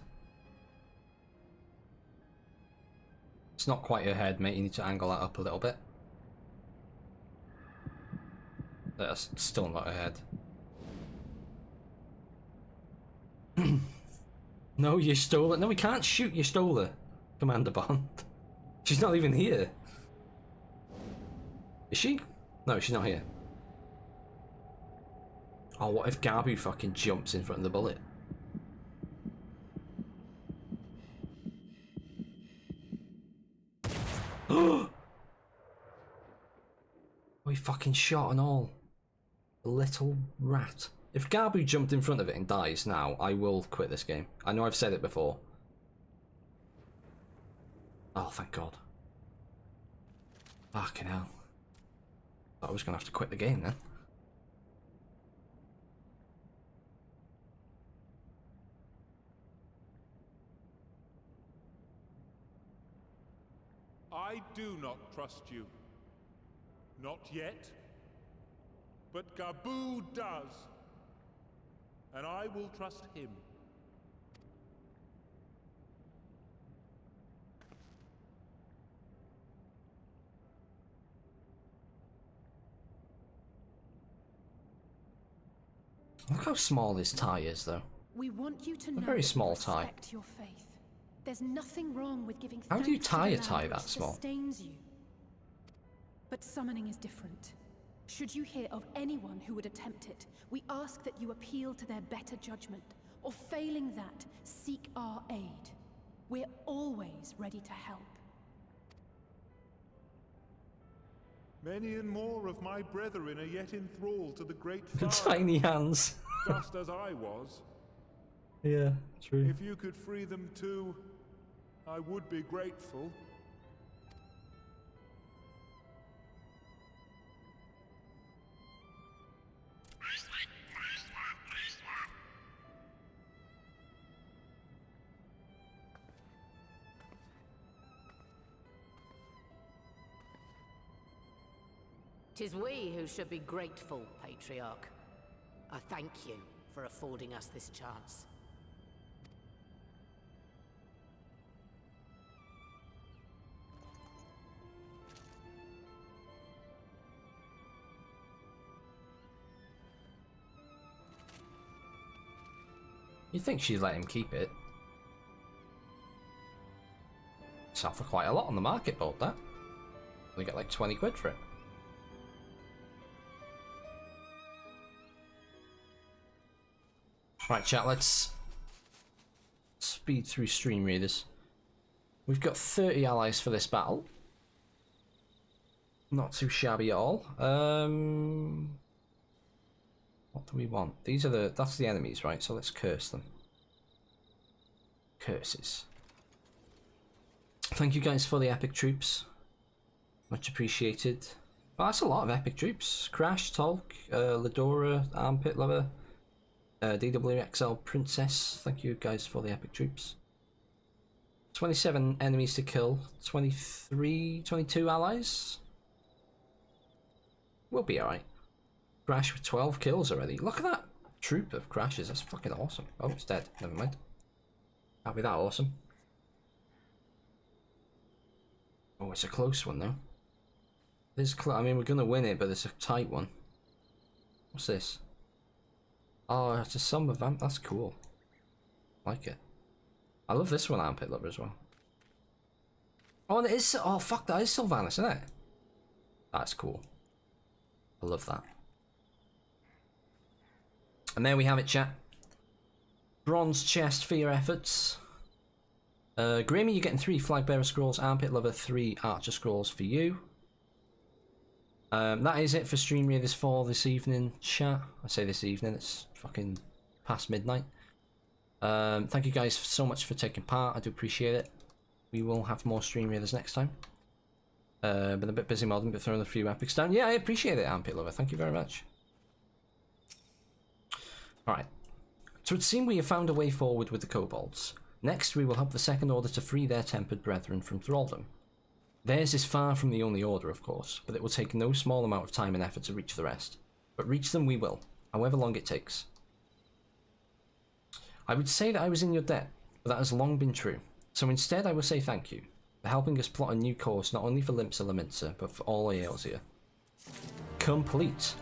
It's not quite your head, mate. You need to angle that up a little bit. That's still not her head. No, you stole it. No, we can't shoot. You stole her, Commander Bond. She's not even here. Is she? No, she's not here. Oh, what if Gabu fucking jumps in front of the bullet? Oh, he fucking shot and all. Little rat. If Gabu jumped in front of it and dies now, I will quit this game. I know I've said it before. Oh, thank God. Fucking hell. I was gonna have to quit the game then. I do not trust you. Not yet. But Gabu does. And I will trust him. Look how small this tie is, though. We want you to know very small tie. Respect your faith. There's nothing wrong with giving How do you thanks tie to a the tie land that which small? Sustains you. But summoning is different. Should you hear of anyone who would attempt it, we ask that you appeal to their better judgment, or failing that, seek our aid. We're always ready to help. Many and more of my brethren are yet enthralled to the great The Father, tiny hands. just as I was. Yeah, true. If you could free them too, I would be grateful. Tis we who should be grateful, Patriarch. I thank you for affording us this chance. You'd think she'd let him keep it. Sell for quite a lot on the market board, that. We get like 20 quid for it. Right, chat, let's speed through stream readers. We've got 30 allies for this battle. Not too shabby at all. What do we want? These are that's the enemies, right? So let's curse them. Curses. Thank you guys for the epic troops. Much appreciated. Well, that's a lot of epic troops. Crash, Tolk, Ladora, Armpit Lover, DWXL Princess. Thank you guys for the epic troops. 27 enemies to kill. 22 allies. We'll be alright. Crash with 12 kills already. Look at that troop of crashes. That's fucking awesome. Oh, it's dead. Never mind. Can't be that awesome. Oh, it's a close one though. I mean, we're gonna win it, but it's a tight one. What's this? Oh, it's a summer vamp. That's cool. I like it. I love this one, Armpit Lover, as well. Oh, and it is. Oh, fuck, that is Sylvanas, isn't it? That's cool. I love that. And there we have it, chat. Bronze chest for your efforts. Grammy, you're getting 3 Flag Bearer Scrolls. Armpit Lover, 3 Archer Scrolls for you. That is it for Stream Readers for this evening, chat. I say this evening, it's fucking past midnight. Thank you guys so much for taking part. I do appreciate it. We will have more Stream Readers next time. Been a bit busy modding, but throwing a few epics down. Yeah, I appreciate it, Armpit Lover. Thank you very much. Alright. So it seems we have found a way forward with the kobolds. Next, we will help the Second Order to free their tempered brethren from thraldom. Theirs is far from the only order, of course, but it will take no small amount of time and effort to reach the rest. But reach them we will, however long it takes. I would say that I was in your debt, but that has long been true. So instead I will say thank you for helping us plot a new course not only for Limsa Laminsa, but for all Aelsia. Complete.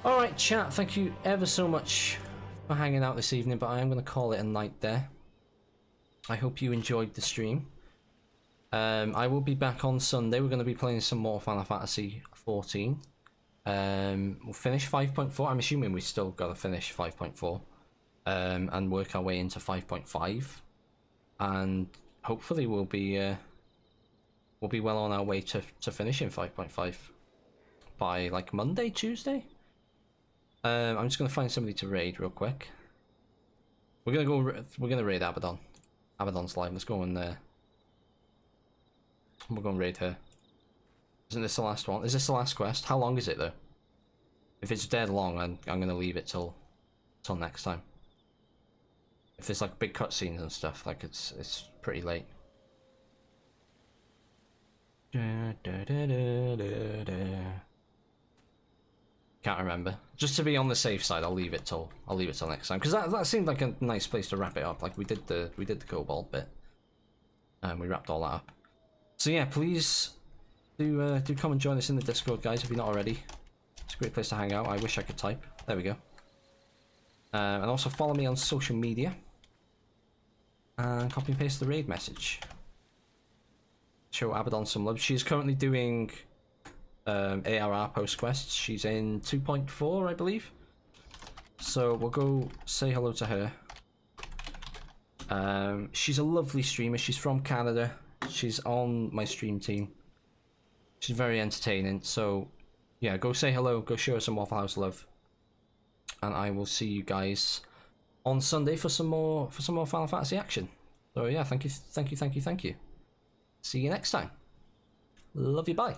Alright chat, thank you ever so much for hanging out this evening, but I am going to call it a night there. I hope you enjoyed the stream. I will be back on Sunday. We're going to be playing some more Final Fantasy 14. We'll finish 5.4. I'm assuming we still got to finish 5.4 and work our way into 5.5, and hopefully we'll be well on our way to finishing 5.5 by like Monday, Tuesday. I'm just going to find somebody to raid real quick. We're gonna raid Abaddon. Abaddon's live. Let's go in there. We're going to raid her. Isn't this the last one? Is this the last quest? How long is it though? If it's dead long, I'm going to leave it till next time. If there's like big cutscenes and stuff, like it's pretty late. Can't remember. Just to be on the safe side, I'll leave it till next time, because that seemed like a nice place to wrap it up. Like we did the Cobalt bit, and we wrapped all that up. So yeah, please do come and join us in the Discord, guys, if you're not already. It's a great place to hang out. I wish I could type. There we go. And also follow me on social media. And copy and paste the raid message. Show Abaddon some love. She's currently doing ARR post quests. She's in 2.4, I believe. So we'll go say hello to her. She's a lovely streamer. She's from Canada. She's on my stream team. She's very entertaining. So yeah, go say hello. Go show her some Waffle House love. And I will see you guys on Sunday for some more Final Fantasy action. So yeah, thank you. See you next time. Love you, bye.